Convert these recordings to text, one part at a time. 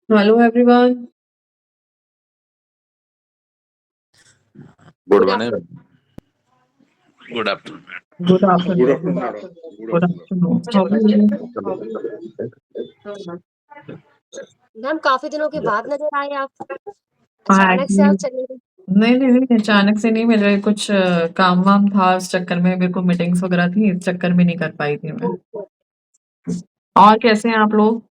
Hello everyone. Good Good morning. afternoon. Good afternoon. Good Good afternoon. afternoon, madam. Good Good afternoon. afternoon. How are you? Ma'am काफी दिनों के बाद नजर आए आप। हाँ अचानक से आप एक्चुअली चले गए। नहीं अचानक से नहीं मिल रहे कुछ काम वाम था उस चक्कर में मेरे को मीटिंग्स वगैरह थी इस चक्कर में नहीं कर पाई थी मैं। और कैसे हैं आप लोग?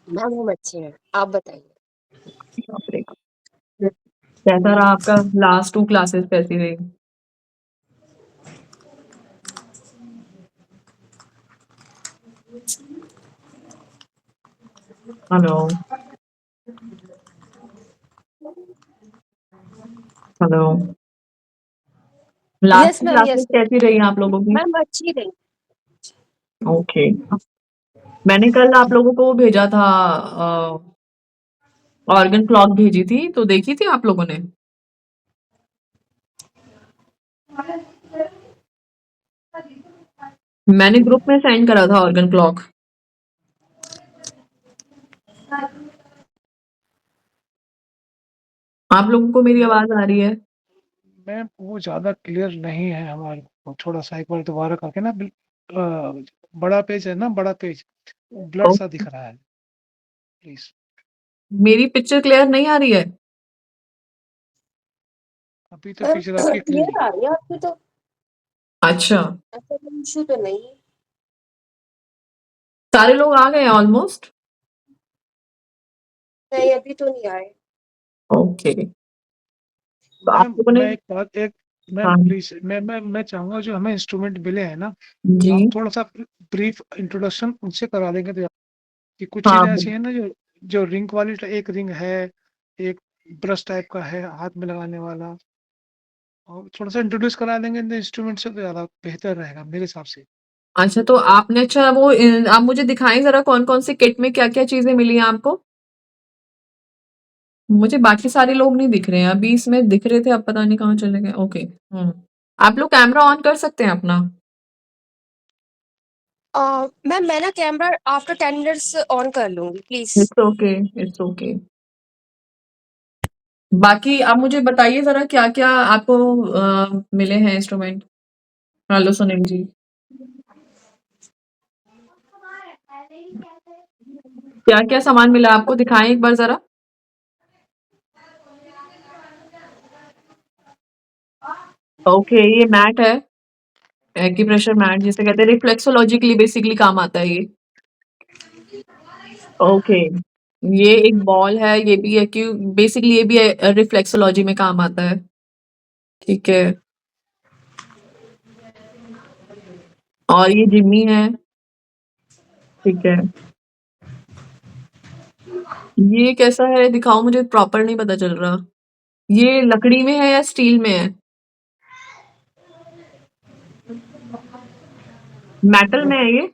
मैम हम अच्छे हैं, आप बताइए। बाप रे, कैसा रहा आपका लास्ट 2 क्लासेस कैसी रही? Hello hello last yes to ma'am, classes yes ma'am. कैसी रही आप लोगों की? मैम अच्छी रही। ओके। मैंने कल आप लोगों को वो भेजा था ऑर्गन क्लॉक भेजी थी तो देखी थी आप लोगों ने? मैंने ग्रुप में सेंड करा था ऑर्गन क्लॉक। आप लोगों को मेरी आवाज आ रही है? मैम वो ज़्यादा क्लियर नहीं है हमारे को, थोड़ा-सा एक बार दोबारा करके ना बड़ा पेज है ना, बड़ा पेज, ब्लर सा दिख रहा है, प्लीज़। मेरी पिक्चर क्लियर नहीं आ रही है? अभी तो मैम पिक्चर आपकी क्लियर क्लियर आ रही है आपकी तो। अच्छा, ऐसा कोई इशू तो नहीं है। सारे लोग आ गए हैं ऑलमोस्ट? नहीं, अभी तो नहीं आए। ओके, तो आप मैम लोगों ने मैम हाँ, प्लीज़ मैं चाहूँगा जो हमें इंस्ट्रूमेंट मिले हैं ना, जी, आप थोड़ा-सा ब्रीफ इंट्रोडक्शन उनसे करा देंगे तो कि कुछ हाँ, चीज़ें ऐसी हैं ना जो जो रिंग वाली एक रिंग है, एक ब्रश टाइप का है हाथ में लगाने वाला, और थोड़ा-सा इंट्रोड्यूस करा देंगे इन इंस्ट्रूमेंट से तो ज़्यादा बेहतर रहेगा मेरे हिसाब से। अच्छा तो आपने अच्छा वो आप मुझे दिखाएं जरा कौन-कौन सी किट में क्या-क्या चीजें मिली हैं आपको? मुझे बाकी सारे लोग नहीं दिख रहे हैं, अभी इसमें दिख रहे थे अब पता नहीं कहाँ चले गए। ओके, आप लोग कैमरा ऑन कर सकते हैं अपना? मैम मैं ना कैमरा आफ्टर 10 मिनट्स ऑन कर लूंगी, please. It's okay, it's okay. बाकी आप मुझे बताइए जरा क्या-क्या आपको मिले हैं इंस्ट्रूमेंट? हेलो सुनील जी। क्या-क्या सामान मिला आपको दिखाएं एक बार जरा? ओके, ये मैट है, एक्यूप्रेशर मैट जिसे कहते हैं, रिफ्लेक्सोलॉजी के लिए बेसिकली काम आता है ये। ओके, ये एक बॉल है, ये भी बेसिकली ये भी रिफ्लेक्सोलॉजी में काम आता है। ठीक है, और ये जिम्मी है। ठीक है, ये कैसा है दिखाओ मुझे, प्रॉपर नहीं पता चल रहा। ये लकड़ी में है या स्टील में है? मेटल में है ये? ये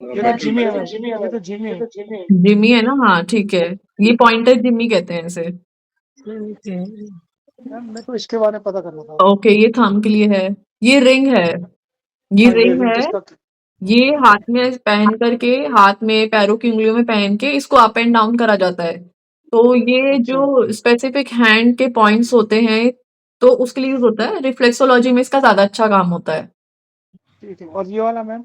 तो मेटल जिमी है मेटल। मैम, ये तो जिमी है। जिम्मी है ना? हाँ ठीक है, ये पॉइंटर जिम्मी कहते हैं इसे। मैम मेरे को इसके बारे में पता करना था। ओके, ये थंब के लिए है। ये रिंग है, ये हाँ, ये रिंग रिंग है। जिसका ये हाथ में पहन करके, हाथ में पैरों की उंगलियों में पहन के इसको अप एंड डाउन करा जाता है। तो ये अच्छा, जो स्पेसिफिक हैंड के पॉइंट्स होते हैं तो उसके लिए यूज होता है। रिफ्लेक्सोलॉजी में इसका ज्यादा अच्छा काम होता है। ठीक है। और ये वाला मैम?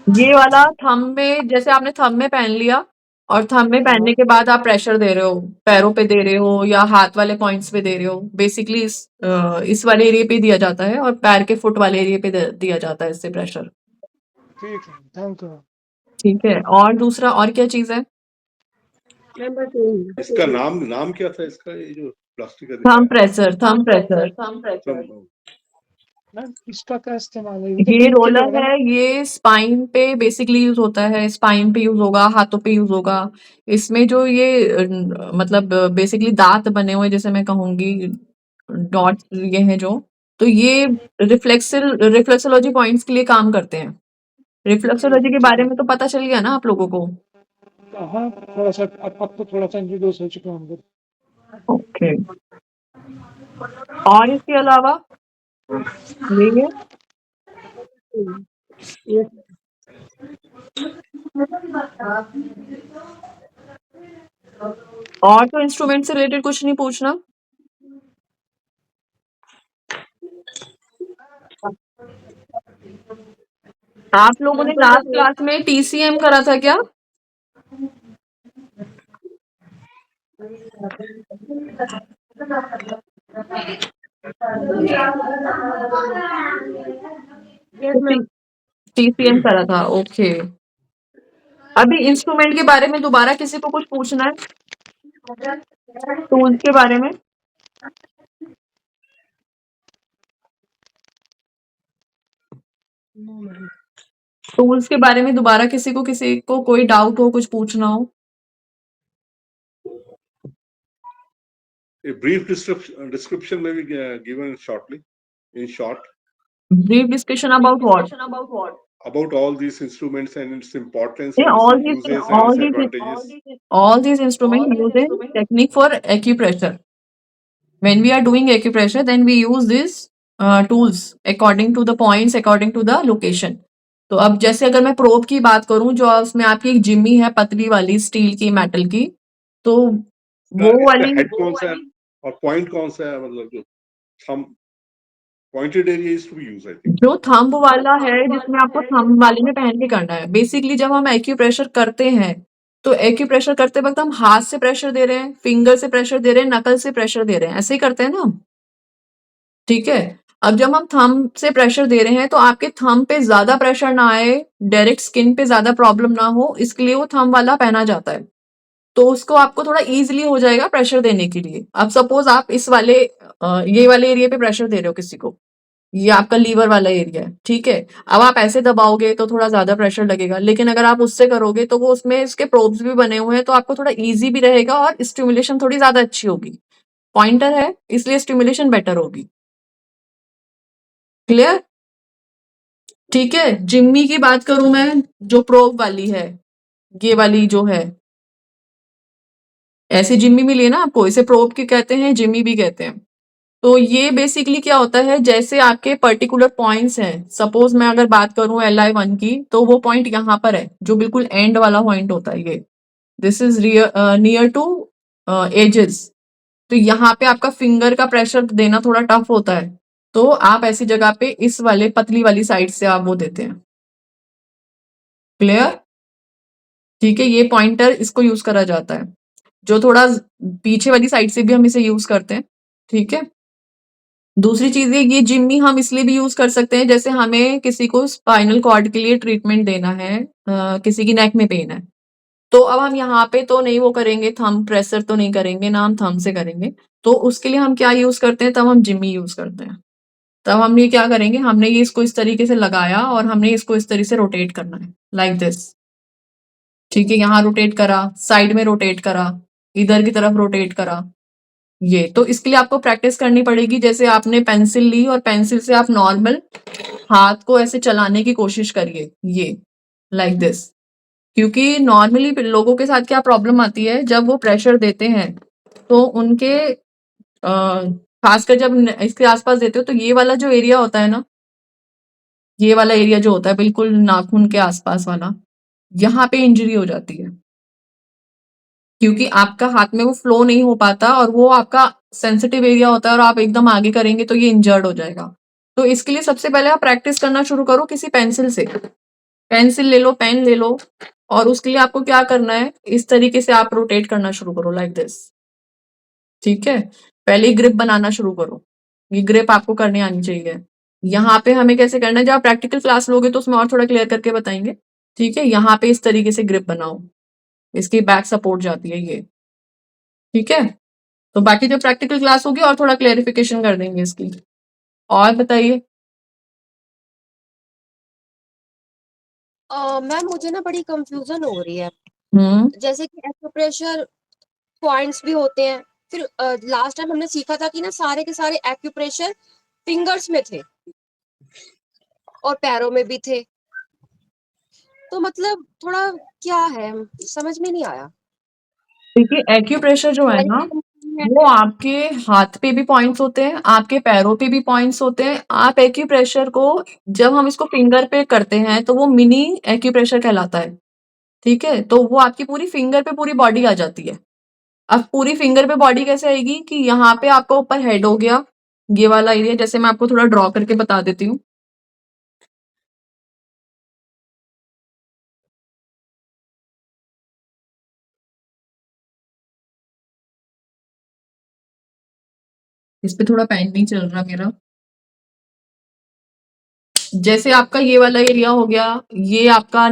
ये वाला थंब में, जैसे आपने थंब में पहन लिया और थंब में पहनने हाँ, के बाद आप प्रेशर दे रहे हो, पैरों पे दे रहे हो या हाथ वाले पॉइंट्स पे दे रहे हो। बेसिकली इस वाले एरिया पे दिया जाता है और पैर के फुट वाले एरिया पे दिया जाता है इससे प्रेशर। ठीक है, थैंक यू। ठीक है, और दूसरा और क्या चीज है? मैम बस यही। इसका नाम नाम क्या था इसका, ये जो प्लास्टिक का थंब दिखाया? Pressure, thumb pressure. Thumb. Ma'am इसका क्या इस्तेमाल है? ये तो ये पेन किलर रोलर है है, ना? ये स्पाइन पे बेसिकली यूज होता है। स्पाइन पे यूज होगा, हाथों पे यूज होगा। इसमें जो ये मतलब बेसिकली दांत बने हुए जैसे मैं कहूंगी, डॉट्स ये हैं जो, तो ये रिफ्लेक्सोलॉजी पॉइंट्स के लिए काम करते हैं। ठीक रिफ्लेक्सोलॉजी है, के ठीक बारे है। में तो पता चल गया ना आप लोगों को? हाँ, थोड़ा-सा अब तो थोड़ा-सा इंट्रोड्यूस हो चुका हूँ अंदर। ओके, और इसके अलावा ये है। यस। और तो इंस्ट्रूमेंट से रिलेटेड कुछ नहीं पूछना? आप लोगों ने लास्ट क्लास में टीसीएम करा था क्या? Yes ma'am. टीसीएम करा था, ओके। अभी इंस्ट्रूमेंट के बारे में दोबारा किसी को कुछ पूछना है? टूल्स के बारे में? टूल्स के बारे में दोबारा किसी को कोई डाउट हो, कुछ पूछना हो? A brief description may be given shortly, in short, brief discussion about what? about all these instruments and its importance Yeah, and all its these uses and its advantages. all these instruments use in technique for acupressure. When we are doing acupressure, then we use these tools according to the points, according to the location. तो अब जैसे अगर मैं probe की बात करूं, जो उसमें आपकी एक जिम्मी है पतली वाली स्टील की, मेटल की, तो वो इसका वाली हेड कौन सा है और पॉइंट कौन सा है, मतलब जो thumb pointed area is to be used, I think. जो थंब वाला है, जिसमें आपको थंब वाले में पहन के करना है। बेसिकली जब हम एक्यूप्रेशर करते हैं, तो एक्यूप्रेशर करते वक्त हम हाथ से प्रेशर दे रहे हैं, फिंगर से प्रेशर दे रहे हैं, नकल से प्रेशर दे रहे हैं, ऐसे ही करते हैं ना हम, ठीक है। अब जब हम थंब से प्रेशर दे रहे हैं, तो आपके थंब पे ज्यादा प्रेशर ना आए, डायरेक्ट स्किन पे ज्यादा प्रॉब्लम ना हो, इसके लिए वो थंब वाला पहना जाता है। तो उसको आपको थोड़ा इजीली हो जाएगा प्रेशर देने के लिए। अब सपोज आप इस वाले ये वाले एरिया पे प्रेशर दे रहे हो किसी को, ये आपका लीवर वाला एरिया है, ठीक है। अब आप ऐसे दबाओगे तो थोड़ा ज्यादा प्रेशर लगेगा, लेकिन अगर आप उससे करोगे तो वो उसमें इसके प्रोब्स भी बने हुए हैं, तो आपको थोड़ा इजी भी रहेगा और स्टिमुलेशन थोड़ी ज्यादा अच्छी होगी। पॉइंटर है इसलिए स्टिमुलेशन बेटर होगी। क्लियर? ठीक है। जिम्मी की बात करूं मैं, जो प्रोब वाली है, ये वाली जो है, ऐसी जिम्मी मिली है ना आपको, इसे प्रोब की कहते हैं, जिम्मी भी कहते हैं। तो ये बेसिकली क्या होता है, जैसे आपके पर्टिकुलर पॉइंट्स हैं, सपोज मैं अगर बात करूं LI1 की, तो वो पॉइंट यहाँ पर है, जो बिल्कुल एंड वाला पॉइंट होता है ये, this is near to edges. तो यहाँ पे आपका फिंगर का प्रेशर देना थोड़ा टफ होता है, तो आप ऐसी जगह पे इस वाले पतली वाली साइड से आप वो देते हैं। क्लियर? ठीक है, ये पॉइंटर इसको यूज करा जाता है। जो थोड़ा पीछे वाली साइड से भी हम इसे यूज करते हैं, ठीक है। दूसरी चीज ये जिम्मी हम इसलिए भी यूज कर सकते हैं, जैसे हमें किसी को स्पाइनल कॉर्ड के लिए ट्रीटमेंट देना है, किसी की नेक में पेन है, तो अब हम यहाँ पे तो नहीं वो करेंगे, थंब प्रेशर तो नहीं करेंगे ना, हम थंब से करेंगे। तो उसके लिए हम क्या यूज करते हैं, तब हम जिम्मी यूज करते हैं। तब हम ये क्या करेंगे, हमने ये इसको इस तरीके से लगाया और हमने इसको इस तरीके से रोटेट करना है, लाइक दिस। ठीक है, यहाँ रोटेट करा, साइड में रोटेट करा, इधर की तरफ रोटेट करा, ये। तो इसके लिए आपको प्रैक्टिस करनी पड़ेगी। जैसे आपने पेंसिल ली और पेंसिल से आप नॉर्मल हाथ को ऐसे चलाने की कोशिश करिए, ये लाइक दिस। क्योंकि नॉर्मली लोगों के साथ क्या प्रॉब्लम आती है, जब वो प्रेशर देते हैं तो उनके खासकर जब इसके आसपास देते हो, तो ये वाला जो एरिया होता है ना, ये वाला एरिया जो होता है बिल्कुल नाखून के आसपास वाला, यहाँ पे इंजरी हो जाती है, क्योंकि आपका हाथ में वो फ्लो नहीं हो पाता और वो आपका सेंसिटिव एरिया होता है, और आप एकदम आगे करेंगे तो ये इंजर्ड हो जाएगा। तो इसके लिए सबसे पहले आप प्रैक्टिस करना शुरू करो किसी पेंसिल से। पेंसिल ले लो, पेन ले लो, और उसके लिए आपको क्या करना है, इस तरीके से आप रोटेट करना शुरू करो, लाइक दिस। ठीक है, पहले ग्रिप बनाना शुरू करो, ये ग्रिप आपको करने आनी चाहिए। यहाँ पे हमें कैसे करना है, जब आप प्रैक्टिकल क्लास लोगे तो उसमें और थोड़ा क्लियर करके बताएंगे। ठीक है, यहाँ पे इस तरीके से ग्रिप बनाओ, इसकी बैक सपोर्ट जाती है ये। ठीक है, तो बाकी जो प्रैक्टिकल क्लास होगी और थोड़ा क्लेरिफिकेशन कर देंगे इसकी। और बताइए। मैम मुझे ना बड़ी कंफ्यूजन हो रही है। जैसे कि एक्यूप्रेशर पॉइंट्स भी होते हैं, फिर लास्ट टाइम हमने सीखा था कि ना सारे के सारे एक्यूप्रेशर फिंगर्स में थे और पैरों में भी थे। तो मतलब थोड़ा क्या है, समझ में नहीं आया। देखिए, एक्यूप्रेशर जो है ना, वो आपके हाथ पे भी पॉइंट्स होते हैं, आपके पैरों पे भी पॉइंट्स होते हैं। आप एक्यूप्रेशर को, जब हम इसको फिंगर पे करते हैं, तो वो मिनी एक्यूप्रेशर कहलाता है। ठीक है, तो वो आपकी पूरी फिंगर पे पूरी बॉडी आ जाती है। अब पूरी फिंगर पे बॉडी कैसे आएगी कि यहाँ पे आपका ऊपर हेड हो गया, ये वाला एरिया, जैसे मैं आपको थोड़ा ड्रॉ करके बता देती हूँ। इस पे थोड़ा पेन नहीं चल रहा मेरा। जैसे आपका ये वाला एरिया हो गया, ये आपका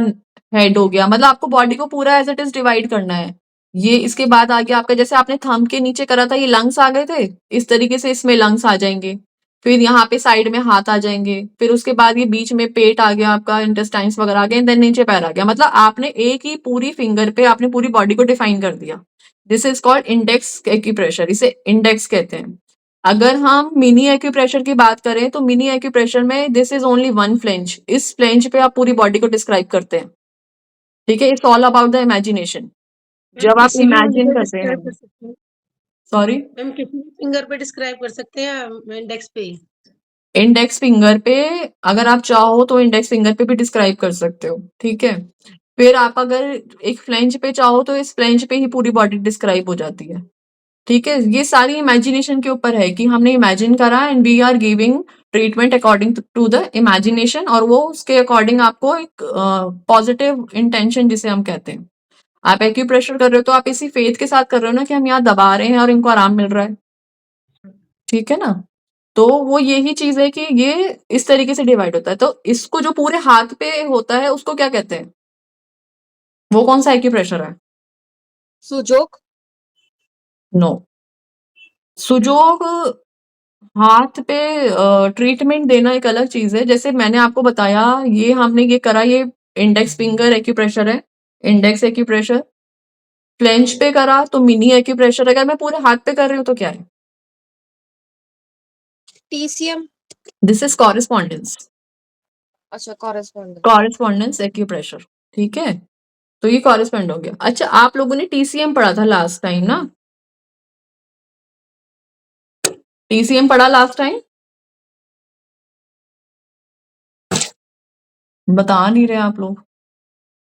हेड हो गया, मतलब आपको बॉडी को पूरा एज इट इज डिवाइड करना है। ये इसके बाद आ गया आपका, जैसे आपने थंब के नीचे करा था, ये लंग्स आ गए थे, इस तरीके से इसमें लंग्स आ जाएंगे। फिर यहाँ पे साइड में हाथ आ जाएंगे, फिर उसके बाद ये बीच में पेट आ गया आपका, इंटेस्टाइन्स वगैरह आ गए, देन नीचे पैर आ गया। मतलब आपने एक ही पूरी फिंगर पे आपने पूरी बॉडी को डिफाइन कर दिया। This is called index acupressure, इसे इंडेक्स कहते हैं। अगर हम मिनी एक्यूप्रेशर की बात करें तो मिनी एक्यूप्रेशर में this is only one flange, इस फ्लेंज पे आप पूरी बॉडी को डिस्क्राइब करते हैं। ठीक है, it's all about the imagination. Ma'am जब आप किसी भी इमेजिन फिंगर करते हैं, डिस्क्राइब कर सकते हैं सॉरी, मैम किसी भी फिंगर पे डिस्क्राइब कर सकते हैं इंडेक्स पे ही? इंडेक्स फिंगर पे अगर आप चाहो तो इंडेक्स फिंगर पे भी डिस्क्राइब कर सकते हो। ठीक है, फिर आप अगर एक फ्लेंज पे चाहो तो इस फ्लेंज पे ही पूरी बॉडी डिस्क्राइब हो जाती है। ठीक है, ये सारी इमेजिनेशन के ऊपर है कि हमने इमेजिन करा and we are giving treatment according to the imagination, और वो उसके अकॉर्डिंग आपको एक पॉजिटिव इंटेंशन जिसे हम कहते हैं। आप एक्यूप्रेशर कर रहे हो तो आप इसी फेथ के साथ कर रहे हो ना कि हम यहाँ दबा रहे हैं और इनको आराम मिल रहा है। ठीक है ना, तो वो यही चीज है कि ये इस तरीके से डिवाइड होता है। तो इसको जो पूरे हाथ पे होता है उसको क्या कहते हैं, वो कौन सा एक्यूप्रेशर है? सुजोग। नो, सुजोग हाथ पे ट्रीटमेंट देना एक अलग चीज है। जैसे मैंने आपको बताया, ये हमने ये करा, ये इंडेक्स फिंगर एक्यूप्रेशर है, इंडेक्स एक्यूप्रेशर। फ्लेंच पे करा तो मिनी एक्यूप्रेशर। अगर मैं पूरे हाथ पे कर रही हूँ तो क्या है? टीसीएम। दिस इज कॉरेस्पॉन्डेंस, अच्छा, कॉरेस्पॉन्डेंस। Correspondence acupressure. ठीक है, तो ये कॉरेस्पॉन्ड हो गया। अच्छा, आप लोगों ने टीसीएम पढ़ा था लास्ट टाइम ना? टीसीएम पढ़ा लास्ट टाइम? बता नहीं रहे आप लोग।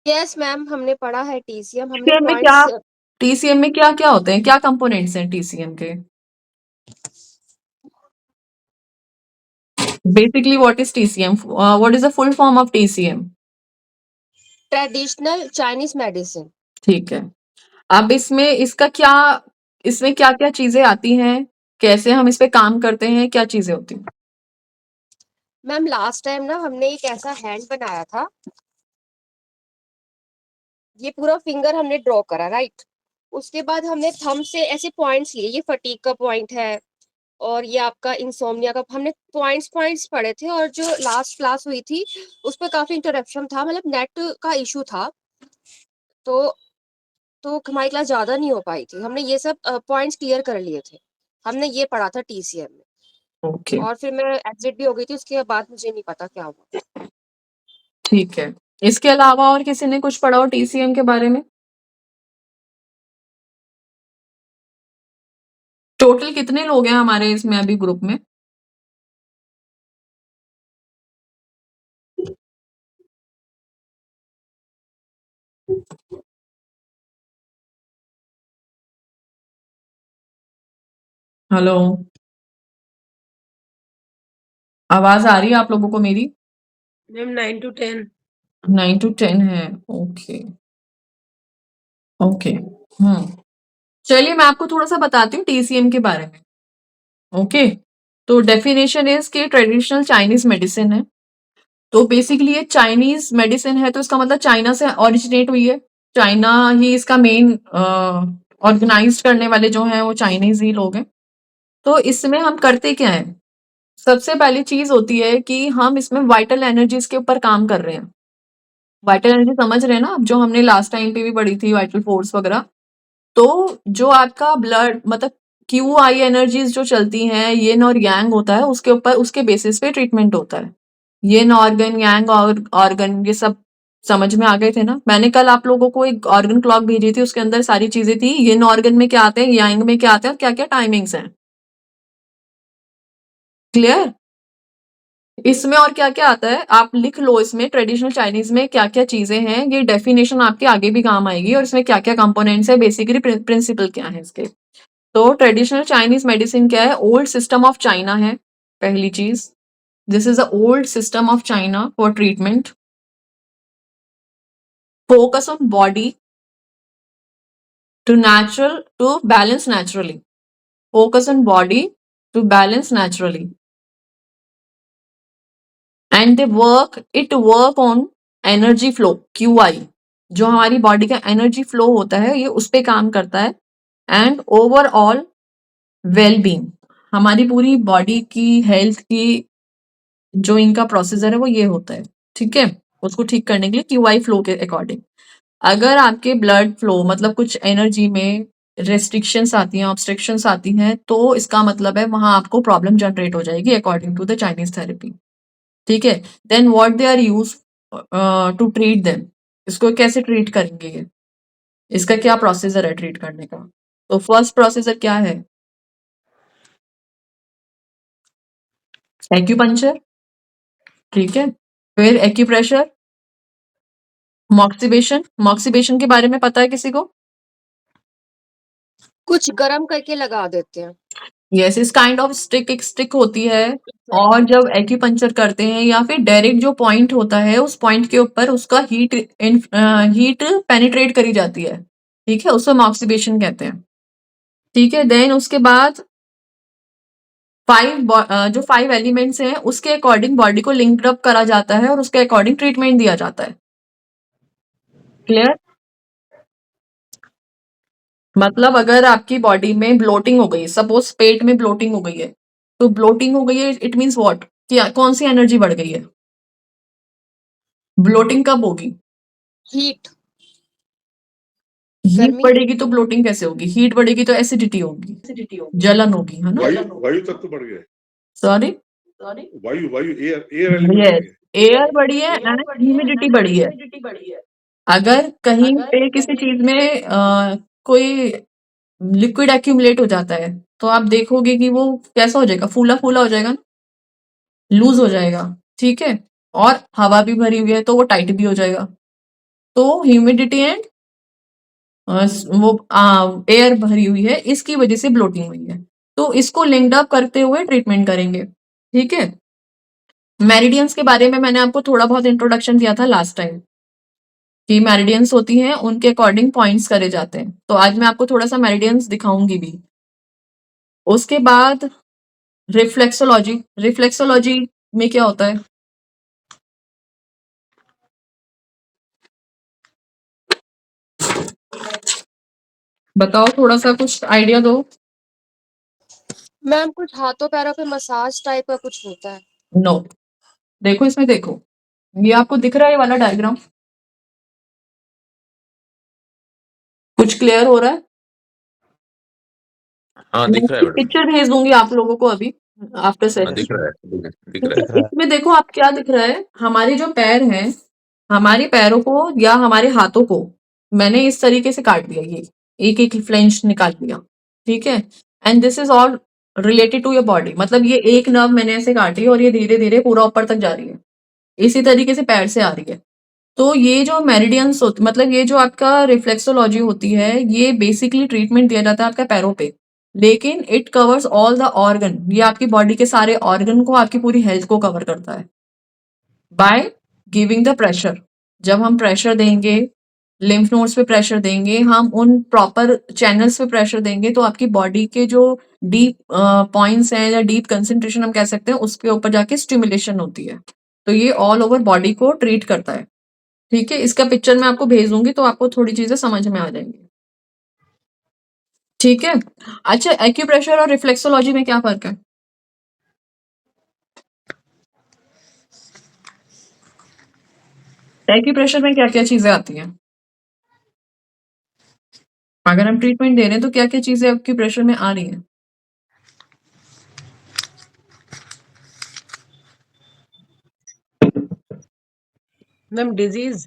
यस मैम, हमने पढ़ा है टीसीएम, हमने टीसीएम में क्या, पॉइंट्स। टीसीएम में क्या क्या होते हैं, क्या कंपोनेंट्स हैं टीसीएम के? Basically, what is TCM? What is the full form of TCM? Traditional Chinese medicine. ठीक है, अब इसमें क्या क्या चीजें आती हैं, कैसे हम इस पे काम करते हैं, क्या चीजें होती हैं? मैम लास्ट टाइम ना हमने एक ऐसा हैंड बनाया था, ये पूरा फिंगर हमने ड्रॉ करा, राइट। उसके बाद हमने थंब से ऐसे पॉइंट्स लिए, ये फटीग का पॉइंट है और ये आपका इंसोम्निया का, हमने पॉइंट्स पॉइंट्स पढ़े थे। और जो लास्ट क्लास हुई थी उस पर काफी इंटरप्शन था, मतलब नेट का इशू था, तो हमारी क्लास ज्यादा नहीं हो पाई थी। हमने ये सब पॉइंट्स क्लियर कर लिए थे, हमने ये पढ़ा था टीसीएम में। ओके, और फिर मैं एग्जिट भी हो गई थी, उसके बाद मुझे नहीं पता क्या हुआ। ठीक है। इसके अलावा और किसी ने कुछ पढ़ा हो टीसीएम के बारे में? टोटल कितने लोग हैं हमारे इसमें अभी ग्रुप में? हेलो, आवाज आ रही है आप लोगों को मेरी? Ma'am 9 to 10। 9 to 10 है, ओके ओके। चलिए मैं आपको थोड़ा सा बताती हूँ टीसीएम के बारे में। ओके, तो डेफिनेशन इज कि ट्रेडिशनल चाइनीज मेडिसिन है। तो बेसिकली ये चाइनीज मेडिसिन है, तो इसका मतलब चाइना से ओरिजिनेट हुई है। चाइना ही इसका मेन ऑर्गेनाइज करने वाले जो हैं वो चाइनीज ही लोग हैं। तो इसमें हम करते क्या है, सबसे पहली चीज होती है कि हम इसमें वाइटल एनर्जीज के ऊपर काम कर रहे हैं। वाइटल एनर्जी समझ रहे हैं ना, अब जो हमने लास्ट टाइम पे भी पढ़ी थी, वाइटल फोर्स वगैरह। तो जो आपका ब्लड मतलब क्यू आई एनर्जीज जो चलती हैं, येन और यांग होता है, उसके ऊपर उसके बेसिस पे ट्रीटमेंट होता है। येन ऑर्गन, यांग ऑर्गन, ये सब समझ में आ गए थे ना? मैंने कल आप लोगों को एक ऑर्गन क्लॉक भेजी थी, उसके अंदर सारी चीजें थी, येन ऑर्गन में क्या आते हैं, यांग में क्या आते हैं और क्या क्या टाइमिंग्स हैं। क्लियर? इसमें और क्या-क्या आता है आप लिख लो, इसमें ट्रेडिशनल चाइनीज़ में क्या-क्या चीज़ें हैं, ये डेफिनेशन आपके आगे भी काम आएगी और इसमें क्या-क्या कंपोनेंट्स है, बेसिकली प्रिंसिपल क्या है इसके। तो ट्रेडिशनल चाइनीज़ मेडिसिन क्या है, ओल्ड सिस्टम ऑफ चाइना है, पहली चीज़। This is the old system of China for treatment. Focus on body to balance naturally. Focus on body to balance naturally. And they work on energy flow, QI. जो हमारी body का energy flow होता है ये उस पे काम करता है। एंड ओवरऑल वेलबींग, हमारी पूरी बॉडी की हेल्थ की जो इनका प्रोसीजर है वो ये होता है, ठीक है, उसको ठीक करने के लिए QI फ्लो के अकॉर्डिंग। अगर आपके ब्लड फ्लो मतलब कुछ एनर्जी में रेस्ट्रिक्शंस आती हैं, ऑब्स्ट्रक्शंस आती हैं, तो इसका मतलब है वहां आपको प्रॉब्लम जनरेट हो जाएगी according to the Chinese therapy, ठीक है। Then what they are use to treat them, इसको कैसे ट्रीट करेंगे ये, इसका क्या प्रोसीजर है ट्रीट करने का। तो फर्स्ट प्रोसीजर क्या है, एक्यूपंक्चर, ठीक है। फिर एक्यूप्रेशर, मॉक्सिबेशन के बारे में पता है किसी को? कुछ गरम करके लगा देते हैं। यस, इस काइंड ऑफ स्टिक, एक स्टिक होती है और जब एक्यूपंक्चर करते हैं या फिर डायरेक्ट जो पॉइंट होता है उस पॉइंट के ऊपर उसका हीट पेनिट्रेट करी जाती है, ठीक है, उसको मॉक्सिबेशन कहते हैं, ठीक है। देन उसके बाद जो 5 एलिमेंट्स हैं उसके अकॉर्डिंग बॉडी को लिंक्ड अप करा जाता है और उसके अकॉर्डिंग ट्रीटमेंट दिया जाता है। क्लियर? मतलब अगर आपकी बॉडी में ब्लोटिंग हो गई, सपोज पेट में ब्लोटिंग हो गई है, तो ब्लोटिंग हो गई है इट मीन्स व्हाट, कि कौन सी एनर्जी बढ़ गई है। ब्लोटिंग कब होगी, हीट हीट गर्मी बढ़ेगी तो ब्लोटिंग कैसे होगी, हीट बढ़ेगी तो एसिडिटी होगी, जलन होगी, है ना। वायु तत्व बढ़ गए, सॉरी, वायु एयर एलिमेंट बढ़ यस, गए। एयर बढ़ी है एंड ह्यूमिडिटी बढ़ी है। अगर कहीं पे किसी चीज में कोई लिक्विड एक्यूमुलेट हो जाता है तो आप देखोगे कि वो कैसा हो जाएगा, फूला फूला हो जाएगा ना, लूज हो जाएगा, ठीक है। और हवा भी भरी हुई है तो वो टाइट भी हो जाएगा। तो ह्यूमिडिटी एंड वो एयर भरी हुई है, इसकी वजह से ब्लोटिंग हुई है। तो इसको लिंक्ड अप करते हुए ट्रीटमेंट करेंगे, ठीक है। मेरिडियंस के बारे में मैंने आपको थोड़ा बहुत इंट्रोडक्शन दिया था लास्ट टाइम कि मेरिडियंस होती हैं उनके अकॉर्डिंग पॉइंट्स करे जाते हैं, तो आज मैं आपको थोड़ा सा मेरिडियंस दिखाऊंगी भी। उसके बाद रिफ्लेक्सोलॉजी में क्या होता है, बताओ, थोड़ा सा कुछ आइडिया दो। मैम कुछ हाथों पैरों पे मसाज टाइप का कुछ होता है। नो, देखो इसमें देखो, ये आपको दिख रहा है ये वाला डायग्राम, कुछ क्लियर हो रहा है? हाँ दिख रहा है मैडम, पिक्चर भेज दूंगी आप लोगों को अभी आफ्टर हाँ सेशन। दिख रहा है, दिख ठीक रहा है, इसमें देखो आप क्या दिख रहा है, हमारे जो पैर हैं, हमारे पैरों को या हमारे हाथों को मैंने इस तरीके से काट दिया, ये एक एक फ्लेंच निकाल दिया, ठीक है। And this is all related to your body, मतलब ये एक नर्व मैंने ऐसे काटी और ये धीरे धीरे पूरा ऊपर तक जा रही है, इसी तरीके से पैर से आ रही है। तो ये जो मेरिडियंस होती, मतलब ये जो आपका रिफ्लेक्सोलॉजी होती है, ये बेसिकली ट्रीटमेंट दिया जाता है आपका पैरों पे, लेकिन it covers all the organ, ये आपकी बॉडी के सारे ऑर्गन को, आपकी पूरी हेल्थ को कवर करता है बाय गिविंग द प्रेशर। जब हम प्रेशर देंगे, लिम्फ नोड्स पे प्रेशर देंगे, हम उन प्रॉपर चैनल्स पे प्रेशर देंगे, तो आपकी बॉडी के जो डीप पॉइंट्स हैं या डीप कंसंट्रेशन हम कह सकते हैं, उसके ऊपर जाके स्टिमुलेशन होती है। तो ये ऑल ओवर बॉडी को ट्रीट करता है, ठीक है। इसका पिक्चर मैं आपको भेज दूंगी तो आपको थोड़ी चीजें समझ में आ जाएंगी, ठीक है। अच्छा, एक्यूप्रेशर और रिफ्लेक्सोलॉजी में क्या फर्क है? एक्यूप्रेशर में क्या क्या चीजें आती हैं, अगर हम ट्रीटमेंट दे रहे हैं तो क्या क्या चीजें एक्यूप्रेशर में आ रही हैं? मैम डिजीज,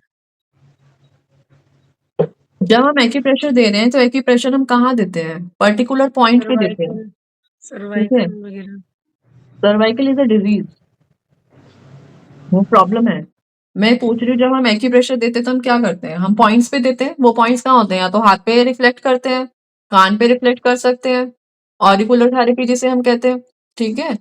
जब हम एक्यूप्रेशर दे रहे हैं तो एक्यूप्रेशर हम कहाँ देते हैं, पर्टिकुलर पॉइंट पे देते हैं, ठीक है। सर्वाइकल वगैरह। सर्वाइकल इज अ डिजीज, वो प्रॉब्लम है। मैं पूछ रही हूँ जब हम एक्यूप्रेशर देते हैं तो हम क्या करते हैं? हम पॉइंट्स पे देते हैं। वो पॉइंट्स कहाँ होते हैं? या तो हाथ पे रिफ्लेक्ट करते हैं, कान पे रिफ्लेक्ट कर सकते हैं, ऑरिकुलर थेरेपी जिसे हम कहते हैं, ठीक है?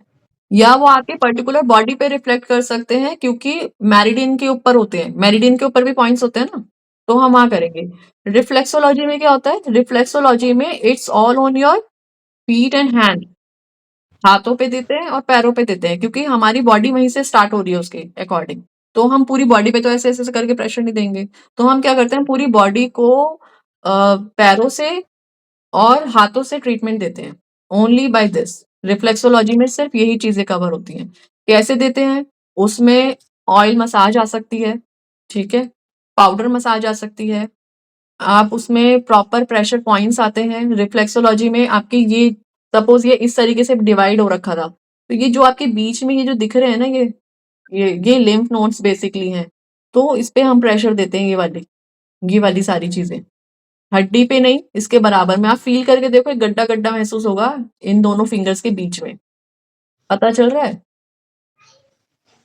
या वो आपके पर्टिकुलर बॉडी पे रिफ्लेक्ट कर सकते हैं क्योंकि मेरिडियन के ऊपर होते हैं। मेरिडियन के ऊपर भी पॉइंट्स होते हैं ना, तो हम वहाँ करेंगे। रिफ्लेक्सोलॉजी में क्या होता है? रिफ्लेक्सोलॉजी में it's all on your feet and hand. हाथों पे देते हैं और पैरों पे देते हैं क्योंकि हमारी बॉडी वहीं से स्टार्ट हो रही है उसके अकॉर्डिंग। तो हम पूरी बॉडी पे तो ऐसे-ऐसे करके प्रेशर नहीं देंगे। तो हम क्या करते हैं पूरी बॉडी को पैरों से और हाथों से ट्रीटमेंट देते हैं। Only by this. रिफ्लेक्सोलॉजी में सिर्फ यही चीज़ें कवर होती हैं। कैसे देते हैं? उसमें ऑयल मसाज आ सकती है, ठीक है? पाउडर मसाज आ सकती है। आप उसमें प्रॉपर प्रेशर पॉइंट्स आते हैं। रिफ्लेक्सोलॉजी में आपके ये सपोज़ ये इस तरीके से डिवाइड हो रखा था। तो ये जो आपके बीच में ये जो दिख रहे हैं ना ये लिम्फ नोड्स बेसिकली हैं। तो इस पे हम प्रेशर देते हैं ये वाली सारी चीज़ें। हड्डी पे नहीं, इसके बराबर में आप फ़ील करके देखो एक गड्ढा-गड्ढा महसूस होगा इन दोनों फिंगर्स के बीच में। पता चल रहा है?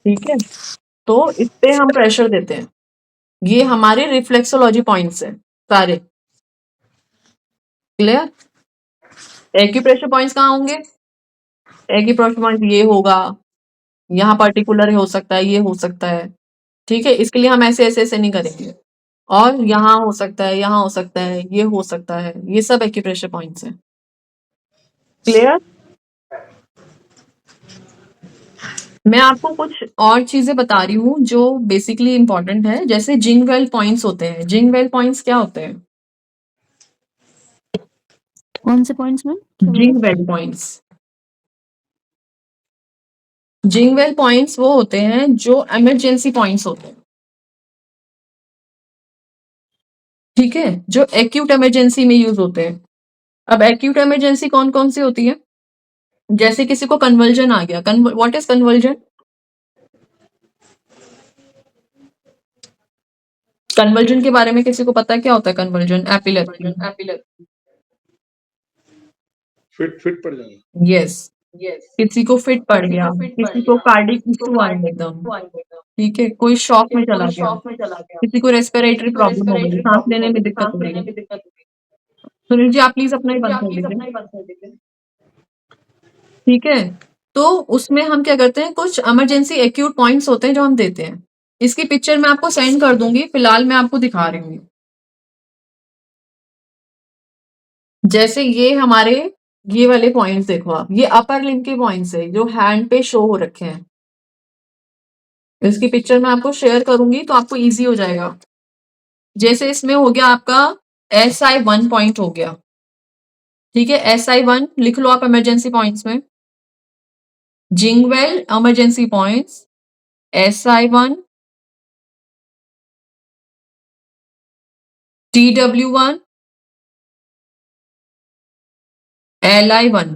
ठीक है? तो इस पे हम प्रेशर देते हैं। ये हमारे रिफ्लेक्सोलॉजी पॉइंट्स हैं सारे। क्लियर? एक्यूप्रेशर पॉइंट्स कहाँ होंगे? एक्यूप्रेशर पॉइंट ये होगा, यहाँ पर्टिकुलर हो सकता है, ये हो सकता है, ठीक है? इसके लिए हम ऐसे नहीं करेंगे। और यहाँ हो सकता है, यहाँ हो सकता है, ये हो सकता है, ये सब एक्यूप्रेशर पॉइंट्स हैं। क्लियर? मैं आपको कुछ और चीज़ें बता रही हूँ जो बेसिकली इम्पोर्टेंट है, जैसे जिंगवेल पॉइंट्स होते हैं। जिंगवेल पॉइंट्स क्या होते हैं? कौन से पॉइंट्स मैम? जिंगवेल पॉइंट्स। जिंगवेल पॉइंट्स वो होते हैं जो इमरजेंसी पॉइंट्स होते हैं। ठीक है? जो एक्यूट इमरजेंसी में यूज होते हैं। अब एक्यूट इमरजेंसी कौन-कौन सी होती है? जैसे किसी को कन्वल्जन आ गया। What is convulsion? कन्वल्जन के बारे में किसी को पता है क्या होता है कन्वल्जन? एपिलेप्सी। फिट पड़ जाना। यस। किसी को फिट पड़ गया, किसी को कार्डिक इशू आ गया एकदम, ठीक है? कोई शॉक में चला गया, किसी को रेस्पिरेटरी प्रॉब्लम हो गई, सांस लेने में दिक्कत हो रही है। सुनील जी आप प्लीज अपना ही बंद कर दीजिए। ठीक है? तो उसमें हम क्या करते हैं कुछ इमरजेंसी एक्यूट पॉइंट्स होते हैं जो हम देते हैं। इसकी पिक्चर मैं आपको सेंड कर दूंगी, फिलहाल मैं आपको दिखा रही हूँ। जैसे ये हमारे ये वाले पॉइंट्स देखो आप, ये अपर लिम्ब के पॉइंट्स है जो हैंड पे शो हो रखे हैं। इसकी पिक्चर मैं आपको शेयर करूंगी तो आपको इजी हो जाएगा। जैसे इसमें हो गया आपका SI1 पॉइंट हो गया, ठीक है? SI1 लिख लो आप इमरजेंसी पॉइंट्स में। जिंगवेल emergency points SI1, TW1, LI1,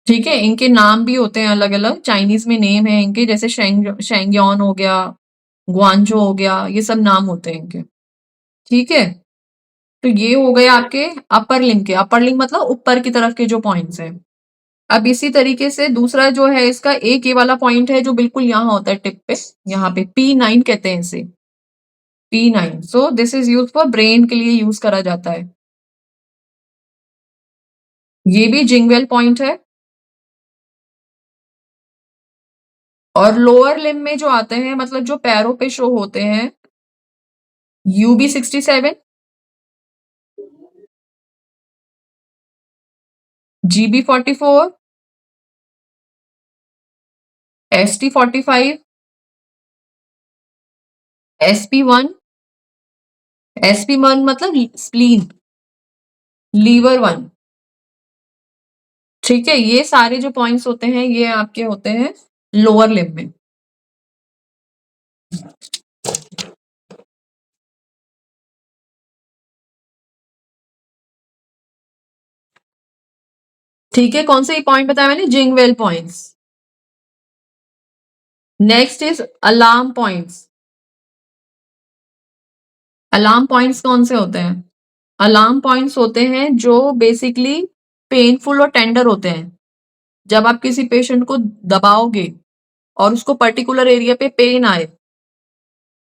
ठीक है? इनके नाम भी होते हैं अलग-अलग, चाइनीज में नेम है इनके, जैसे शेंगयॉन हो गया, ग्वांझो हो गया, ये सब नाम होते हैं इनके, ठीक है? तो ये हो गए आपके अपर लिम्ब के। अपर लिम्ब मतलब ऊपर की तरफ के जो पॉइंट्स हैं। अब इसी तरीके से दूसरा जो है इसका एक ये वाला पॉइंट है जो बिल्कुल यहाँ होता है टिप पे, यहाँ पे P9 कहते हैं इसे, P9। So this is use for brain के लिए यूज करा जाता है। ये भी जिंगवेल पॉइंट है। और लोअर लिम्ब में जो आते हैं मतलब जो पैरों पे शो होते हैं, UB67, GB44, ST45, SP1, SP1 मतलब स्प्लीन, लीवर 1, ठीक है? ये सारे जो पॉइंट्स होते हैं ये आपके होते हैं लोअर लिम्ब में। ठीक है? कौन से पॉइंट बताया मैंने? Jing well points. Next is alarm points. Alarm points कौन से होते हैं? अलार्म पॉइंट्स होते हैं जो बेसिकली पेनफुल और टेंडर होते हैं। जब आप किसी पेशेंट को दबाओगे और उसको पर्टिकुलर एरिया पे पेन आए,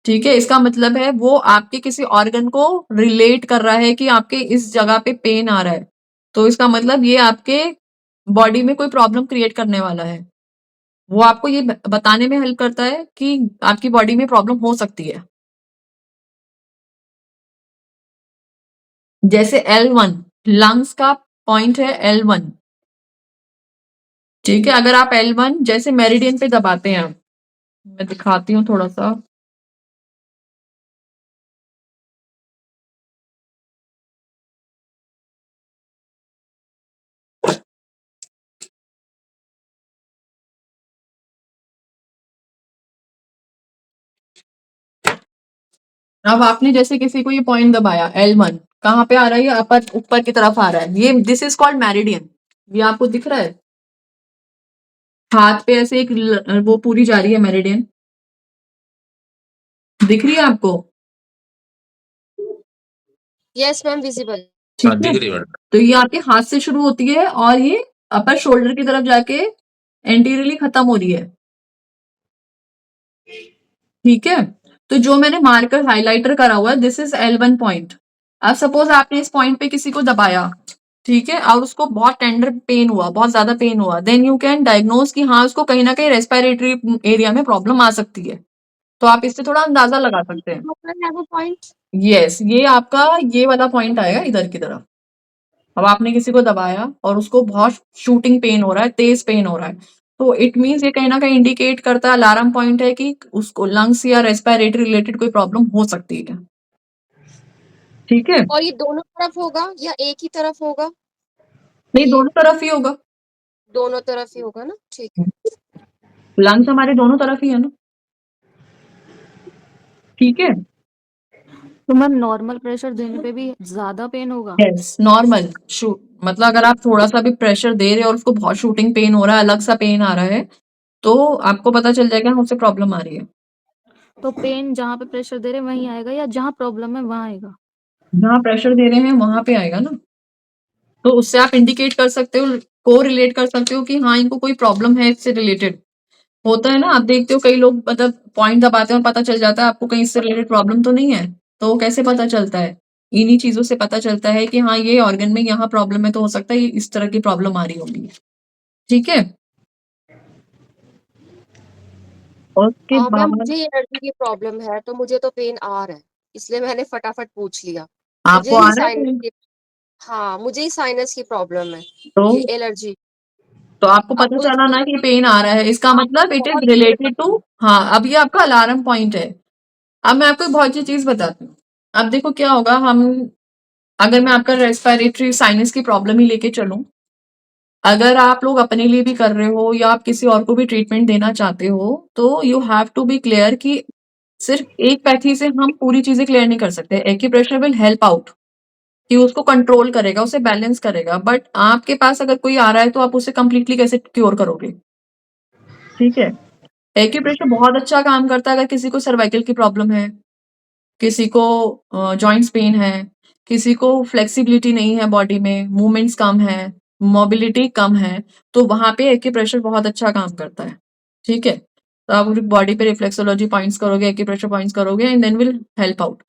ठीक है, इसका मतलब है वो आपके किसी ऑर्गन को रिलेट कर रहा है कि आपके इस जगह पे पेन आ रहा है, तो इसका मतलब ये आपके बॉडी में कोई प्रॉब्लम क्रिएट करने वाला है। वो आपको ये बताने में हेल्प करता है कि आपकी बॉडी में प्रॉब्लम हो सकती है। जैसे L1 लंग्स का पॉइंट है L1, ठीक है, अगर आप L1 जैसे मेरिडियन पे दबाते हैं, मैं दिखाती हूँ थोड़ा सा। अब आपने जैसे किसी को ये पॉइंट दबाया L1, कहाँ पे आ रहा है? ये अपर ऊपर की तरफ आ रहा है, ये दिस इज कॉल्ड मेरिडियन। ये आपको दिख रहा है? हाथ पे ऐसे एक वो पूरी जा रही है मेरिडियन, दिख रही है आपको? Yes ma'am, visible. हाँ, ठीक है, दिख रही है मैडम। तो ये आपके हाथ से शुरू होती है और ये अपर शोल्डर की तरफ जाके एंटीरियरली खत्म हो रही है, ठीक है। तो जो मैंने मार्कर हाइलाइटर करा हुआ है, दिस इज L1 पॉइंट। अब सपोज आपने इस पॉइंट पे किसी को दबाया, ठीक है, और उसको बहुत टेंडर पेन हुआ, बहुत ज्यादा पेन हुआ, देन यू कैन डायग्नोज कि हाँ उसको कहीं ना कहीं रेस्पिरेटरी एरिया में प्रॉब्लम आ सकती है। तो आप इससे थोड़ा अंदाजा लगा सकते हैं। है वो पॉइंट। यस, ये आपका ये वाला पॉइंट आएगा इधर की तरफ। अब आपने किसी को दबाया और उसको बहुत शूटिंग पेन हो रहा है, तेज पेन हो रहा है, तो इट मीन्स ये कहीं ना कहीं इंडिकेट करता है, अलार्म पॉइंट है कि उसको लंग्स या रेस्पिरेटरी रिलेटेड कोई प्रॉब्लम हो सकती है, ठीक है। और ये दोनों तरफ होगा या एक ही तरफ होगा? नहीं, दोनों तरफ ही होगा, दोनों तरफ ही होगा ना, ठीक है। लंग्स हमारे दोनों तरफ ही है ना, ठीक है। तो मैम नॉर्मल प्रेशर देने पे भी ज्यादा पेन होगा? यस, नॉर्मल मतलब अगर आप थोड़ा सा भी प्रेशर दे रहे हो और उसको बहुत शूटिंग पेन हो रहा है, अलग सा पेन आ रहा है, तो आपको पता चल जाएगा हमसे प्रॉब्लम आ रही है। तो पेन जहाँ पे प्रेशर दे रहे हैं वहीं आएगा या जहाँ प्रॉब्लम है वहां आएगा? जहाँ प्रेशर दे रहे हैं वहां पे आएगा ना, तो उससे आप इंडिकेट कर सकते हो, को रिलेट कर सकते हो कि हाँ इनको कोई प्रॉब्लम है इससे रिलेटेड। होता है ना, आप देखते हो कई लोग मतलब पॉइंट दबाते हैं और पता चल जाता है आपको कहीं इससे रिलेटेड प्रॉब्लम तो नहीं है, तो वो कैसे पता चलता है? इन्हीं चीजों से पता चलता है कि हाँ ये ऑर्गन में यहाँ प्रॉब्लम है, तो हो सकता है ये इस तरह की प्रॉब्लम आ रही होगी, ठीक है। उसके मैम बाद मुझे एलर्जी की प्रॉब्लम है, तो मुझे तो पेन आ रहा है, इसलिए मैंने फटाफट पूछ लिया। मुझे आपको आ ही रहा है साइनस pain? की, हाँ मुझे ही साइनस की प्रॉब्लम है, तो ये एलर्जी। तो आपको अब पता तो चला इसमें ना कि पेन आ रहा है, इसका मतलब इट बहुत इज रिलेटेड टू, हाँ अब ये आपका अलार्म पॉइंट है। अब मैं आपको एक बहुत अच्छी चीज बताती हूँ। अब देखो क्या होगा, हम अगर मैं आपका रेस्पिरेटरी साइनस की प्रॉब्लम ही लेके चलूं, अगर आप लोग अपने लिए भी कर रहे हो या आप किसी और को भी ट्रीटमेंट देना चाहते हो, तो you have to be clear कि सिर्फ एक पैथी से हम पूरी चीजें क्लियर नहीं कर सकते। एक्यूप्रेशर विल हेल्प आउट कि उसको कंट्रोल करेगा, उसे बैलेंस करेगा, बट आपके पास अगर कोई आ रहा है तो आप उसे कंप्लीटली कैसे क्योर करोगे, ठीक है। एक्यूप्रेशर बहुत अच्छा काम करता है अगर किसी को सर्वाइकल की प्रॉब्लम है, किसी को जॉइंट्स पेन है, किसी को फ्लेक्सिबिलिटी नहीं है, बॉडी में मूवमेंट्स कम है, मोबिलिटी कम है, तो वहां पे एक्यूप्रेशर बहुत अच्छा काम करता है, ठीक है। तो आप बॉडी पे रिफ्लेक्सोलॉजी पॉइंट्स करोगे, एक्यूप्रेशर पॉइंट्स करोगे and then will help out.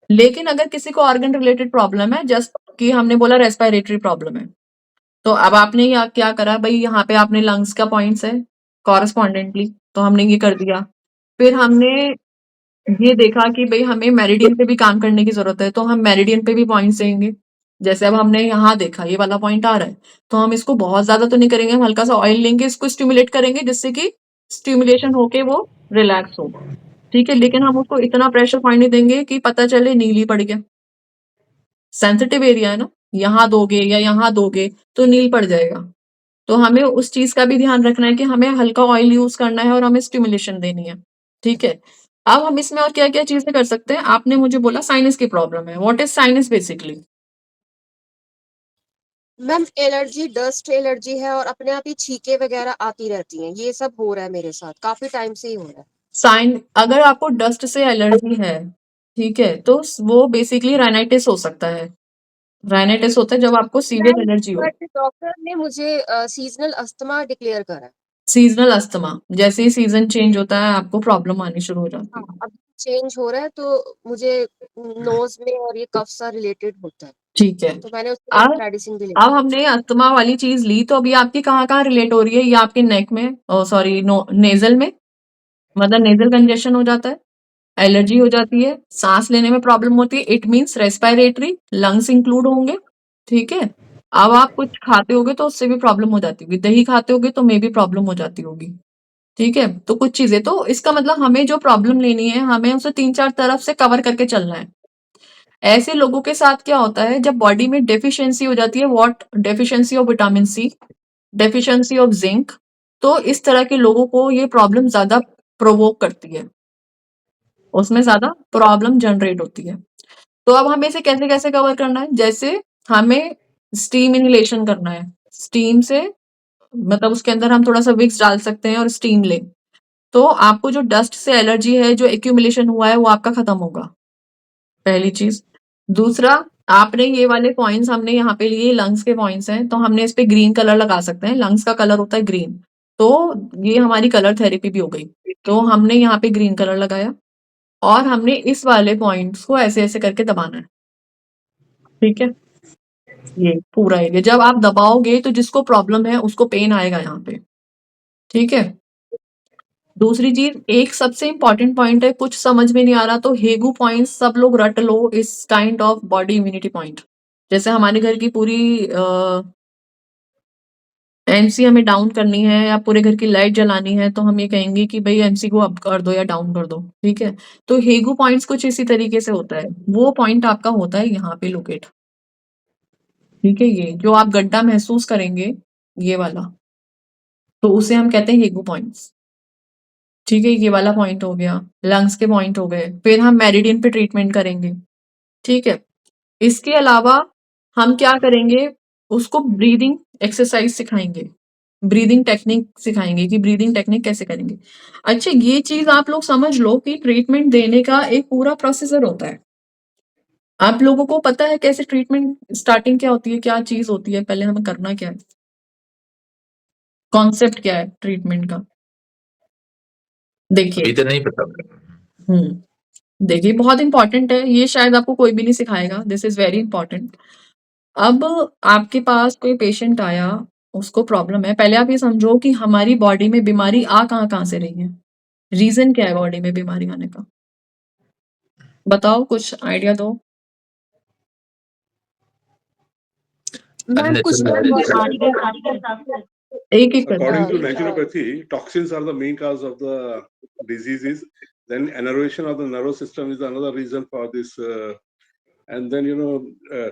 लेकिन अगर किसी को ऑर्गन रिलेटेड प्रॉब्लम है, जस्ट कि हमने बोला रेस्पिरेटरी प्रॉब्लम है, तो अब आपने यहाँ क्या करा भाई, यहाँ पे आपने लंग्स का पॉइंट्स है कॉरस्पॉन्डेंटली, तो हमने ये कर दिया। फिर हमने ये देखा कि भाई हमें मेरिडियन पे भी काम करने की जरूरत है, तो हम मेरिडियन पे भी पॉइंट्स देंगे। जैसे अब हमने यहाँ देखा ये वाला पॉइंट आ रहा है, तो हम इसको बहुत ज्यादा तो नहीं करेंगे, हम हल्का सा ऑयल लेंगे, इसको स्टिमुलेट करेंगे जिससे कि स्टिमुलेशन होके वो रिलैक्स हो, ठीक है। लेकिन हम उसको इतना प्रेशर पॉइंट नहीं देंगे कि पता चले नीली पड़ गया। सेंसिटिव एरिया है ना, यहाँ दोगे या यहाँ दोगे तो नील पड़ जाएगा। तो हमें उस चीज का भी ध्यान रखना है कि हमें हल्का ऑयल यूज करना है और हमें स्टिमुलेशन देनी है, ठीक है। अब हम इसमें और क्या क्या चीजें कर सकते हैं, आपने मुझे बोला साइनस की प्रॉब्लम है, what is sinus basically? Ma'am allergy, dust allergy है और अपने आप ही छींके वगैरह आती रहती हैं, ये सब हो रहा है मेरे साथ, काफी टाइम से ही हो रहा है। साइन अगर आपको डस्ट से एलर्जी है, ठीक है, तो वो बेसिकली राइनाइटिस हो सकता है। राइनाइटिस होता है जब आपको सीवियर मैम एलर्जी हो। बट डॉक्टर ने मुझे सीजनल अस्थमा डिक्लेयर करा है। सीजनल अस्थमा, जैसे ही सीजन चेंज होता है आपको प्रॉब्लम आनी शुरू हो जाती हाँ, है। अब चेंज हो रहा है तो मुझे नोज में और ये कफ सा रिलेटेड होता है, ठीक है। तो मैंने उसके लिए अब मेडिसिन भी ली। अब हमने अस्थमा वाली चीज ली, तो अभी आपकी कहाँ रिलेट हो रही है? ये आपके नेक में, सॉरी नेजल में, मतलब नेजल कंजेशन हो जाता है, एलर्जी हो जाती है, सांस लेने में प्रॉब्लम होती है, it means respiratory, lungs include होंगे। ठीक है। अब आप कुछ खाते होगे तो उससे भी प्रॉब्लम हो जाती होगी, दही खाते होगे तो मे भी प्रॉब्लम हो जाती होगी। ठीक है। तो कुछ चीजें, तो इसका मतलब हमें जो प्रॉब्लम लेनी है हमें उसे 3-4 तरफ से कवर करके चलना है। ऐसे लोगों के साथ क्या होता है, जब बॉडी में डेफिशिएंसी हो जाती है, what deficiency of vitamin C, deficiency of zinc, तो इस तरह के लोगों को ये प्रॉब्लम ज्यादा प्रोवोक करती है, उसमें ज्यादा प्रॉब्लम जनरेट होती है। तो अब हमें इसे कैसे कैसे कवर करना है? जैसे हमें स्टीम इनहेलेशन करना है, स्टीम से मतलब उसके अंदर हम थोड़ा सा विक्स डाल सकते हैं और स्टीम लें, तो आपको जो डस्ट से एलर्जी है, जो एक्यूमुलेशन हुआ है, वो आपका खत्म होगा, पहली चीज। दूसरा, आपने ये वाले पॉइंट्स हमने यहाँ पे लिए, लंग्स के पॉइंट्स हैं, तो हमने इस पे ग्रीन कलर लगा सकते हैं, लंग्स का कलर होता है ग्रीन, तो ये हमारी कलर थेरेपी भी हो गई। तो हमने यहाँ पे ग्रीन कलर लगाया और हमने इस वाले पॉइंट्स को ऐसे ऐसे करके दबाना है। ठीक है। ये पूरा एरिया जब आप दबाओगे तो जिसको प्रॉब्लम है उसको पेन आएगा यहाँ पे। ठीक है। दूसरी चीज, एक सबसे इंपॉर्टेंट पॉइंट है, कुछ समझ में नहीं आ रहा तो हेगू पॉइंट सब लोग रट लो, इस kind of body immunity point. जैसे हमारे घर की पूरी एमसी हमें डाउन करनी है या पूरे घर की लाइट जलानी है, तो हम ये कहेंगे कि भाई एमसी को अप कर दो या डाउन कर दो। ठीक है। तो हेगू पॉइंट्स कुछ इसी तरीके से होता है, वो पॉइंट आपका होता है यहाँ पे लोकेट। ठीक है। ये जो आप गड्ढा महसूस करेंगे, ये वाला, तो उसे हम कहते हैं हेगू पॉइंट्स। ठीक है। ये वाला पॉइंट हो गया, लंग्स के पॉइंट हो गए, फिर हम मेरिडियन पे ट्रीटमेंट करेंगे। ठीक है। इसके अलावा हम क्या करेंगे, उसको ब्रीदिंग एक्सरसाइज सिखाएंगे, ब्रीदिंग टेक्निक सिखाएंगे कि ब्रीदिंग टेक्निक कैसे करेंगे। अच्छा, ये चीज आप लोग समझ लो कि ट्रीटमेंट देने का एक पूरा प्रोसीजर होता है। आप लोगों को पता है कैसे ट्रीटमेंट स्टार्टिंग क्या होती है, क्या चीज होती है, पहले हमें करना क्या है, कॉन्सेप्ट क्या है ट्रीटमेंट का? देखिए, अभी तो नहीं पता। देखिए बहुत इंपॉर्टेंट है ये, शायद आपको कोई भी नहीं सिखाएगा, दिस इज वेरी इंपॉर्टेंट। अब आपके पास कोई पेशेंट आया, उसको प्रॉब्लम है, पहले आप ये समझो कि हमारी बॉडी में बीमारी आ कहाँ से रही है, रीजन क्या है बॉडी में बीमारी आने का, बताओ, कुछ आइडिया दो। मैम कुछ लोग बीमारी के हिसाब से एक एक करके। According to naturopathy, toxins are the main cause of the diseases. Then enervation of the nervous system is another reason for this. And then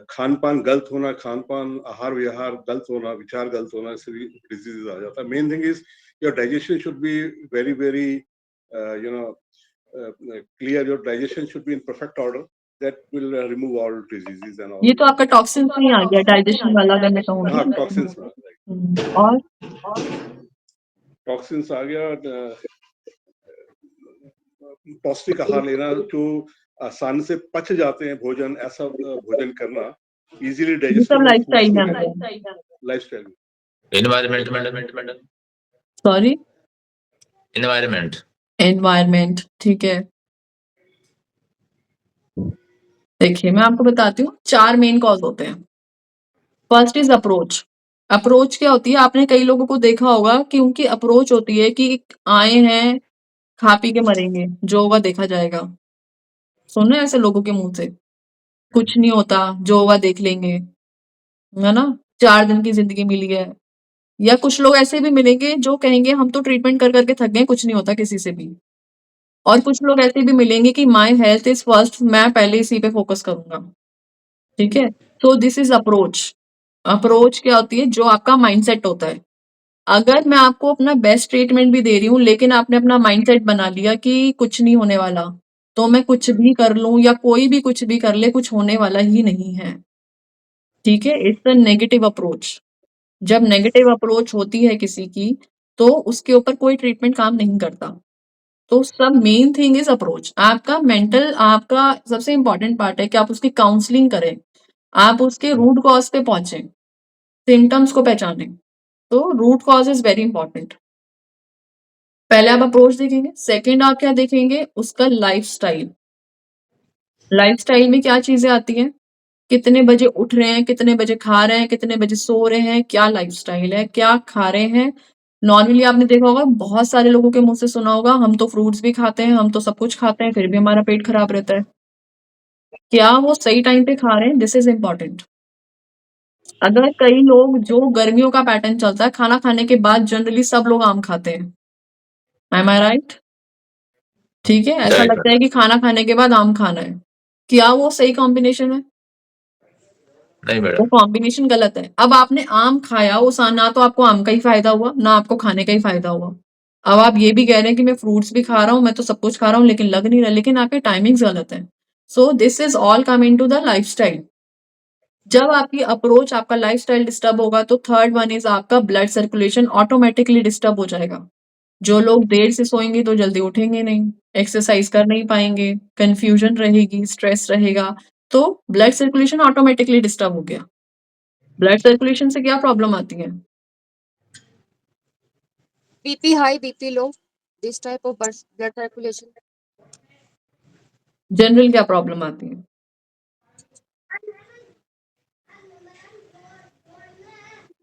Khan पान गलत होना, खान पान आहार विहार गलत होना, विचार गलत होना, इससे भी डिजीजेस आ जाता है। Main thing is your digestion should be very very clear. Your digestion should be in perfect order. That will remove all diseases and all. ये तो आपका टॉक्सिन नहीं आ गया, डाइजेशन वाला अगर मैं कहूँ हाँ, तो। टॉक्सिन्स और टॉक्सिन्स आ गया। पौष्टिक आहार लेना, जो आसानी से पच जाते हैं भोजन, ऐसा भोजन करना, इजीली ये सब डाइजेस्टेबल लाइफस्टाइल में फूड्स आता लेना, है। Lifestyle. Environment sorry, environment environment. ठीक है। देखिए मैं आपको बताती हूँ, 4 मेन कॉज होते हैं। First is approach. अप्रोच क्या होती है, आपने कई लोगों को देखा होगा कि उनकी अप्रोच होती है कि आए हैं, खा पी के मरेंगे, जो होगा देखा जाएगा। सुने ऐसे लोगों के मुंह से, कुछ नहीं होता, जो होगा देख लेंगे, है ना, 4 दिन की जिंदगी मिली है। या कुछ लोग ऐसे भी मिलेंगे जो कहेंगे हम तो ट्रीटमेंट कर करके थक गए, कुछ नहीं होता किसी से भी। और कुछ लोग ऐसे भी मिलेंगे कि माय हेल्थ इज फर्स्ट, मैं पहले इसी पे फोकस करूंगा। ठीक है। So this is approach. Approach क्या होती है, जो आपका माइंडसेट होता है। अगर मैं आपको अपना बेस्ट ट्रीटमेंट भी दे रही हूँ लेकिन आपने अपना माइंडसेट बना लिया कि कुछ नहीं होने वाला, तो मैं कुछ भी कर लूं या कोई भी कुछ भी कर ले, कुछ होने वाला ही नहीं है। ठीक है। It's a negative approach. जब नेगेटिव अप्रोच होती है किसी की, तो उसके ऊपर कोई ट्रीटमेंट काम नहीं करता। तो सब मेन थिंग इज अप्रोच। आपका मेंटल, आपका सबसे इंपॉर्टेंट पार्ट है कि आप उसकी काउंसलिंग करें, आप उसके रूट कॉज पे पहुंचे, सिम्टम्स को पहचानें। तो root cause is very important. पहले आप अप्रोच देखेंगे, सेकंड आप क्या देखेंगे, उसका लाइफस्टाइल। लाइफस्टाइल में क्या चीजें आती हैं, कितने बजे उठ रहे हैं, कितने बजे खा रहे हैं, कितने बजे सो रहे हैं, क्या लाइफस्टाइल है, क्या खा रहे हैं। नॉर्मली आपने देखा होगा, बहुत सारे लोगों के मुंह से सुना होगा, हम तो फ्रूट्स भी खाते हैं, हम तो सब कुछ खाते हैं, फिर भी हमारा पेट खराब रहता है। क्या वो सही टाइम पे खा रहे हैं, दिस इज इम्पोर्टेंट। अगर कई लोग, जो गर्मियों का पैटर्न चलता है, खाना खाने के बाद जनरली सब लोग आम खाते हैं, एम आई राइट? ठीक है, ऐसा Right, लगता है कि खाना खाने के बाद आम खाना है, क्या वो सही कॉम्बिनेशन है? नहीं वो मैडम, कॉम्बिनेशन गलत है। अब आपने आम खाया, उस ना तो आपको आम का ही फायदा हुआ, ना आपको खाने का ही फायदा हुआ। अब आप ये भी कह रहे हैं कि मैं फ्रूट्स भी खा रहा हूँ, मैं तो सब कुछ खा रहा हूँ, लेकिन लग नहीं रहा, लेकिन आपके टाइमिंग्स गलत है। So this is all coming to the lifestyle. जब आपकी अप्रोच, आपका लाइफस्टाइल डिस्टर्ब होगा, तो थर्ड वन इज आपका ब्लड सर्कुलेशन ऑटोमेटिकली डिस्टर्ब हो जाएगा। जो लोग देर से सोएंगे तो जल्दी उठेंगे नहीं, एक्सरसाइज कर नहीं पाएंगे, कंफ्यूजन रहेगी, स्ट्रेस रहेगा, तो ब्लड सर्कुलेशन ऑटोमेटिकली डिस्टर्ब हो गया। ब्लड सर्कुलेशन से क्या प्रॉब्लम आती है? BP high, BP low, this type of blood circulation. General क्या प्रॉब्लम आती है?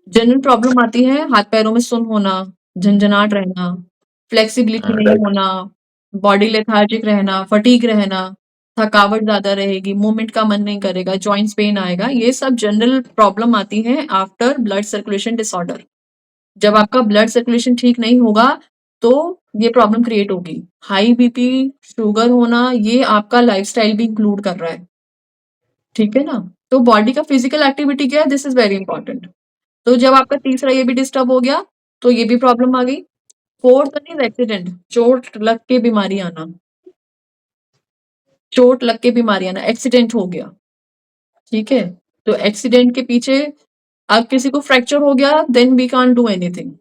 जनरल प्रॉब्लम आती है हाथ पैरों में सुन्न होना, झंझनाट रहना, फ्लेक्सिबिलिटी नहीं right, होना, बॉडी लेथार्जिक रहना, फटीग रहना, थकावट ज्यादा रहेगी, मूवमेंट का मन नहीं करेगा, जॉइंट्स पेन आएगा। ये सब जनरल प्रॉब्लम आती है आफ्टर ब्लड सर्कुलेशन डिसऑर्डर। जब आपका ब्लड सर्कुलेशन ठीक नहीं होगा, तो ये प्रॉब्लम क्रिएट होगी। हाई बीपी, शुगर होना, ये आपका लाइफस्टाइल भी इंक्लूड कर रहा है, ठीक है ना? तो बॉडी का फिजिकल एक्टिविटी क्या है, दिस इज वेरी इंपॉर्टेंट। तो जब आपका तीसरा ये भी डिस्टर्ब हो गया, तो ये भी प्रॉब्लम आ गई। फोर्थ इज एक्सीडेंट, चोट लग के बीमारी आना, चोट लग के बीमारी आना, एक्सीडेंट हो गया, ठीक है? तो एक्सीडेंट के पीछे, अब किसी को फ्रैक्चर हो गया, then we can't do anything.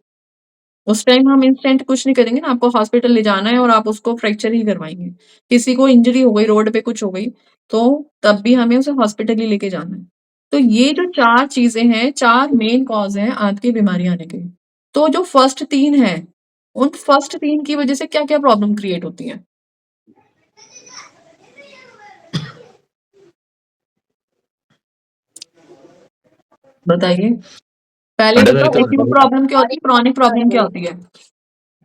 उस टाइम हम इंस्टेंट कुछ नहीं करेंगे ना, आपको हॉस्पिटल ले जाना है और आप उसको फ्रैक्चर ही करवाएंगे। किसी को इंजरी हो गई, रोड पे कुछ हो गई, तो तब भी हमें उसे हॉस्पिटल ही लेके जाना है। तो ये जो 4 चीज़ें हैं, 4 मेन कॉज़ हैं आपकी बीमारी आने के। तो जो फर्स्ट 3 हैं, उन फर्स्ट 3 की वजह से क्या-क्या प्रॉब्लम क्रिएट होती हैं? बताइए। पहले मैडम बताओ, एक एक्यूट प्रॉब्लम क्या होती है, क्रॉनिक प्रॉब्लम क्या होती है?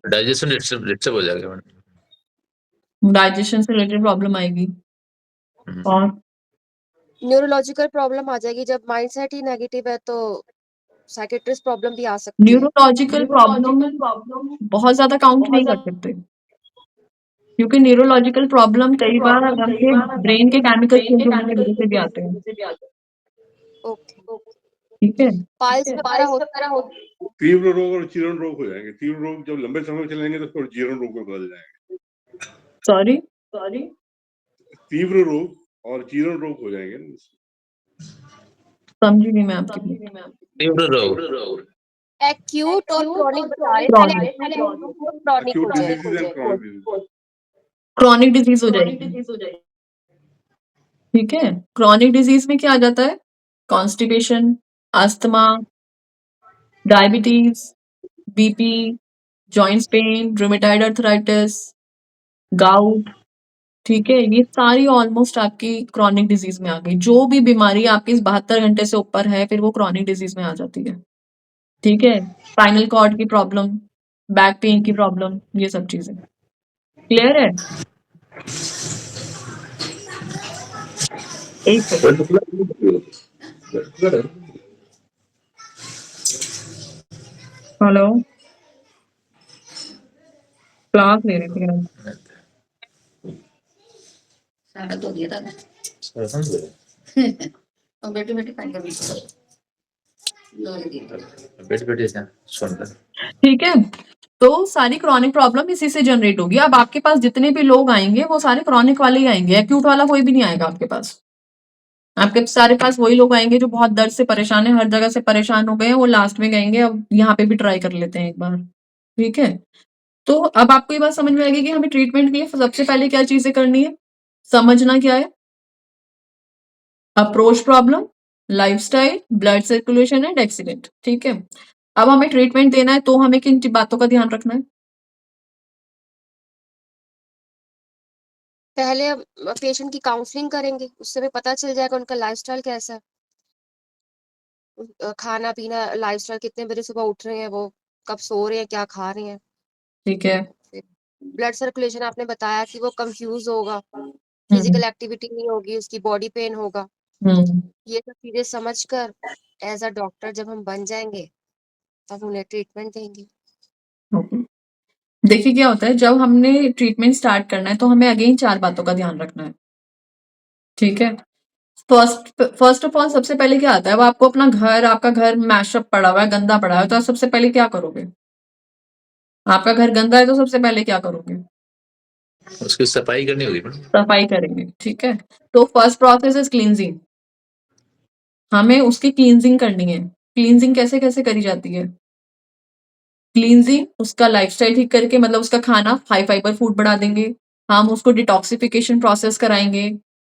डाइजेशन डिस्टर्ब हो जाएगा मैडम। डाइजेशन से रिलेटेड प्रॉब्लम आएगी, और न्यूरोलॉजिकल प्रॉब्लम आ जाएगी, जब माइंडसेट ही नेगेटिव है तो साइकेट्रिस्ट प्रॉब्लम भी आ सकती है। न्यूरोलॉजिकल प्रॉब्लम बहुत ज़्यादा काउंट नहीं कर सकते, क्योंकि न्यूरोलॉजिकल प्रॉब्लम कई बार हमके ब्रेन के केमिकल चेंज होने की वजह से भी आते हैं, ओके। ठीक है? पाइल्स वगैरह होता है। तीव्र रोग और जीर्ण रोग हो जाएंगे। तीव्र रोग जब लंबे समय चलेंगे तो फिर जीर्ण रोग में बदल जाएंगे। सॉरी? तीव्र रोग और जीर्ण रोग हो जाएंगे ना। समझी नहीं मैं आपकी बात। तीव्र रोग, एक्यूट और क्रॉनिक बता रहे हैं, Chronic. पहले क्रॉनिक हो Acute जाए। diseases and chronic diseases. Chronic disease हो जाएगी, ठीक है? क्रॉनिक डिजीज में क्या आ जाता है? Constipation, asthma, diabetes, BP, joints pain, rheumatoid arthritis, gout, ठीक है? ये सारी ऑलमोस्ट आपकी क्रॉनिक डिजीज में आ गई। जो भी बीमारी आपकी इस 72 घंटे से ऊपर है, फिर वो क्रॉनिक डिजीज में आ जाती है, ठीक है? स्पाइनल कॉर्ड की प्रॉब्लम, बैक पेन की प्रॉब्लम, ये सब चीजें क्लियर है? एक सेकंड, हेलो, क्लास ले रही थी मैं। सारा तो दिया था ना और बेटे बेटे खाएंगे भी बेटे सुन कर ठीक है? तो सारी क्रॉनिक प्रॉब्लम इसी से जनरेट होगी। अब आपके पास जितने भी लोग आएंगे, वो सारे क्रॉनिक वाले ही आएंगे, एक्यूट वाला कोई भी नहीं आएगा आपके पास। आपके सारे पास वही लोग आएंगे जो बहुत दर्द से परेशान है, हर जगह से परेशान हो गए हैं, वो लास्ट में कहेंगे अब यहाँ पे भी ट्राई कर लेते हैं एक बार, ठीक है? तो अब आपको ये बात समझ में आएगी कि हमें ट्रीटमेंट के लिए सबसे पहले क्या चीजें करनी है, समझना क्या है, approach problem, lifestyle, blood circulation and accident, ठीक है? अब हमें ट्रीटमेंट देना है, तो हमें किन बातों का ध्यान रखना है? पहले पेशेंट की काउंसलिंग करेंगे, उससे हमें पता चल जाएगा उनका लाइफस्टाइल कैसा है, खाना पीना लाइफस्टाइल, कितने बजे सुबह उठ रहे हैं वो, कब सो रहे हैं, क्या खा रहे हैं। ठीक है। ब्लड सर्कुलेशन आपने बताया कि वो कंफ्यूज होगा, हम्म फिजिकल एक्टिविटी नहीं होगी, उसकी बॉडी पेन होगा। हम्म ये सब चीजें समझकर एज अ डॉक्टर जब हम बन जाएंगे तब उन्हें ट्रीटमेंट देंगे। ओके। देखिए क्या होता है, जब हमने ट्रीटमेंट स्टार्ट करना है तो हमें अगेन 4 बातों का ध्यान रखना है। ठीक है। फर्स्ट ऑफ ऑल सबसे पहले क्या आता है, वो आपको अपना घर, आपका घर मैशअप पड़ा हुआ है, गंदा पड़ा है, तो आप सबसे पहले क्या करोगे? आपका घर गंदा है तो सबसे पहले क्या करोगे? उसकी सफाई करनी होगी मैडम। सफाई करेंगे। ठीक है। तो फर्स्ट प्रोसेस इज क्लींजिंग। हमें उसकी क्लींजिंग करनी है। क्लींजिंग कैसे कैसे करी जाती है? क्लींजिंग उसका लाइफस्टाइल ठीक करके, मतलब उसका खाना हाई फाइबर फूड बढ़ा देंगे, हम उसको डिटॉक्सिफिकेशन प्रोसेस कराएंगे,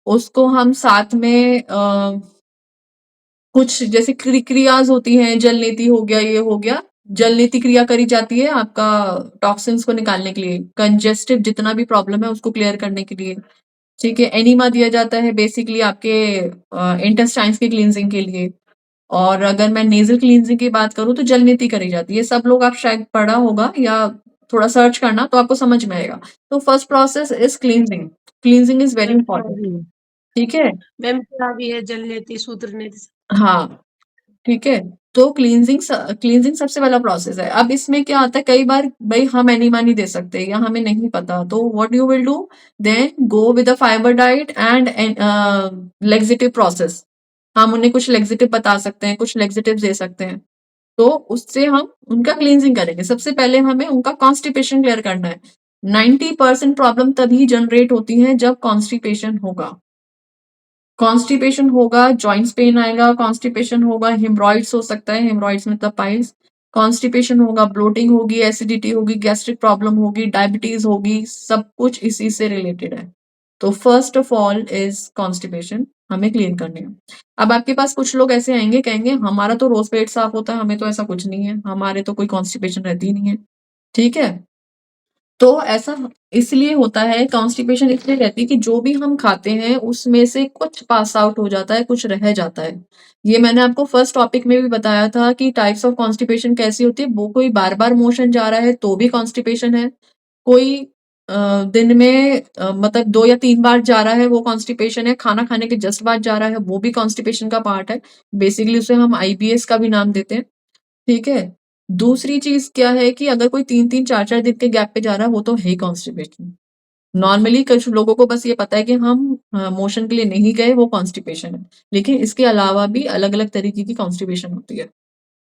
उसको हम साथ में कुछ जैसे क्रियाज होती हैं, जल नीति हो गया, ये हो गया, जल नीति क्रिया करी जाती है आपका टॉक्सिन्स को निकालने के लिए, कंजेस्टिव जितना भी प्रॉब्लम है उसको क्लियर करने के लिए। ठीक है। एनिमा दिया जाता है बेसिकली आपके इंटेस्टाइन्स की क्लींजिंग के लिए। और अगर मैं नेजल क्लींजिंग की बात करूं तो जल नीति करी जाती है। सब लोग आप शायद पढ़ा होगा या थोड़ा सर्च करना तो आपको समझ में आएगा। तो first process is cleansing. Cleansing is very important. ठीक है। मैम क्या भी है, जल नीति, सूत्र नीति। हाँ। ठीक है। तो क्लींजिंग सबसे पहला प्रोसेस है। अब इसमें क्या आता है, कई बार भाई हम एनिमा नहीं दे सकते या हमें नहीं पता, तो what you will do, then go with a fibre diet and laxative process. हम उन्हें कुछ लेक्सिटिव बता सकते हैं, कुछ लेक्सिटिव दे सकते हैं, तो उससे हम उनका क्लींजिंग करेंगे। सबसे पहले हमें उनका कॉन्स्टिपेशन क्लियर करना है। 90% प्रॉब्लम तभी जनरेट होती है जब कॉन्स्टिपेशन होगा। कॉन्स्टिपेशन होगा, जॉइंट्स पेन आएगा, कॉन्स्टिपेशन होगा, हिमरॉइड्स हो सकता है, हिमरॉइड्स मतलब पाइल्स, कॉन्स्टिपेशन होगा, ब्लोटिंग होगी, एसिडिटी होगी, गैस्ट्रिक प्रॉब्लम होगी, डायबिटीज होगी, सब कुछ इसी से रिलेटेड है। तो first of all is constipation, हमें क्लीन करनी है। अब आपके पास कुछ लोग ऐसे आएंगे, कहेंगे हमारा तो रोज पेट साफ होता है, हमें तो ऐसा कुछ नहीं है, हमारे तो कोई कॉन्स्टिपेशन रहती ही नहीं है। ठीक है। तो ऐसा इसलिए होता है, कॉन्स्टिपेशन इसलिए रहती है कि जो भी हम खाते हैं उसमें से कुछ पास आउट हो जाता है, कुछ रह जाता है। ये मैंने आपको फर्स्ट टॉपिक में भी बताया था कि टाइप्स ऑफ कॉन्स्टिपेशन कैसी होती है। वो कोई बार बार मोशन जा रहा है तो भी कॉन्स्टिपेशन है, कोई दिन में मतलब 2 या 3 बार जा रहा है वो कॉन्स्टिपेशन है, खाना खाने के जस्ट बाद जा रहा है वो भी कॉन्स्टिपेशन का पार्ट है। बेसिकली उसे हम आईबीएस का भी नाम देते हैं। ठीक है। दूसरी चीज क्या है कि अगर कोई 3-3 4-4 दिन के गैप पे जा रहा है वो तो है ही कॉन्स्टिपेशन। नॉर्मली कुछ लोगों को बस ये पता है कि हम मोशन के लिए नहीं गए, वो कॉन्स्टिपेशन है, लेकिन इसके अलावा भी अलग अलग तरीके की कॉन्स्टिपेशन होती है।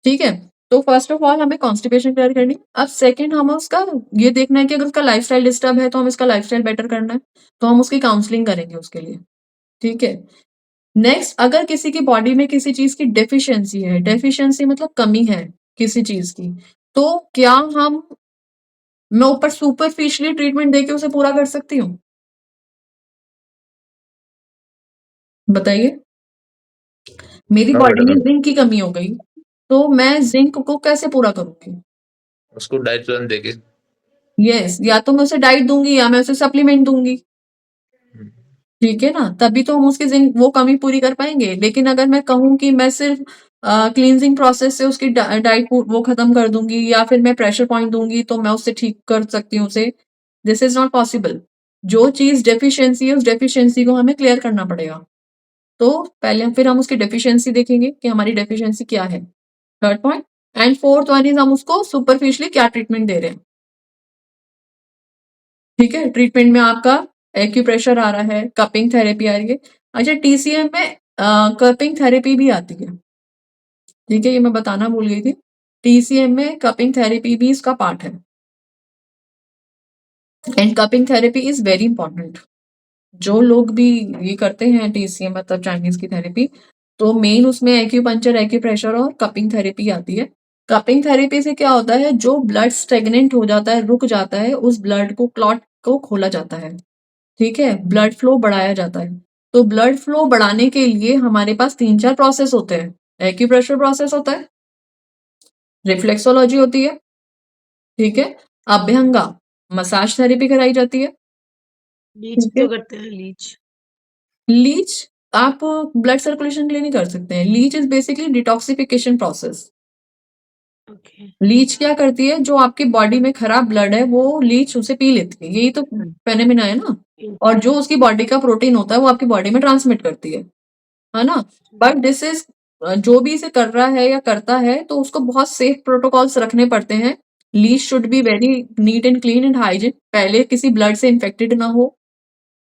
ठीक है। तो फर्स्ट ऑफ ऑल हमें कॉन्स्टिपेशन क्लियर करनी है। अब सेकंड हमें उसका ये देखना है कि अगर उसका लाइफस्टाइल डिस्टर्ब है तो हम इसका लाइफस्टाइल बेटर करना है, तो हम उसकी काउंसलिंग करेंगे उसके लिए। ठीक है। नेक्स्ट, अगर किसी की बॉडी में किसी चीज की डेफिशिएंसी है, डेफिशिएंसी मतलब कमी है किसी चीज की, तो क्या मैं ऊपर सुपरफिशियली ट्रीटमेंट देके उसे पूरा कर सकती हूँ? बताइए। मेरी हाँ बॉडी में मैडम, जिंक की कमी हो गई, तो मैं जिंक को कैसे पूरा करूंगी? उसको डाइट प्लान देके। यस, या तो मैं उसे डाइट दूंगी या मैं उसे सप्लीमेंट दूंगी। ठीक है ना, तभी तो हम उसकी जिंक वो कमी पूरी कर पाएंगे। लेकिन अगर मैं कहूँ कि मैं सिर्फ क्लींजिंग प्रोसेस से उसकी डाइट वो खत्म कर दूंगी या फिर मैं प्रेशर पॉइंट दूंगी तो मैं उससे ठीक कर सकती हूँ उसे, दिस इज नॉट पॉसिबल। जो चीज डेफिशिएंसी है उस डेफिशिएंसी को हमें क्लियर करना पड़ेगा। तो पहले फिर हम उसकी डेफिशिएंसी देखेंगे कि हमारी डेफिशिएंसी क्या है, third point. And fourth one is हम उसको सुपरफिशियली क्या ट्रीटमेंट दे रहे हैं। ठीक है। ट्रीटमेंट में आपका एक्यूप्रेशर आ रहा है, कपिंग थेरेपी आ रही है। अच्छा, टीसीएम में कपिंग थेरेपी भी आती है। ठीक है, ये मैं बताना भूल गई थी। टीसीएम में कपिंग थेरेपी भी इसका पार्ट है। And cupping therapy is very important. जो लोग भी ये करते हैं टीसीएम मतलब चाइनीज की थेरेपी, तो मेन उसमें एक्यूपंक्चर, एक्यूप्रेशर और कपिंग थेरेपी आती है। कपिंग थेरेपी से क्या होता है, जो ब्लड स्टेगनेंट हो जाता है, रुक जाता है, उस ब्लड को क्लॉट को खोला जाता है। ठीक है। ब्लड फ्लो बढ़ाया जाता है। तो ब्लड फ्लो बढ़ाने के लिए हमारे पास 3-4 प्रोसेस होते हैं। एक्यूप्रेशर प्रोसेस होता है, रिफ्लेक्सोलॉजी होती है, ठीक है, अभ्यंगा मसाज थेरेपी कराई जाती है, लीच ठीक है। तो करते हैं लीच। लीच आप ब्लड सर्कुलेशन के लिए नहीं कर सकते हैं। Leech is basically detoxification process. Okay. Leech क्या करती है, जो आपकी बॉडी में खराब ब्लड है वो लीच उसे पी लेती है, यही तो फेनोमेना है ना। और जो उसकी बॉडी का प्रोटीन होता है वो आपकी बॉडी में ट्रांसमिट करती है ना। बट दिस इज जो भी इसे कर रहा है या करता है तो उसको बहुत सेफ प्रोटोकॉल्स रखने पड़ते हैं। Leech should be very neat and clean and hygiene, पहले किसी ब्लड से इन्फेक्टेड ना हो,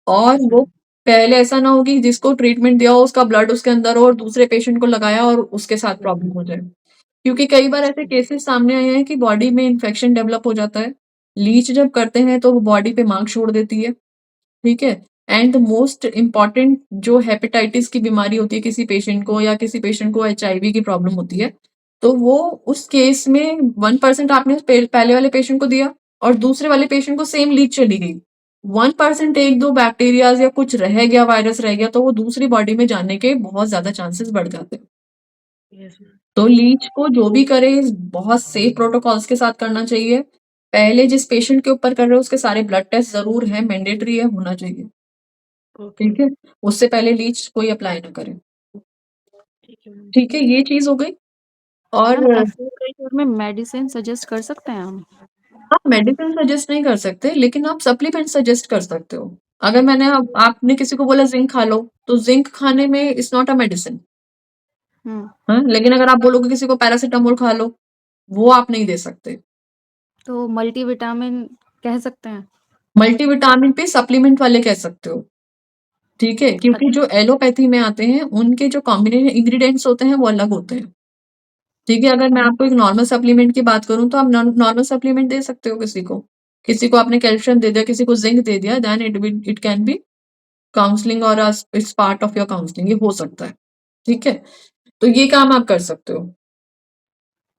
और वो पहले ऐसा ना हो कि जिसको ट्रीटमेंट दिया हो उसका ब्लड उसके अंदर हो और दूसरे पेशेंट को लगाया और उसके साथ प्रॉब्लम हो जाए। क्योंकि कई बार ऐसे केसेस सामने आए हैं कि बॉडी में इन्फेक्शन डेवलप हो जाता है। लीच जब करते हैं तो वो बॉडी पे मार्क छोड़ देती है, ठीक है। एंड मोस्ट इम्पॉर्टेंट, जो हेपेटाइटिस की बीमारी होती है किसी पेशेंट को, या किसी पेशेंट को एचआईवी की प्रॉब्लम होती है, तो वो उस केस में 1% आपने पहले वाले पेशेंट को दिया और दूसरे वाले पेशेंट को सेम लीच चली गई, 1% एक दो बैक्टीरियाज या कुछ रह गया, वायरस रह गया, तो वो दूसरी बॉडी में जाने के बहुत ज्यादा चांसेस बढ़ जाते हैं। Yes ma'am. तो लीच को जो भी करे बहुत सेफ प्रोटोकॉल्स के साथ करना चाहिए। पहले जिस पेशेंट के ऊपर कर रहे हो उसके सारे ब्लड टेस्ट जरूर है, मैंडेटरी है, होना चाहिए, ओके ठीक है। उससे पहले लीच कोई अप्लाई ना करे, ठीक है मैम। ठीक है। ये चीज हो गई। और मैम ऐसे केस में मेडिसिन सजेस्ट कर सकते हैं हम? आप मेडिसिन सजेस्ट नहीं कर सकते, लेकिन आप सप्लीमेंट सजेस्ट कर सकते हो। अगर आपने किसी को बोला जिंक खा लो, तो जिंक खाने में इट्स नॉट अ मेडिसिन, लेकिन अगर आप बोलोगे किसी को पैरासिटामोल खा लो, वो आप नहीं दे सकते। तो मल्टीविटामिन कह सकते हैं? मल्टीविटामिन पे सप्लीमेंट वाले कह सकते हो, ठीक है। क्योंकि जो एलोपैथी में आते हैं उनके जो कॉम्बिनेशन इंग्रेडिएंट्स होते हैं वो अलग होते हैं, ठीक है। अगर मैं आपको एक नॉर्मल सप्लीमेंट की बात करूं तो आप नॉर्मल सप्लीमेंट दे सकते हो किसी को आपने कैल्शियम दे दिया, किसी को जिंक दे दिया, then it can be counselling और it's part of your counselling, ये हो सकता है, ठीक है। तो ये काम आप कर सकते हो।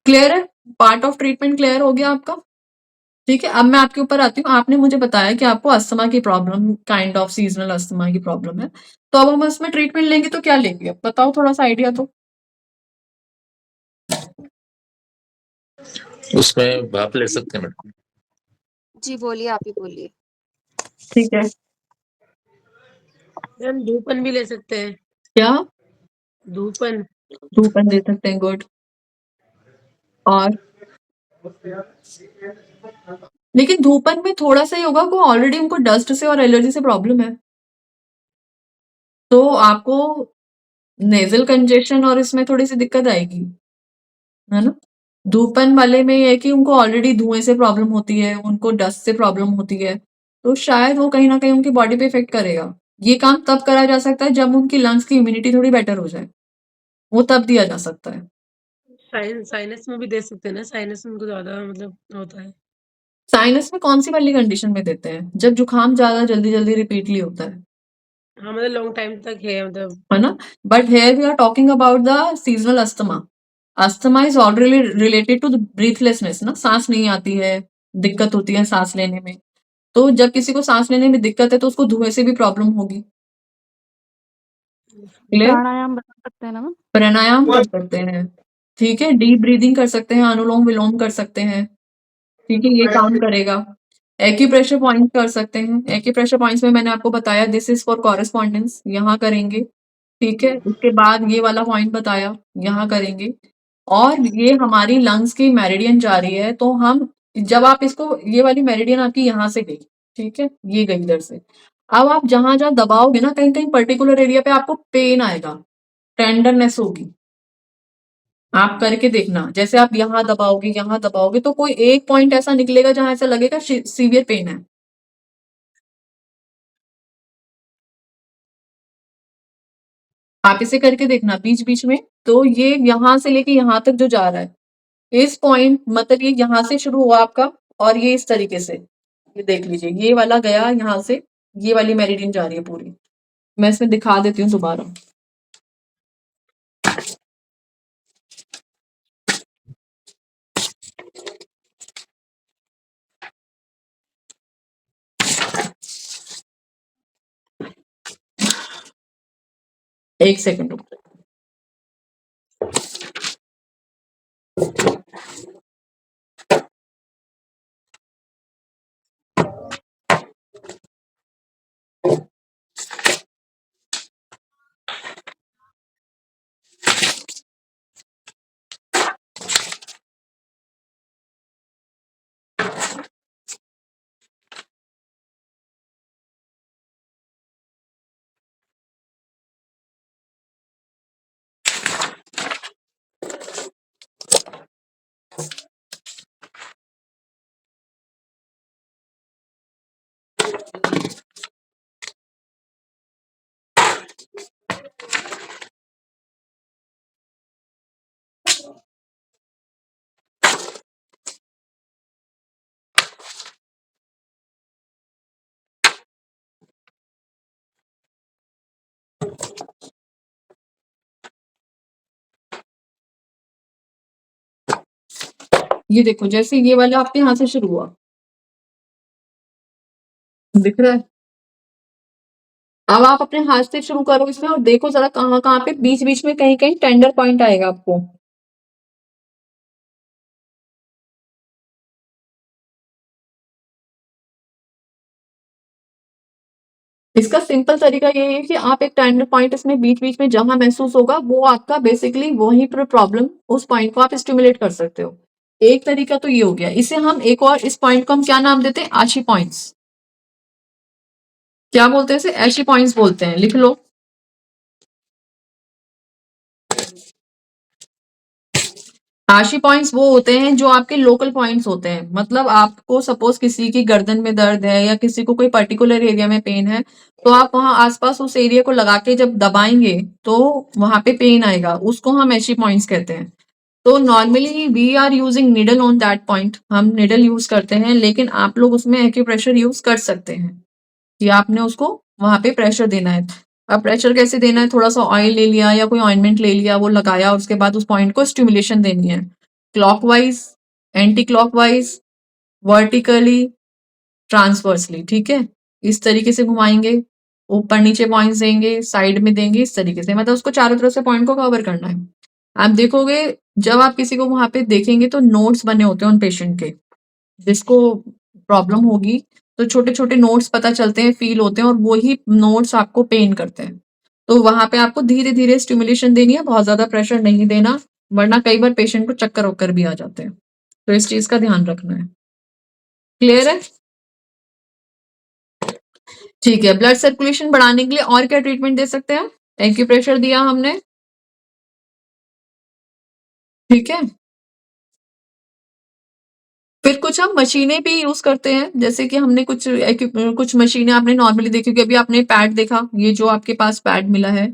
क्लियर है? पार्ट ऑफ ट्रीटमेंट क्लियर हो गया आपका, ठीक है। अब मैं आपके ऊपर आती हूँ। आपने मुझे बताया कि आपको अस्थमा की problem, kind of seasonal asthma की प्रॉब्लम है, तो अब हम इसमें ट्रीटमेंट लेंगे तो क्या लेंगे, अब बताओ थोड़ा सा आइडिया तो। उसमें भाप ले सकते हैं मैडम। जी बोलिए, आप ही बोलिए। ठीक है, मैम धूपन भी ले सकते हैं। क्या? धूपन। धूपन दे सकते हैं, गुड। और लेकिन धूपन में थोड़ा सा ही होगा, को ऑलरेडी उनको डस्ट से और एलर्जी से प्रॉब्लम है, तो आपको नेजल कंजेशन और इसमें थोड़ी सी दिक्कत आएगी, है ना। धूपन वाले में ये है कि उनको ऑलरेडी धुएं से प्रॉब्लम होती है, उनको डस्ट से प्रॉब्लम होती है, तो शायद वो कहीं ना कहीं उनकी बॉडी पे इफेक्ट करेगा। ये काम तब करा जा सकता है जब उनकी लंग्स की इम्यूनिटी थोड़ी बेटर हो जाए, वो तब दिया जा सकता है। साइनस में भी दे सकते हैं ना, साइनस में उनको ज्यादा मतलब होता है। साइनस में कौन सी वाली कंडीशन में देते हैं, जब जुकाम ज्यादा जल्दी जल्दी रिपीटली होता है हाँ मतलब लॉन्ग टाइम तक है मतलब। है ना। But here we are talking about the seasonal asthma. Asthma is already related to the breathlessness ना, सांस नहीं आती है, दिक्कत होती है सांस लेने में। तो जब किसी को सांस लेने में दिक्कत है तो उसको धुएं से भी प्रॉब्लम होगी, क्लियर। प्राणायाम बता सकते हैं ना मैम? प्राणायाम कर सकते हैं, ठीक है। डीप ब्रीदिंग कर सकते हैं, अनुलोम विलोम कर सकते हैं, ठीक है, ये काम करेगा। एक्यूप्रेशर पॉइंट कर सकते हैं। एक्यूप्रेशर पॉइंट्स में मैंने आपको बताया दिस इज फॉर कॉरेस्पॉन्डेंस, यहाँ करेंगे, ठीक है। उसके बाद ये वाला पॉइंट बताया, यहाँ करेंगे। और ये हमारी लंग्स की मेरिडियन जा रही है, तो हम जब आप इसको, ये वाली मेरिडियन आपकी यहाँ से गई, ठीक है, ये गई इधर से। अब आप जहां जहां दबाओगे ना, कहीं कहीं पर्टिकुलर एरिया पे आपको पेन आएगा, टेंडरनेस होगी। आप करके देखना, जैसे आप यहाँ दबाओगे तो कोई एक पॉइंट ऐसा निकलेगा जहां ऐसा लगेगा सीवियर पेन है। आप इसे करके देखना बीच बीच में। तो ये यहां से लेके यहां तक जो जा रहा है, इस पॉइंट मतलब ये यहाँ से शुरू हुआ आपका, और ये इस तरीके से, ये देख लीजिए, ये वाला गया यहाँ से, ये वाली मेरिडियन जा रही है पूरी। मैं इसमें दिखा देती हूँ दोबारा। एक सेकंड रुक। ये देखो जैसे ये वाला आपके यहाँ से शुरू हुआ, दिख रहा है? अब आप अपने हाथ से शुरू करो इसमें और देखो जरा कहाँ-कहाँ पे बीच-बीच में कहीं-कहीं टेंडर पॉइंट आएगा आपको। इसका सिंपल तरीका ये है कि आप एक टेंडर पॉइंट इसमें बीच-बीच में जहाँ महसूस होगा वो आपका बेसिकली वहीं पर प्रॉब्लम, उस पॉइंट को आप स्टिमुलेट कर सकते हो। एक तरीका तो ये हो गया। इसे हम एक और इस पॉइंट को हम क्या नाम देते हैं? आशी पॉइंट्स। क्या बोलते हैं इसे? आशी पॉइंट्स बोलते हैं, लिख लो। आशी पॉइंट्स वो होते हैं जो आपके लोकल पॉइंट्स होते हैं। मतलब आपको सपोज किसी की गर्दन में दर्द है या किसी को कोई पर्टिकुलर एरिया में पेन है, तो आप वहां आसपास उस एरिया को लगा के जब दबाएंगे तो वहां पे पेन आएगा, उसको हम आशी पॉइंट्स कहते हैं। तो normally we are using needle on that point, हम निडल यूज करते हैं, लेकिन आप लोग उसमें एक्यूप्रेशर यूज कर सकते हैं कि आपने उसको वहां पे प्रेशर देना है। अब प्रेशर कैसे देना है? थोड़ा सा ऑयल ले लिया या कोई ऑइंटमेंट ले लिया, वो लगाया और उसके बाद उस पॉइंट को स्टिमुलेशन देनी है। Clockwise, anti clockwise, vertically, transversely, ठीक है? इस तरीके से घुमाएंगे, ऊपर नीचे पॉइंट्स देंगे, साइड में देंगे, इस तरीके से, मतलब उसको चारों तरफ से पॉइंट को कवर करना है। आप देखोगे जब आप किसी को वहां पे देखेंगे तो नोट्स बने होते हैं उन पेशेंट के, जिसको प्रॉब्लम होगी तो छोटे-छोटे नोट्स पता चलते हैं, फील होते हैं और वही नोट्स आपको पेन करते हैं। तो वहां पे आपको धीरे-धीरे स्टिमुलेशन देनी है, बहुत ज्यादा प्रेशर नहीं देना, वरना कई बार पेशेंट को चक्कर-वक्कर भी आ जाते हैं। तो इस चीज का ध्यान रखना है। क्लियर है? ठीक है। ब्लड सर्कुलेशन बढ़ाने के लिए और क्या ट्रीटमेंट दे सकते हैं? एक्यूप्रेशर दिया हमने, ठीक है। फिर कुछ हम मशीनें भी यूज करते हैं, जैसे कि हमने कुछ मशीनें आपने नॉर्मली देखी होगी। अभी आपने पैड देखा, ये जो आपके पास पैड मिला है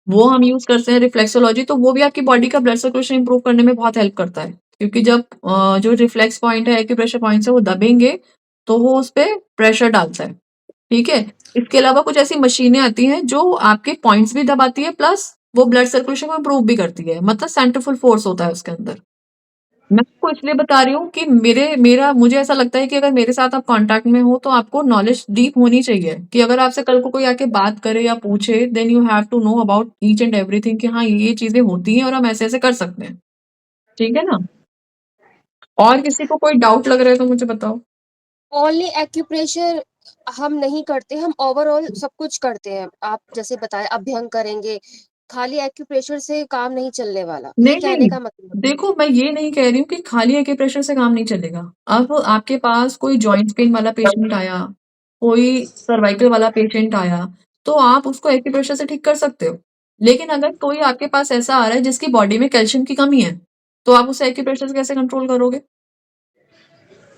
वो हम यूज करते हैं, रिफ्लेक्सोलॉजी। तो वो भी आपकी बॉडी का ब्लड सर्कुलेशन इंप्रूव करने में बहुत हेल्प करता है, क्योंकि जब जो रिफ्लेक्स पॉइंट है, एक्यूप्रेशर पॉइंट है, वो दबेंगे तो वो उस पे प्रेशर डालता है, ठीक है। इसके अलावा कुछ ऐसी मशीनें आती हैं जो आपके पॉइंट्स भी दबाती है, प्लस वो ब्लड सर्कुलेशन को इंप्रूव भी करती है, मतलब सेंट्रीफ्यूगल फोर्स होता है उसके अंदर। मैं आपको इसलिए बता रही हूँ कि मुझे ऐसा लगता है कि अगर मेरे साथ आप कांटेक्ट में हो तो आपको नॉलेज डीप होनी चाहिए, कि अगर आपसे कल को कोई आके बात करे या पूछे, then you have to know about each and everything, कि हाँ ये चीजें होती हैं और हम ऐसे ऐसे कर सकते हैं, ठीक है ना। और किसी को कोई डाउट लग रहा है तो मुझे बताओ। ओनली एक्यूप्रेशर हम नहीं करते, हम ओवरऑल सब कुछ करते हैं। आप जैसे बताए अभ्यंग करेंगे, खाली एक्यूप्रेशर से काम नहीं चलने वाला, ये नहीं कहने नहीं, का मतलब। देखो मैं ये नहीं कह रही हूँ कि खाली एक्यूप्रेशर से काम नहीं चलेगा। अब आपके पास कोई जॉइंट पेन वाला पेशेंट आया, कोई सर्वाइकल वाला पेशेंट आया, तो आप उसको एक्यूप्रेशर से ठीक कर सकते हो। लेकिन अगर कोई आपके पास ऐसा आ रहा है जिसकी बॉडी में कैल्शियम की कमी है, तो आप उसे एक्यूप्रेशर से कैसे कंट्रोल करोगे?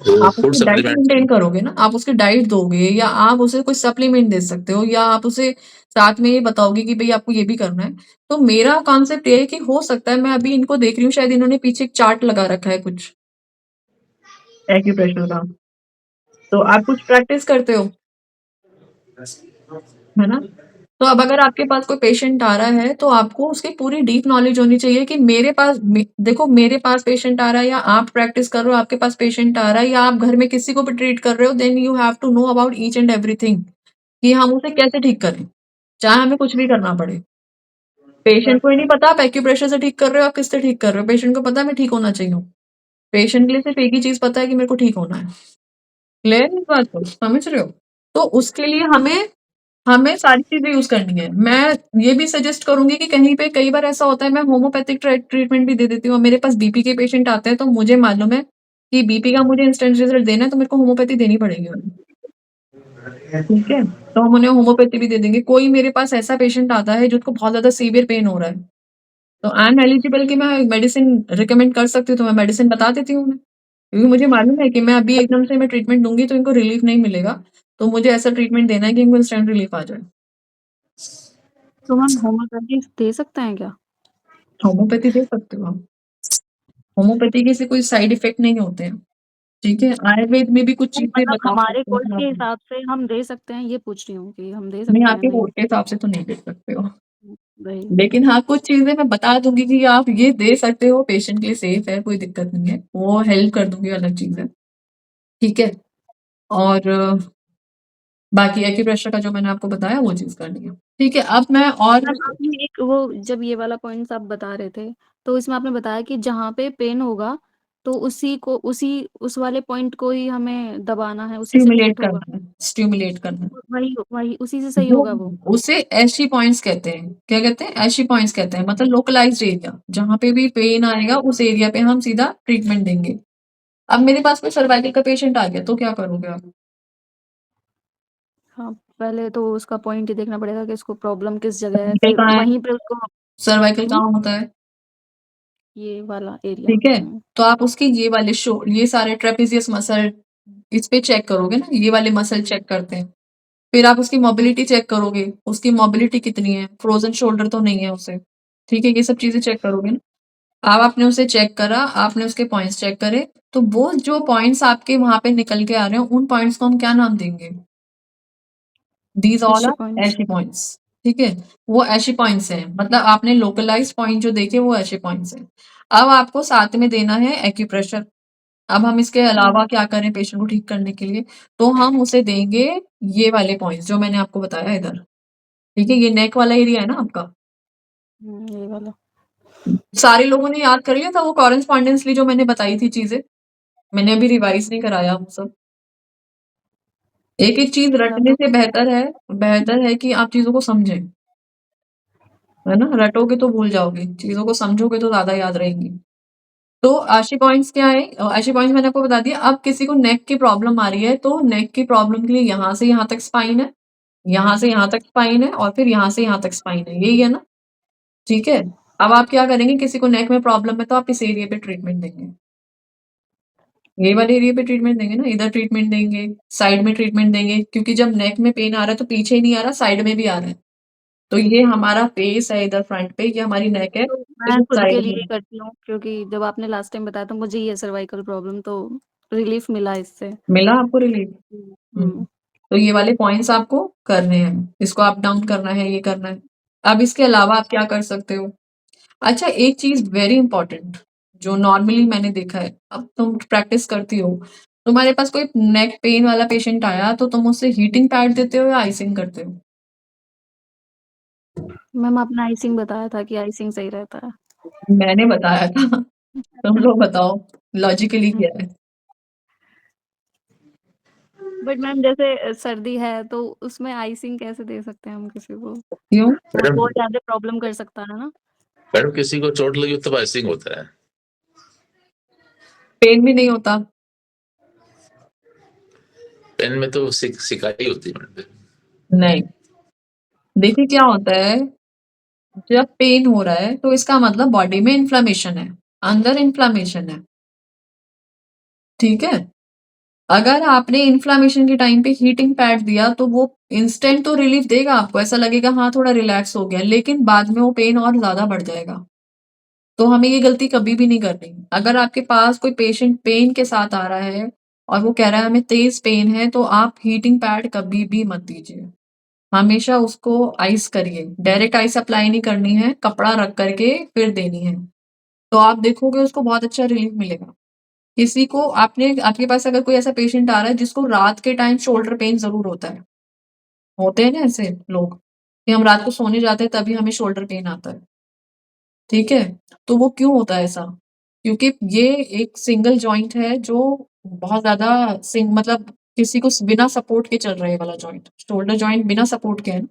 आप फूड उसकी डाइट सप्लीमेंट मेंटेन करोगे ना, आप उसकी डाइट दोगे या आप उसे कोई सप्लीमेंट दे सकते हो, या आप उसे साथ में ये बताओगे कि भई आपको ये भी करना है। तो मेरा कॉन्सेप्ट ये है कि हो सकता है, मैं अभी इनको देख रही हूँ, शायद इन्होंने पीछे एक चार्ट लगा रखा है कुछ एक्यूप्रेशर का, तो आप कुछ प्रैक्टिस करते हो, है ना? तो अब अगर आपके पास कोई पेशेंट आ रहा है तो आपको उसकी पूरी डीप नॉलेज होनी चाहिए कि देखो मेरे पास पेशेंट आ रहा है या आप प्रैक्टिस कर रहे हो, आपके पास पेशेंट आ रहा है या आप घर में किसी को भी ट्रीट कर रहे हो, then you have to know about each and everything, कि हम उसे कैसे ठीक करें, चाहे हमें कुछ भी करना पड़े। पेशेंट को ही नहीं पता आप एक्यूप्रेशर से ठीक कर रहे हो, आप किससे ठीक कर रहे हो। पेशेंट को पता है मैं ठीक होना चाहिए हूँ। पेशेंट के लिए सिर्फ एक ही चीज पता है कि मेरे को ठीक होना है। क्लियर है इस बात को? समझ रहे हो? तो उसके लिए हमें सारी चीजें यूज करनी है। मैं ये भी सजेस्ट करूंगी कि कहीं पे कई बार ऐसा होता है, मैं होम्योपैथिक ट्रीटमेंट भी दे देती हूँ। मेरे पास बीपी के पेशेंट आते हैं तो मुझे मालूम है कि बीपी का मुझे इंस्टेंट रिजल्ट देना है, तो मेरे को होम्योपैथी देनी पड़ेगी उन्हें, ठीक है। तो हम उन्हें होम्योपैथी भी दे देंगे। कोई मेरे पास ऐसा पेशेंट आता है जिसको बहुत ज्यादा सीवियर पेन हो रहा है, तो आई एम एलिजिबल कि मैं मेडिसिन रिकमेंड कर सकती हूँ, तो मैं मेडिसिन बता देती हूँ उन्हें, क्योंकि मुझे मालूम है कि मैं अभी एकदम से मैं ट्रीटमेंट दूंगी तो इनको रिलीफ नहीं मिलेगा, तो मुझे ऐसा ट्रीटमेंट देना है कि इनको इंस्टेंट रिलीफ आ जाए। तो हम होम्योपैथी दे सकते हैं क्या? होम्योपैथी दे सकते हो आप। होम्योपैथी के से कोई साइड इफेक्ट नहीं होते हैं, ठीक है? आयुर्वेद में भी कुछ नहीं चीज़ें मतलब बता हमारे सकते हैं कोर्स पर के आप हिसाब से हम दे सकते हैं, ये पूछ रही हूँ कि हम दे नहीं, सकते हैं आपके नहीं? कोर्स के हिसाब से तो नहीं दे सकते हो। वही। लेकिन हाँ, कुछ चीज़ें मैं बता दूँगी कि आप ये दे सकते हो, पेशेंट के लिए सेफ है, कोई दिक्कत नहीं है। वो हेल्प कर दूँगी, अलग चीज़ है, ठीक है? और बाकी एक्यूप्रेशर का जो मैंने आपको बताया वो चीज़ करनी है, ठीक है? अब मैं और मैम आपने एक वो जब ये वाला पॉइंट्स आप बता रहे थे, तो इसमें आपने बताया कि जहाँ पे पेन होगा, तो उस वाले पॉइंट को ही हमें दबाना है, उसी से स्टिमुलेट ठीक होगा। करना है, स्टिमुलेट करना है। वही उसी से सही वो होगा वो। उसे एशी पॉइंट्स कहते हैं। क्या कहते हैं? एशी पॉइंट्स कहते हैं, मतलब लोकलाइज्ड एरिया। जहाँ पे भी पेन आएगा उस एरिया पे हम सीधा ट्रीटमेंट देंगे। अब मेरे पास कोई सर्वाइकल का पेशेंट आ गया तो क्या करोगे आप? हाँ, पहले तो उसका पॉइंट ही देखना पड़ेगा कि उसको प्रॉब्लम किस जगह है, सर्वाइकल फिर कहाँ है? वहीं पे उसको सर्वाइकल हुँ, कहाँ होता है? ये वाला एरिया। ठीक है? तो आप उसके ये वाले ये सारे ट्रेपेजियस मसल इस पे चेक करोगे ना, ये वाले मसल चेक करते हैं। फिर आप उसकी मोबिलिटी चेक करोगे, उसकी मोबिलिटी कितनी है, फ्रोज़न शोल्डर तो नहीं है उसे, ठीक है? ये सब चीज़ें चेक करोगे ना। अब आपने उसे चेक करा, आपने उसके पॉइंट्स चेक करे, तो वो जो पॉइंट्स आपके वहाँ पे निकल के आ रहे हैं, उन पॉइंट्स को हम क्या नाम देंगे? दीज़ ऑल एशे आर पॉइंट्स। एशे पॉइंट्स, ठीक है? वो एशे पॉइंट्स हैं, मतलब आपने लोकलाइज़्ड पॉइंट जो देखे वो एशे पॉइंट्स हैं। अब आपको साथ में देना है एक्यूप्रेशर। अब हम इसके अलावा क्या करें पेशेंट को ठीक करने के लिए? तो हम उसे देंगे ये वाले पॉइंट्स जो मैंने आपको बताया इधर, ठीक है? ये नेक वाला एरिया है ना आपका? ये वाला। सारे लोगों ने याद कर लिया था वो कॉरेस्पॉन्डेंसली जो मैंने बताई थी चीज़ें? मैंने अभी रिवाइज़ नहीं कराया वो सब। एक-एक चीज़ या रटने तो से बेहतर है कि आप चीज़ों को समझें, है ना? रटोगे तो भूल जाओगे, चीज़ों को समझोगे तो ज़्यादा याद रहेंगी। तो आशी पॉइंट्स क्या है? आशी पॉइंट्स मैंने आपको बता दिया। अब किसी को नेक की प्रॉब्लम आ रही है, तो नेक की प्रॉब्लम के लिए यहाँ से यहाँ तक स्पाइन है, यहाँ से यहाँ तक स्पाइन है और फिर यहाँ से यहाँ तक स्पाइन है, यही है ना? ठीक है? अब आप क्या करेंगे, किसी को नेक में प्रॉब्लम है तो आप इस एरिया पे ट्रीटमेंट देंगे। ये वाले एरिया पे ट्रीटमेंट देंगे ना, इधर ट्रीटमेंट देंगे, साइड में ट्रीटमेंट देंगे, क्योंकि जब नेक में पेन आ रहा है तो पीछे ही नहीं आ रहा, साइड में भी आ रहा है। तो ये हमारा फेस है इधर फ्रंट पे, ये हमारी नेक है, तो फिर मैं खुद के साइड लिए में। ही करती हूँ क्योंकि जब आपने लास्ट टाइम बताया था मुझे ये सर्वाइकल प्रॉब्लम तो रिलीफ मिला इससे। मिला आपको रिलीफ? हुँ। तो ये वाले पॉइंट्स आपको करने हैं, इसको अप डाउन करना है, ये करना है। अब इसके अलावा आप क्या कर सकते हो? अच्छा, एक चीज़ वेरी इंपॉर्टेंट जो नॉर्मली मैंने देखा है, अब तुम प्रैक्टिस करती हो, तुम्हारे पास कोई नेक पेन वाला पेशेंट आया तो तुम उसे हीटिंग पैड देते हो या आइसिंग करते हो? मैम आपने आइसिंग बताया था कि आइसिंग सही रहता है। मैंने बताया था, तुम लोग बताओ लॉजिकली क्या है? बट मैम जैसे सर्दी है तो उसमें आइसिंग कैसे दे सकते हैं हम किसी को? क्यों? वो मैडम बहुत ज़्यादा प्रॉब्लम कर सकता है ना? मैडम किसी को चोट लगी हो तब आइसिंग होता है। पेन भी नहीं होता? पेन में तो सिकाई होती है मैडम। नहीं। देखिए क्या होता है, जब पेन हो रहा है तो इसका मतलब बॉडी में इन्फ्लेमेशन है, अंदर इन्फ्लेमेशन है, ठीक है? अगर आपने इन्फ्लेमेशन के टाइम पे हीटिंग पैड दिया तो वो इंस्टेंट तो रिलीफ देगा आपको, ऐसा लगेगा हाँ थोड़ा रिलैक्स हो गया, लेकिन बाद में वो पेन और ज़्यादा बढ़ जाएगा। तो हमें ये गलती कभी भी नहीं करनी। अगर आपके पास कोई पेशेंट पेन के साथ आ रहा है और वो कह रहा है हमें तेज़ पेन है, तो आप हीटिंग पैड कभी भी मत दीजिए। हमेशा उसको आइस करिए, डायरेक्ट आइस अप्लाई नहीं करनी है, कपड़ा रख कर के फिर देनी है। तो आप देखोगे उसको बहुत अच्छा रिलीफ मिलेगा। किसी को आपके पास अगर कोई ऐसा पेशेंट आ रहा है जिसको रात के टाइम शोल्डर पेन ज़रूर होता है, होते हैं ना ऐसे लोग कि हम रात को सोने जाते हैं तभी हमें शोल्डर पेन आता है, ठीक है? तो वो क्यों होता है ऐसा? क्योंकि ये एक सिंगल जॉइंट है जो बहुत ज़्यादा मतलब किसी को बिना सपोर्ट के चल रहा है ये वाला जॉइंट, शोल्डर जॉइंट बिना सपोर्ट के है ना।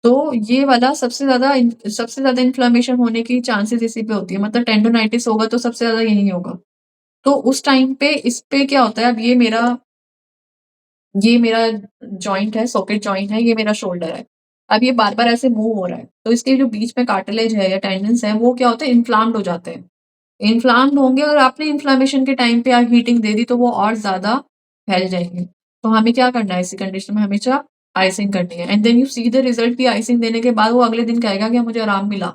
तो ये वाला सबसे ज़्यादा इन्फ्लेमेशन होने की चांसेस इसी पे होती है, मतलब टेंडोनाइटिस होगा तो सबसे ज़्यादा यही होगा। तो उस टाइम पे इस पे क्या होता है, अब ये मेरा जॉइंट है, सॉकेट जॉइंट है, ये मेरा शोल्डर है। अब ये बार-बार ऐसे मूव हो रहा है, तो इसके जो बीच में कार्टिलेज है या टेंडन्स है, वो क्या होते हैं, इन्फ्लाम्ड हो जाते हैं। इन्फ्लाम्ड होंगे और आपने इन्फ्लेमेशन के टाइम पे हीटिंग दे दी तो वो और ज़्यादा फैल जाएँगे। तो हमें क्या करना है ऐसी कंडीशन में, हमेशा आइसिंग करनी है, and then you see the result की आइसिंग देने के बाद वो अगले दिन कहेगा कि मुझे आराम मिला।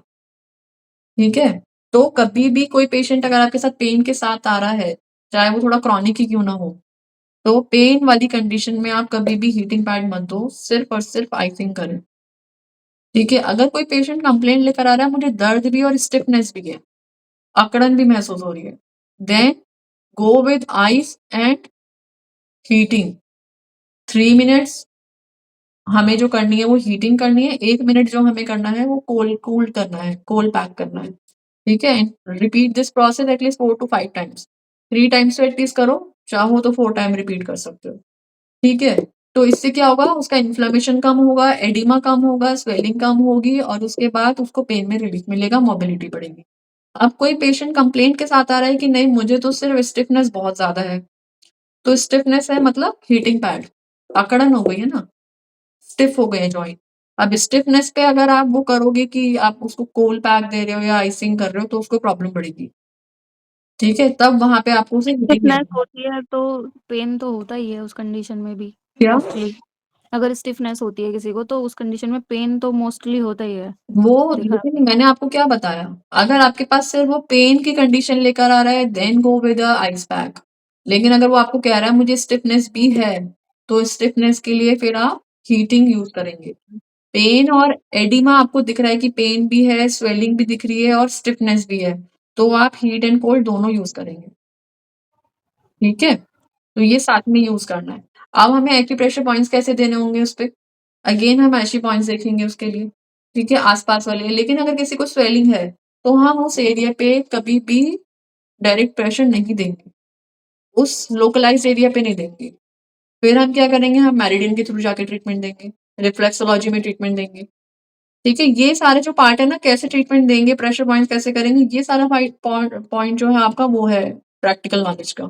ठीक है, तो कभी भी कोई पेशेंट अगर आपके साथ पेन के साथ आ रहा है, चाहे वो थोड़ा क्रॉनिक ही क्यों ना हो, तो पेन वाली कंडीशन में आप कभी भी हीटिंग पैड मत दो, सिर्फ और सिर्फ आइसिंग करें। ठीक है, अगर कोई पेशेंट कंप्लेंट लेकर आ रहा है मुझे दर्द भी और स्टिफनेस भी है, अकड़न भी महसूस हो रही है, then go with ice and heating. 3 minutes हमें जो करनी है वो हीटिंग करनी है, 1 मिनट जो हमें करना है वो कूल करना है, कोल्ड पैक करना है। ठीक है, repeat this process at least 4 to 5 times. 3 times तो एटलीस्ट करो, चाहो तो 4 टाइम रिपीट कर सकते हो। ठीक है, तो इससे क्या होगा, उसका इन्फ्लेमेशन कम होगा, एडिमा कम होगा, स्वेलिंग कम होगी और उसके बाद उसको पेन में रिलीफ मिलेगा, मोबिलिटी बढ़ेगी। अब कोई पेशेंट कंप्लेंट के साथ आ रहा है कि नहीं मुझे तो सिर्फ स्टिफनेस बहुत ज्यादा है, तो स्टिफनेस है मतलब हीटिंग पैड, अकड़न हो गई है ना, स्टिफ हो गए हैं जॉइंट। अब स्टिफनेस पे अगर आप वो करोगे कि आप उसको कोल्ड पैक दे रहे हो या आइसिंग कर रहे हो तो उसको प्रॉब्लम बढ़ेगी। ठीक है, तब वहां पे आपको उसे हीटिंग स्टिफनेस देनी है। होती है तो पेन तो होता ही है उस कंडीशन में भी क्या मोस्टली। अगर स्टिफनेस होती है किसी को तो उस कंडीशन में पेन तो मोस्टली होता ही है। वो, देखा लेकिन मैंने आपको क्या बताया, अगर आपके पास सिर्फ वो पेन की कंडीशन लेकर आ रहा है then go with ice pack. लेकिन अगर वो आपको कह रहा है मुझे स्टिफनेस भी है, तो स्टिफनेस के लिए फिर आप हीटिंग यूज करेंगे। पेन और एडिमा आपको दिख रहा है कि पेन भी है, स्वेलिंग भी दिख रही है और स्टिफनेस भी है, तो आप हीट एंड कोल्ड दोनों यूज करेंगे। ठीक है, तो ये साथ में यूज करना है। अब हमें एक्यूप्रेशर पॉइंट्स कैसे देने होंगे उस पे, अगेन हम ऐसे पॉइंट्स देखेंगे उसके लिए। ठीक है, आसपास वाले। लेकिन अगर किसी को स्वेलिंग है तो हम उस एरिया पे कभी भी डायरेक्ट प्रेशर नहीं देंगे, उस लोकलाइज्ड एरिया पे नहीं देंगे। फिर हम क्या करेंगे, हम मेरिडियन के थ्रू जाके ट्रीटमेंट देंगे, रिफ्लेक्सोलॉजी में ट्रीटमेंट देंगे। ठीक है, ये सारे जो पार्ट है ना, कैसे ट्रीटमेंट देंगे, प्रेशर पॉइंट कैसे करेंगे, ये सारा पॉइंट जो है आपका वो है प्रैक्टिकल नॉलेज का।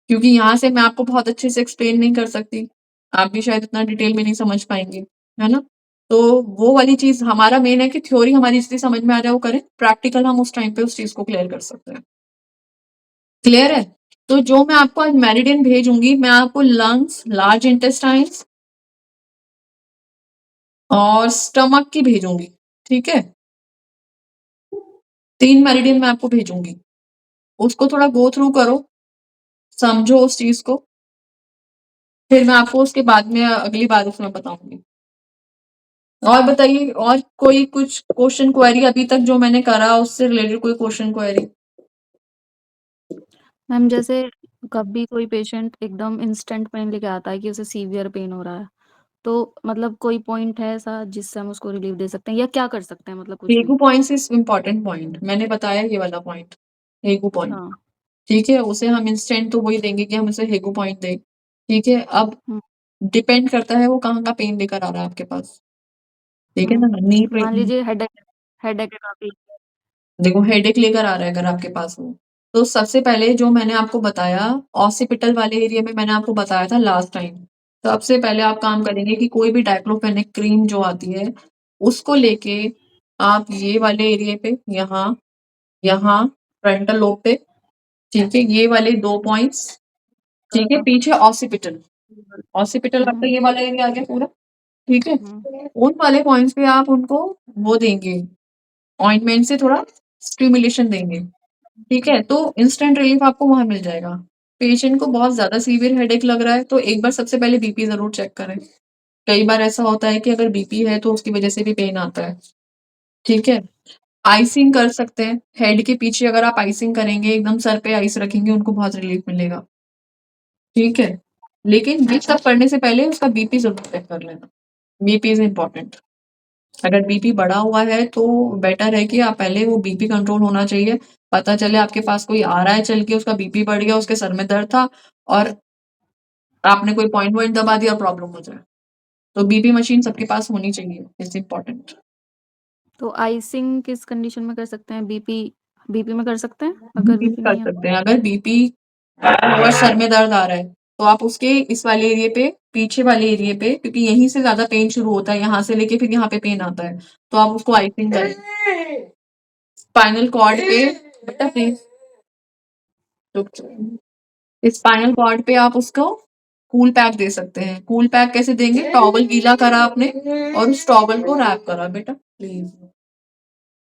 क्योंकि यहाँ से मैं आपको बहुत अच्छे से एक्सप्लेन नहीं कर सकती, आप भी शायद इतना डिटेल में नहीं समझ पाएंगे, है ना। तो वो वाली चीज हमारा मेन है कि थ्योरी हमारी जितनी समझ में आ जाए वो करें, प्रैक्टिकल हम उस टाइम पे उस चीज को क्लियर कर सकते हैं। क्लियर है, तो जो मैं आपको आज मेरिडियन भेजूंगी, मैं आपको लंग्स, लार्ज इंटेस्टाइन्स और स्टमक की भेजूंगी। ठीक है, 3 मेरिडियन मैं आपको भेजूंगी, उसको थोड़ा गो थ्रू करो, समझो उस चीज को, फिर मैं आपको उसके बाद में अगली बार उसमें बताऊंगी। और बताइए, और कोई कुछ क्वेश्चन क्वेरी अभी तक जो मैंने करा उससे रिलेटेड कोई क्वेश्चन क्वेरी? मैम जैसे कभी कोई पेशेंट एकदम इंस्टेंट पेन लेके आता है कि उसे सीवियर पेन हो रहा है, तो मतलब कोई पॉइंट है ऐसा जिससे हम उसको रिलीफ दे सकते हैं या क्या कर सकते हैं, मतलब कुछ भी? हेगू पॉइंट्स इज इम्पोर्टेंट पॉइंट, मैंने बताया ये वाला पॉइंट, हेगू पॉइंट। हाँ। ठीक है, उसे हम इंस्टेंट तो वही देंगे कि हम उसे हेगू पॉइंट दें। ठीक है, अब हम्म, डिपेंड करता है वो कहाँ का पेन लेकर आ रहा है आपके पास। ठीक है ना, नी मान पेन, लीजिए हेडेक हेडेक है काफी। देखो हेडेक लेकर आ रहा है अगर आपके पास वो, तो सबसे पहले जो मैंने आपको बताया ऑसिपिटल वाले एरिया में, मैंने आपको बताया था लास्ट टाइम, सबसे पहले आप काम करेंगे कि कोई भी डाइक्लोफेनेक क्रीम जो आती है उसको लेके आप ये वाले एरिया पे, यहाँ फ्रंटल लोब पे, ठीक है, ये वाले 2 पॉइंट्स, ठीक है, पीछे ऑसिपिटल, ऑसिपिटल आपका ये वाला एरिया आ गया पूरा। ठीक है, उन वाले पॉइंट्स पे आप उनको वो देंगे, ऑइंटमेंट से थोड़ा स्टिमुलेशन देंगे। ठीक है, तो इंस्टेंट रिलीफ आपको वहां मिल जाएगा। पेशेंट को बहुत ज्यादा सीवियर हेडेक लग रहा है तो एक बार सबसे पहले बीपी जरूर चेक करें। कई बार ऐसा होता है कि अगर बीपी है तो उसकी वजह से भी पेन आता है। ठीक है, आइसिंग कर सकते हैं, हेड के पीछे अगर आप आइसिंग करेंगे, एकदम सर पे आइस रखेंगे, उनको बहुत रिलीफ मिलेगा। ठीक है, लेकिन ये सब करने से पहले उसका बीपी जरूर चेक कर लेना, बीपी इज इम्पोर्टेंट। अगर बीपी बढ़ा हुआ है तो बेटर है कि आप पहले, वो बीपी कंट्रोल होना चाहिए, पता चले आपके पास कोई आ रहा है चल के, उसका बीपी बढ़ गया, उसके सर में दर्द था और आपने कोई पॉइंट वॉइंट दबा दिया, प्रॉब्लम हो जाए। तो बीपी मशीन सबके पास होनी चाहिए, इट्स इम्पोर्टेंट। तो आइसिंग किस कंडीशन में कर सकते हैं? बीपी में कर सकते हैं अगर बीपी बीपी कर नहीं है? सकते हैं, अगर बीपी और सर में दर्द आ रहा है तो आप उसके इस वाले एरिया पे, पीछे वाले एरिया पे, क्योंकि यहीं से ज्यादा पेन शुरू होता है, यहाँ से लेके फिर यहाँ पे पेन आता है, तो आप उसको आइसिंग करें स्पाइनल कॉर्ड पे। बेटा प्लीज, स्पाइनल कॉर्ड पे आप उसको कूल पैक दे सकते हैं। कूल पैक कैसे देंगे? टॉवल गीला करा आपने और उस टॉवल को रैप करा बेटा, प्लीज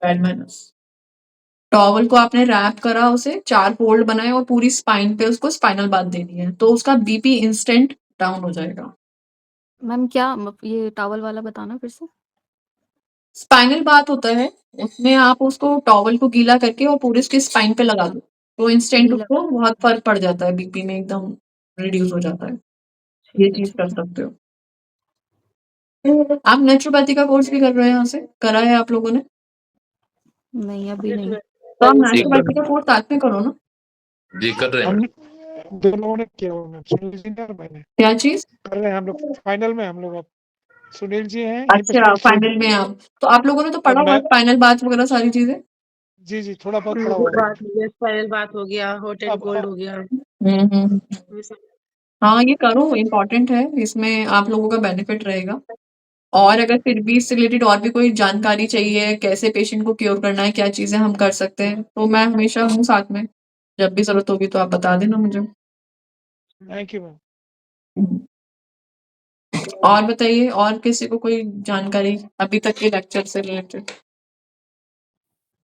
बैड मैनर्स। टॉवल को आपने रैप करा, उसे 4 फोल्ड बनाए और पूरी स्पाइन पे उसको स्पाइनल बाथ देनी है, तो उसका बीपी इंस्टेंट डाउन हो जाएगा। मैम क्या ये टॉवल वाला बताना फिर से? स्पाइनल बाथ होता है, उसमें आप उसको टॉवल को गीला करके और पूरे उसके स्पाइन पे लगा दो, तो इंस्टेंट गीला उसको बहुत फर्क पड़ जाता है, बीपी में एकदम रिड्यूस हो जाता है। ये चीज कर सकते हो। आप नेचुरोपैथी का कोर्स भी कर रहे हैं यहाँ से? करा है आप लोगों ने? नहीं, अभी नहीं। तो आप पहले से नेचुरोपैथी का कोर्स साथ में करो ना। जी कर रहे हैं हम मैडम। दोनों ने किया हुआ मैम, सुनील जी ने और मैंने क्या चीज? कर रहे हैं हम लोग फाइनल में। हम लोग अब सुनील जी हैं यहीं पे अच्छा, स्पोर्ट्स फाइनल में आप, तो आप लोगों ने तो और पढ़ा हुआ मैं, है स्पाइनल बाथ वगैरह सारी चीजें? जी थोड़ा बहुत पढ़ा हुआ है। बात हो गया, स्पाइनल बात हो गया, हॉट एंड अब कोल्ड हो गया। हम्म। ये सब हाँ, ये करो, इम्पोर्टेंट है, इसमें आप लोगों का बेनिफिट रहेगा। और अगर फिर भी इससे रिलेटेड और भी कोई जानकारी चाहिए, कैसे पेशेंट को क्योर करना है, क्या चीजें हम कर सकते हैं, तो मैं हमेशा हूँ साथ में। जब भी जरूरत होगी तो आप बता देना मुझे। Thank you ma'am. और बताइए, और किसी को कोई जानकारी अभी तक के लेक्चर से रिलेटेड?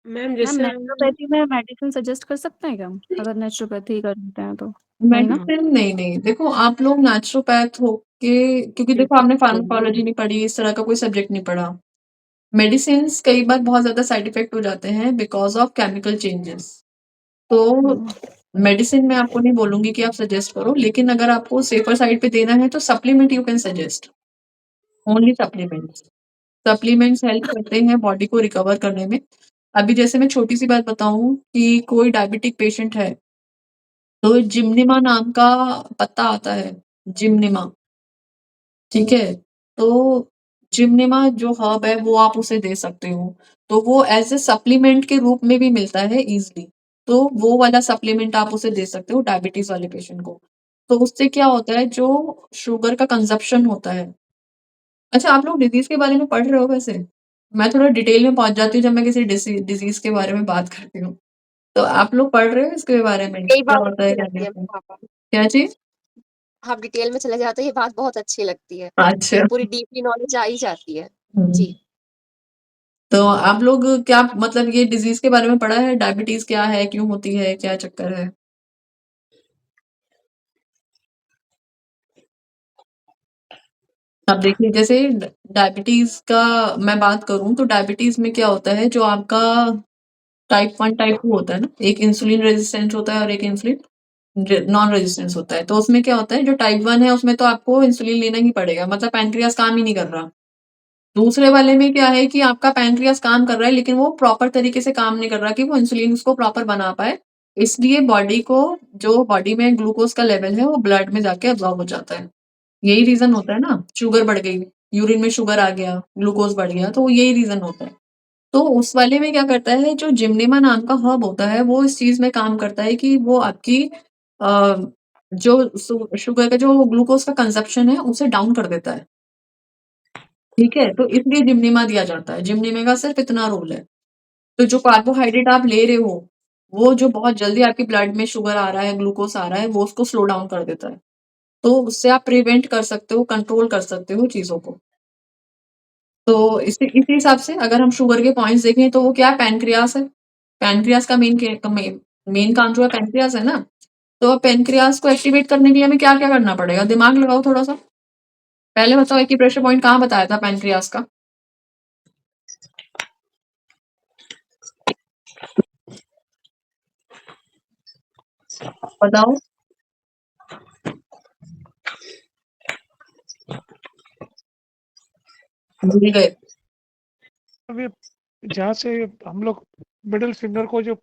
मैम मैम जैसे नेचुरोपैथी में मेडिसिन सजेस्ट कर सकते हैं क्या हम, अगर नेचुरोपैथी करते हैं तो? नहीं ना? मेडिसिन नहीं, देखो आप लोग नेचुरोपैथ होके, क्योंकि देखो आपने फार्माकोलॉजी नहीं पढ़ी, इस तरह का कोई सब्जेक्ट नहीं पढ़ा। मेडिसिन्स कई बार बहुत ज्यादा साइड इफेक्ट हो जाते हैं बिकॉज ऑफ केमिकल चेंजेस। तो मेडिसिन में आपको नहीं बोलूंगी कि आप सजेस्ट करो, लेकिन अगर आपको सेफर साइड पे देना है तो supplement you can suggest, only supplements. Supplements help करते हैं बॉडी को रिकवर करने में। अभी जैसे मैं छोटी सी बात बताऊं कि कोई डायबिटिक पेशेंट है, तो जिम्निमा नाम का पत्ता आता है, जिम्निमा, ठीक है? तो जिम्निमा जो हर्ब है वो आप उसे दे सकते हो, तो वो एज ए सप्लीमेंट के रूप में भी मिलता है इजीली, तो वो वाला सप्लीमेंट आप उसे दे सकते हो डायबिटीज वाले पेशेंट को। तो उससे क्या होता है, जो शुगर का कंजप्शन होता है। अच्छा, आप लोग डिजीज के बारे में पढ़ रहे हो वैसे? मैं थोड़ा डिटेल में पहुंच जाती हूँ जब मैं किसी डिजीज के बारे में बात करती हूँ। तो आप लोग पढ़ रहे हो इसके बारे में, यही क्या बात होता है, अच्छी क्या लगती नहीं है होता है? पापा। क्या चीज? आप डिटेल में चले जाते हैं, ये बात बहुत अच्छी लगती है, अच्छा। पूरी डीपली नॉलेज आ ही जाती है। हम्म। जी तो आप लोग क्या मतलब ये डिजीज के बारे में पढ़ा है? डायबिटीज क्या है, क्यों होती है, क्या चक्कर है? अब देखिए, जैसे डायबिटीज का मैं बात करूं तो डायबिटीज में क्या होता है, जो आपका टाइप 1 टाइप 2 होता है ना, एक इंसुलिन रेजिस्टेंस होता है और एक इंसुलिन नॉन रेजिस्टेंस होता है। तो उसमें क्या होता है, जो टाइप 1 है उसमें तो आपको इंसुलिन लेना ही पड़ेगा, मतलब पैनक्रियास काम ही नहीं कर रहा। दूसरे वाले में क्या है कि आपका पैनक्रियास काम कर रहा है, लेकिन वो प्रॉपर तरीके से काम नहीं कर रहा कि वो इंसुलिन उसको प्रॉपर बना पाए। इसलिए बॉडी को, जो बॉडी में ग्लूकोज का लेवल है वो ब्लड में जाके अब्जॉर्ब हो जाता है। यही रीजन होता है ना, शुगर बढ़ गई, यूरिन में शुगर आ गया, ग्लूकोज बढ़ गया, तो यही रीजन होता है। तो उस वाले में क्या करता है, जो जिम्नेमा नाम का हर्ब होता है वो इस चीज में काम करता है कि वो आपकी जो शुगर का जो ग्लूकोज का कंजप्शन है उसे डाउन कर देता है, ठीक है? तो इसलिए जिम्निमा दिया जाता है, जिम्निमा का सिर्फ इतना रोल है। तो जो कार्बोहाइड्रेट आप ले रहे हो, वो जो बहुत जल्दी आपकी ब्लड में शुगर आ रहा है, ग्लूकोज आ रहा है, वो उसको स्लो डाउन कर देता है। तो उससे आप प्रिवेंट कर सकते हो, कंट्रोल कर सकते हो चीजों को। तो इसी हिसाब से अगर हम शुगर के पॉइंट्स देखें तो वो क्या है, पैनक्रियास है। पैनक्रियास का मेन काम जो है पैनक्रियास है ना। तो पैनक्रियास को एक्टिवेट करने के लिए हमें क्या क्या करना पड़ेगा, दिमाग लगाओ थोड़ा सा। पहले बताओ, एक प्रेशर पॉइंट कहाँ बताया था पैनक्रियास का? बताओ। भूल गए? अभी जहाँ से हम लोग मिडिल फिंगर को जो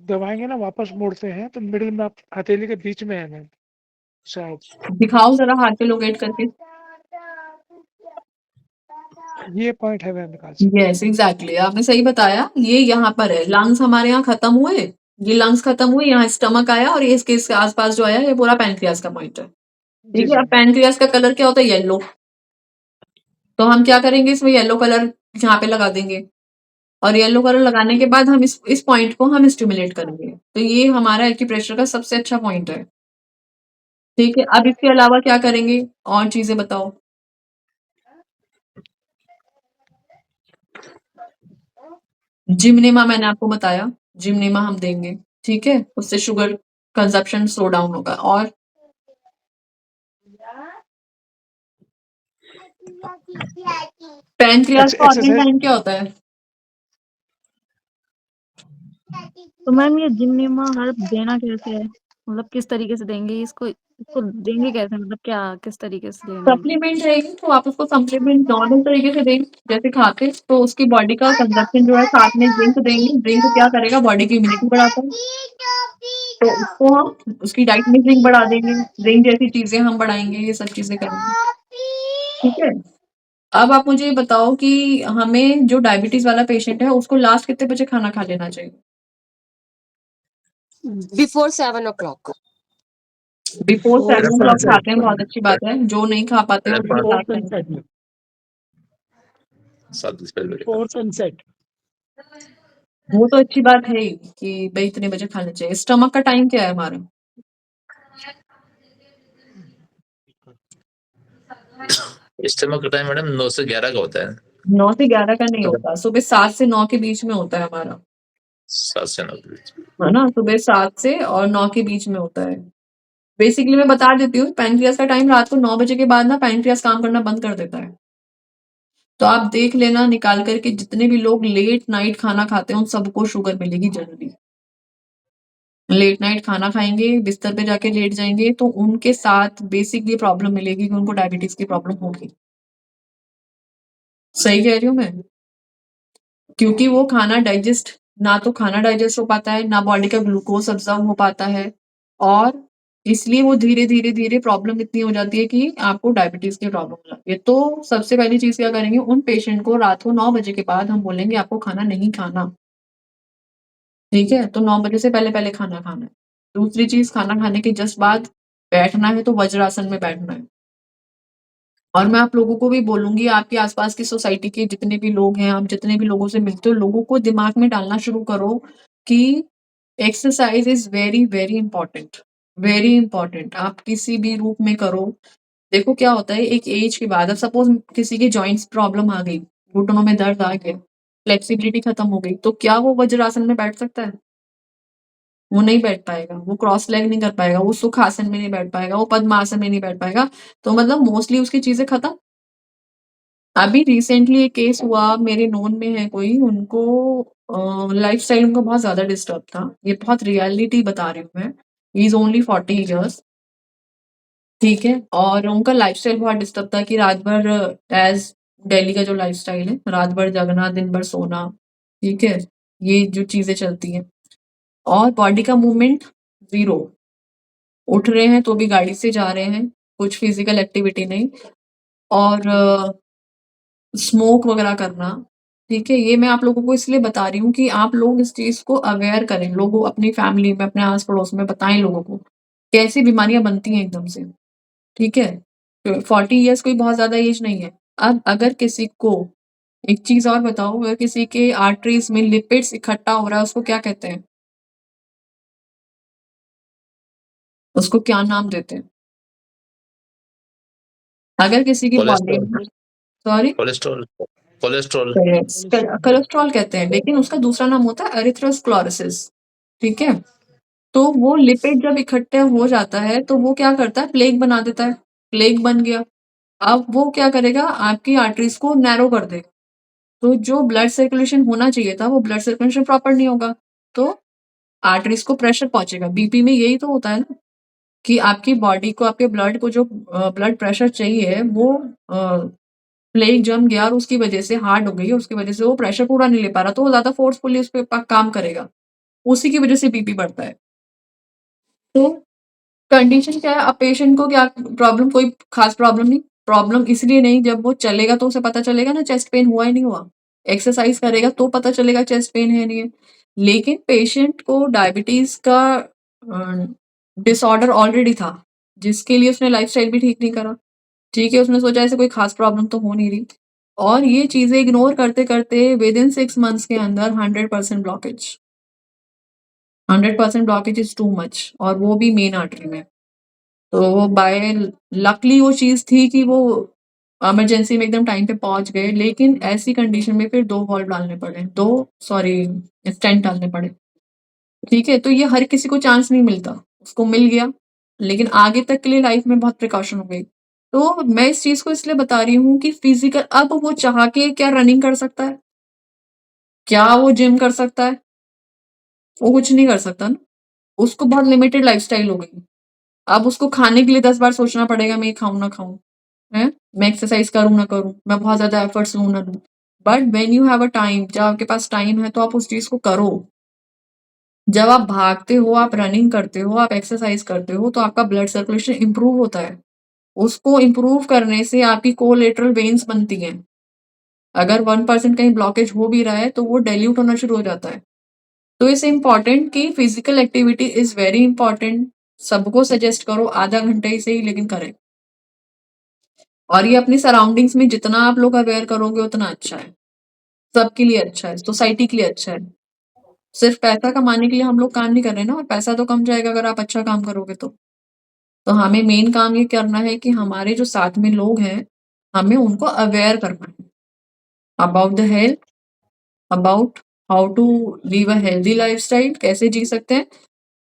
दबाएंगे ना वापस मोड़ते हैं, तो मिडिल में आप हथेली के बीच में है मैम शायद। दिखाओ जरा हाथ पे लोकेट करके। ये पॉइंट है मैम निकाल से। यस, एग्जैक्टली, आपने सही बताया, ये यहाँ पर है। लंग्स हमारे यहाँ खत्म हुए, ये लंग्स खत्म हुए, यहाँ स्टमक आया और ये इसके आसपास जो आया ये पूरा पैनक्रियास का पॉइंट है, जी ठीक है? जी अब पैनक्रियास का कलर क्या होता है, येलो। तो हम क्या करेंगे, इसमें येलो कलर यहाँ पे लगा देंगे, और येलो कलर लगाने के बाद हम इस पॉइंट को हम स्टिमुलेट करेंगे। तो ये हमारा एक्यूप्रेशर का सबसे अच्छा पॉइंट है। ठीक है, अब इसके अलावा क्या करेंगे? और चीज़ें बताओ। जिमनेमा मैंने आपको बताया, जिमनेमा हम देंगे, ठीक है? उससे शुगर कंज़प्शन स्लो डाउन होगा। और पैनक्रियाज़ का ऑर्गन एक्सरसाइज टाइम क्या होता है? तो मैम ये जिमनेमा हर्ब देना कैसे है? मतलब किस तरीके से देंगे इसको देंगे कैसे? मतलब क्या किस तरीके से लेना है? सप्लीमेंट रहेगी तो आप उसको सप्लीमेंट नॉर्मल तरीके से देंगे, जैसे खाते तो उसकी बॉडी का कंज़प्शन जो है, साथ में ज़िंक देंगे। ज़िंक क्या करेगा? बॉडी की इम्यूनिटी बढ़ाता है। तो उसको हम उसकी डाइट में ज़िंक बढ़ा देंगे, ज़िंक जैसी चीज़ें हम बढ़ाएँगे, ये सब चीज़ें करेंगे, ठीक है? अब आप मुझे ये बताओ कि हमें जो डायबिटीज़ वाला पेशेंट है, उसको लास्ट कितने बजे खाना खा लेना चाहिए? Before 7 o'clock। Before four 7 o'clock sunset खाते हैं, बहुत अच्छी बात है। जो नहीं खा पाते हैं, उसके फोर साथ करें। सनसेट में 7 बजे पहले फोर सनसेट वो तो अच्छी बात है ही कि भई इतने बजे खाना चाहिए। स्टमक का टाइम क्या है हमारा? इस्तेमाल का टाइम मैडम 9 से 11 का होता है। 9 से 11 का नहीं तो होता, सुबह 7 से 9 के बीच में होता है हमारा, 7 से 9 के बीच में। है ना? सुबह 7 से और 9 के बीच में होता है। बेसिकली मैं बता देती हूँ, पैनक्रियाज़ का टाइम रात को 9 बजे के बाद ना पैनक्रियाज़ काम करना बंद कर देता है। तो आप देख लेना निकाल कर के, जितने भी लोग लेट नाइट खाना खाते हैं, उन सबको शुगर मिलेगी जनरली। लेट नाइट खाना खाएँगे, बिस्तर पे जाके लेट जाएँगे, तो उनके साथ बेसिक ये प्रॉब्लम मिलेगी कि उनको डायबिटीज़ की प्रॉब्लम होगी। सही कह रही हूँ मैं? क्योंकि वो खाना डाइजेस्ट ना तो खाना डाइजेस्ट हो पाता है, ना बॉडी का ग्लूकोज़ अब्ज़ॉर्ब हो पाता है, और इसलिए वो धीरे-धीरे प्रॉब्लम इतनी हो जाती है कि आपको डायबिटीज़ की प्रॉब्लम हो जाती है। तो सबसे पहली चीज़ क्या करेंगे, उन पेशेंट को रात को 9 बजे के बाद हम बोलेंगे आपको खाना नहीं खाना, ठीक है? तो 9 बजे से पहले-पहले खाना खाना है। दूसरी चीज़, खाना खाने के जस्ट बाद बैठना है तो वज्रासन में बैठना है। और मैं आप लोगों को भी बोलूँगी, आपके आस-पास की सोसाइटी के जितने भी लोग हैं, आप जितने भी लोगों से मिलते हो, लोगों को दिमाग में डालना शुरू करो कि exercise is very, very important, very important. आप किसी भी रूप में करो। देखो क्या होता है, एक एज के बाद, अब सपोज़ किसी के जॉइंट्स प्रॉब्लम आ गई, घुटनों में दर्द आ गया, फ्लेक्सिबिलिटी खत्म हो गई, तो क्या वो वज्रासन में बैठ सकता है? वो नहीं बैठ पाएगा, वो क्रॉस लेग नहीं कर पाएगा, वो सुखासन में नहीं बैठ पाएगा, वो पद्मासन में नहीं बैठ पाएगा। तो मतलब मोस्टली उसकी चीज़ें खत्म। अभी रिसेंटली एक केस हुआ, मेरे नोन में है कोई, उनको लाइफ़स्टाइल उनका बहुत ज़्यादा डिस्टर्ब था। ये बहुत रियलिटी बता रही हूँ मैं। ही इज़ ओनली 40 इयर्स, ठीक है? और उनका लाइफ़स्टाइल बहुत डिस्टर्ब था कि रात भर, एज़ दिल्ली का जो लाइफ़स्टाइल है, रात भर जगना, दिन भर सोना, ठीक है? ये जो चीज़ें चलती हैं, और बॉडी का मूवमेंट ज़ीरो। उठ रहे हैं तो भी गाड़ी से जा रहे हैं, कुछ फिज़िकल एक्टिविटी नहीं, और स्मोक वगैरह करना, ठीक है? ये मैं आप लोगों को इसलिए बता रही हूँ कि आप लोग इस चीज़ को अवेयर करें। लोगों, अपनी फैमिली में, अपने आस-पड़ोस में बताएँ लोगों को, कैसी बीमारियाँ बनती हैं एकदम से, ठीक है? 40 इयर्स कोई बहुत ज़्यादा एज नहीं है। अब अगर किसी को, एक चीज़ और बताओ, अगर किसी के आर्टरीज़ में लिपिड्स इकट्ठा हो रहा है, उसको क्या कहते हैं? उसको क्या नाम देते हैं? अगर किसी की बॉडी कोलेस्ट्रॉल में, सॉरी? कोलेस्ट्रॉल कोलेस्ट्रॉल कोलेस्ट्रॉल कहते हैं, लेकिन उसका दूसरा नाम होता है एरिथ्रोस्क्लेरोसिस, ठीक है? तो वो लिपिड जब इकट्ठे हो जाता है, तो वो क्या करता है, प्लेग बना देता है। प्लेग बन गया, अब वो क्या करेगा, आपकी आर्टरीज़ को नैरो कर देगा। तो जो ब्लड सर्कुलेशन होना चाहिए था, वो ब्लड सर्कुलेशन प्रॉपर नहीं होगा, तो आर्टरीज़ को प्रेशर पहुँचेगा। बीपी में यही तो होता है ना, कि आपकी बॉडी को, आपके ब्लड को जो ब्लड प्रेशर चाहिए, वो प्लेग जम गया और उसकी वजह से हार्ड हो गई, उसकी वजह से वो प्रेशर पूरा नहीं ले पा रहा, तो वो ज़्यादा फ़ोर्सफुली उस पे काम करेगा। उसी की वजह से बीपी बढ़ता है। तो कंडीशन क्या है, अब पेशेंट को क्या प्रॉब्लम, कोई खास प्रॉब्लम नहीं, प्रॉब्लम इसलिए नहीं, जब वो चलेगा तो उसे पता चलेगा ना चेस्ट पेन हुआ है नहीं हुआ, एक्सरसाइज करेगा तो पता चलेगा चेस्ट पेन है नहीं है। लेकिन पेशेंट को डायबिटीज का डिसऑर्डर ऑलरेडी था, जिसके लिए उसने लाइफस्टाइल भी ठीक नहीं करा, ठीक है? उसने सोचा ऐसे कोई खास प्रॉब्लम तो हो नहीं रही, और ये चीजें इग्नोर करते करते विद इन 6 मंथ्स के अंदर 100% blockage, 100% blockage is too much, और वो भी मेन आर्टरी में। तो वो बाय लकली वो चीज़ थी कि वो इमरजेंसी में एकदम टाइम पे पहुँच गए, लेकिन ऐसी कंडीशन में फिर 2 वाल्व डालने पड़े, 2 सॉरी स्टेंट डालने पड़े, ठीक है? तो ये हर किसी को चांस नहीं मिलता, उसको मिल गया, लेकिन आगे तक के लिए लाइफ में बहुत प्रिकॉशन हो गई। तो मैं इस चीज़ को इसलिए बता रही हूँ कि फिज़िकल अब वो चाह के क्या रनिंग कर सकता है? क्या वो जिम कर सकता है? वो कुछ नहीं कर सकता ना, उसको बहुत लिमिटेड लाइफ़स्टाइल हो गई। अब उसको खाने के लिए 10 बार सोचना पड़ेगा मैं ये खाऊँ ना खाऊँ, हैं? मैं एक्सरसाइज़ करूँ ना करूँ, मैं बहुत ज़्यादा एफर्ट्स लूँ ना लूँ। But when you have a time, जब आपके पास टाइम है तो आप उस चीज़ को करो। जब आप भागते हो, आप रनिंग करते हो, आप एक्सरसाइज़ करते हो तो आपका ब्लड सर्कुलेशन इम्प्रूव होता है। उसको इम्प्रूव करने से आपकी कोलेटरल वेन्स बनती हैं। अगर 1% कहीं ब्लॉकेज हो भी रहा है तो वो डाइल्यूट होना शुरू हो जाता है। तो इट्स इम्पोर्टेंट कि physical activity is very important. सबको सजेस्ट करो आधा घंटे ही सही लेकिन करें। और ये अपनी सराउंडिंग्स में जितना आप लोग अवेयर करोगे उतना अच्छा है। सबके लिए अच्छा है, सोसाइटी के लिए अच्छा है। सिर्फ पैसा कमाने के लिए हम लोग काम नहीं कर रहे ना, और पैसा तो कम जाएगा अगर आप अच्छा काम करोगे तो। तो हमें मेन काम ये करना है कि हमारे जो साथ में लोग हैं, हमें उनको अवेयर करना है about the health, about how to live a healthy lifestyle, कैसे जी सकते हैं।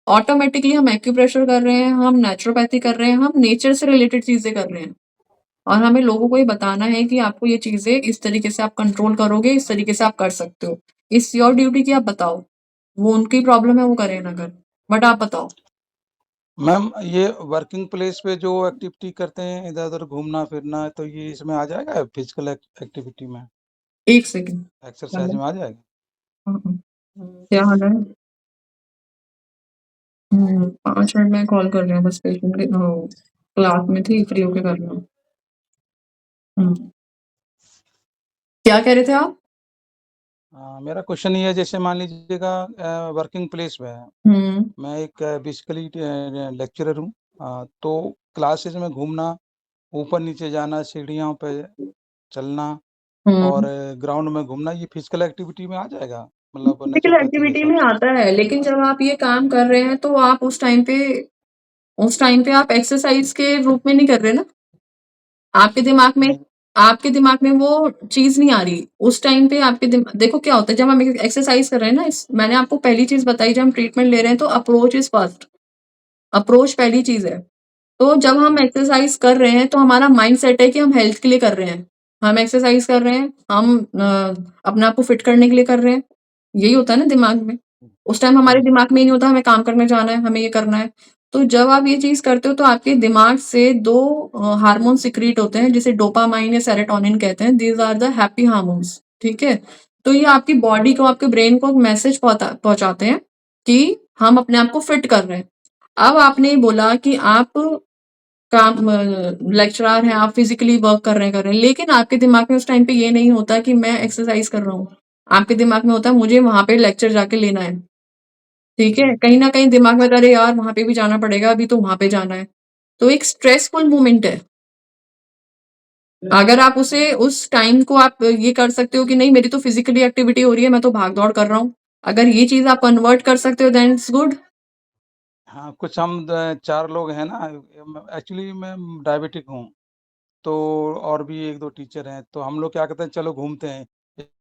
ऑटोमेटिकली हम एक्यूप्रेशर कर रहे हैं, हम नेचुरोपैथी कर रहे हैं, हम नेचर से रिलेटेड चीज़ें कर रहे हैं। और हमें लोगों को ये बताना है कि आपको ये चीज़ें इस तरीके से आप कंट्रोल करोगे, इस तरीके से आप कर सकते हो। इट्स योर ड्यूटी कि आप बताओ। वो उनकी प्रॉब्लम है, वो करें ना करें, बट आप बताओ। मैम ये वर्किंग प्लेस पे जो एक्टिविटी करते हैं इधर-उधर घूमना-फिरना, तो ये इसमें आ जाएगा फिजिकल एक्टिविटी में? 1 सेकंड। एक्सरसाइज में आ जाएगा? क्या हाल है? 5 मिनट में कॉल कर रही हूँ बस पेशेंट के क्लास में थी, फ्री होके कर रही हूँ। क्या कह रहे थे आप? मेरा क्वेश्चन ये है, जैसे मान लीजिएगा वर्किंग प्लेस में है, मैं एक बेसिकली लेक्चरर हूँ, तो क्लासेस में घूमना, ऊपर-नीचे जाना, सीढ़ियों पे चलना और ग्राउंड में घूमना, ये फिजिकल एक्टिविटी में आ जाएगा? मतलब फिजिकल नेचुरोपैथी के एक्टिविटी हिसाब में से? आता है, लेकिन जब आप ये काम कर रहे हैं तो आप उस टाइम पे आप एक्सरसाइज के रूप में नहीं कर रहे ना। आपके नहीं। दिमाग में वो चीज़ नहीं आ रही। उस टाइम पे आपके देखो क्या होता है जब हम एक्सरसाइज कर रहे हैं ना, मैंने आपको पहली चीज़ बताई, जब हम ट्रीटमेंट ले रहे हैं तो अप्रोच इज़ फर्स्ट। अप्रोच पहली चीज़ है। तो जब हम एक्सरसाइज कर रहे हैं तो हमारा माइंडसेट है कि हम हेल्थ के लिए कर रहे हैं। हम एक्सरसाइज कर रहे हैं, हम अपने आप को फिट करने के लिए कर रहे हैं। यही होता है ना दिमाग में। उस टाइम हमारे दिमाग में ये नहीं होता हमें काम करने जाना है, हमें ये करना है। तो जब आप ये चीज़ करते हो तो आपके दिमाग से 2 हार्मोन सिक्रीट होते हैं जिसे डोपामाइन या सेरोटोनिन कहते हैं। These are the happy hormones, ठीक है? तो ये आपकी बॉडी को, आपके ब्रेन को एक मैसेज पहुँचाते हैं कि हम अपने आप को फिट कर रहे हैं। अब आपने बोला कि आप लेक्चरर हैं, आप फिजिकली वर्क कर रहे हैं, लेकिन आपके दिमाग में उस टाइम पे ये नहीं होता कि मैं एक्सरसाइज कर रहा हूँ। आपके दिमाग में होता है मुझे वहां पे लेक्चर जाके लेना है, ठीक है? कहीं ना कहीं दिमाग में अरे यार वहां पे भी जाना पड़ेगा, अभी तो वहां पे जाना है। तो एक स्ट्रेसफुल मोमेंट है। अगर आप उसे उस टाइम को आप ये कर सकते हो कि नहीं मेरी तो फिजिकली एक्टिविटी हो रही है, मैं तो भाग दौड़ कर रहा हूँ, अगर ये चीज आप कन्वर्ट कर सकते हो देन इट्स गुड। हाँ, कुछ हम 4 लोग हैं ना, एक्चुअली मैं डायबिटिक हूँ, तो और भी 1-2 टीचर हैं, तो हम लोग क्या कहते हैं चलो घूमते हैं,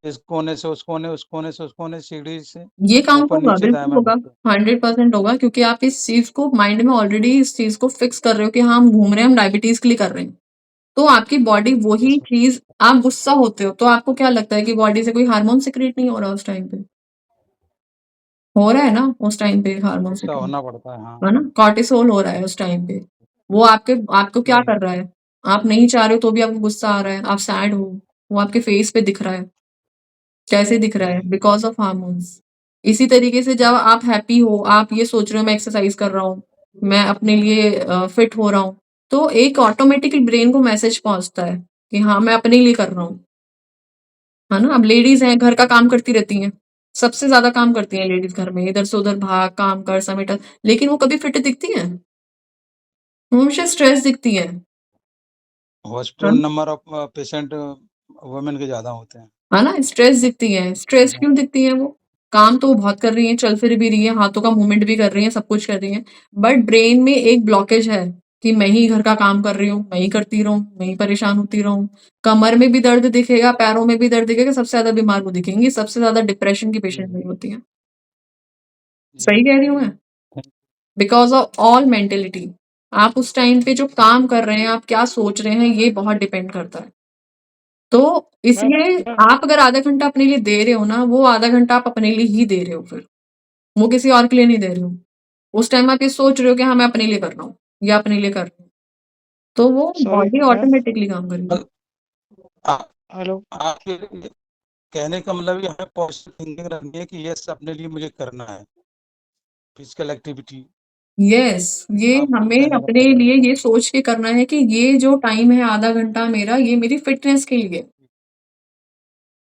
इस कोने से उस कोने, उस कोने से उस कोने, सीढ़ी से ये काउंट होगा, ऊपर-नीचे, बिल्कुल दाएँ-बाएँ होगा, घूमते हैं। 100% होगा, क्योंकि आप इस चीज़ को माइंड में ऑलरेडी इस चीज़ को फिक्स कर रहे हो कि हाँ, हम घूम रहे हैं, हम डायबिटीज़ के लिए कर रहे हैं। तो आपकी बॉडी वही यस मैम। चीज़, आप गुस्सा होते हो, तो आपको क्या लगता है कि बॉडी से कोई हार्मोन सिक्रीट नहीं हो रहा उस टाइम पे? हो रहा है ना उस टाइम पे हार्मोन गुस्सा सिक्रीट, होना पड़ता है, हाँ। है ना? कॉर्टिसोल हो रहा है उस टाइम पे। वो आपको क्या नहीं, कर रहा है? आप नहीं चाह रहे हो तो भी आपको गुस्सा आ रहा है, आप सैड हो, वो आपके फेस पे दिख रहा है। कैसे दिख रहा है? जी। Because of hormones. इसी तरीके से जब आप हैप्पी हो, आप ये सोच रहे हो मैं एक्सरसाइज़ कर रहा हूँ, मैं अपने लिए फिट हो रहा हूँ, तो एक ऑटोमेटिकली ब्रेन को मैसेज पहुँचता है कि हाँ, मैं अपने लिए कर रहा हूँ, है ना? अब लेडीज़ हैं, घर का काम करती रहती हैं, सबसे ज़्यादा काम करती हैं लेडीज़ घर में, इधर से उधर भाग, काम कर, समेट, लेकिन वो कभी फिट दिखती हैं? वो हमेशा स्ट्रेस दिखती हैं, है हॉस्पिटल ना? नंबर ऑफ पेशेंट वुमेन के ज़्यादा होते हैं। है ना? स्ट्रेस दिखती हैं। स्ट्रेस हाँ। क्यों दिखती हैं वो? काम तो वो बहुत कर रही हैं, चल फिर भी रही हैं, हाथों का मूवमेंट भी कर रही हैं, सब कुछ कर रही हैं, बट ब्रेन में एक ब्लॉकेज है। कि मैं ही घर का काम कर रही हूँ, मैं ही करती रहूँ, मैं ही परेशान होती रहूँ। कमर में भी दर्द दिखेगा, पैरों में भी दर्द दिखेगा, सबसे ज़्यादा बीमार वो दिखेंगी, सबसे ज़्यादा डिप्रेशन की पेशेंट वही होती हैं। सही कह रही हूँ मैं? Because of all mentality. आप उस टाइम पे जो काम कर रहे हैं, आप क्या सोच रहे हैं, ये बहुत डिपेंड करता है। तो इसलिए आप अगर आधा घंटा अपने लिए दे रहे हो ना, वो आधा घंटा आप अपने लिए ही दे रहे हो फिर। वो किसी और के लिए नहीं दे रहे हो। उस टाइम आप ये सोच रहे हो कि हाँ, मैं अपने लिए कर रहा हूँ या अपने लिए कर रही हूँ। तो वो सॉरी बॉडी मैम। ऑटोमेटिकली काम करेगी। हेलो। आपके कहने का मतलब ये हमें पॉजिटिव थिंकिंग रखनी है कि यस अपने लिए मुझे करना है फिजिकल एक्टिविटी। यस, ये आप हमें कहने का अपने मतलब लिए ये सोच के करना है कि ये जो टाइम है आधा घंटा मेरा, ये मेरी फिटनेस के लिए।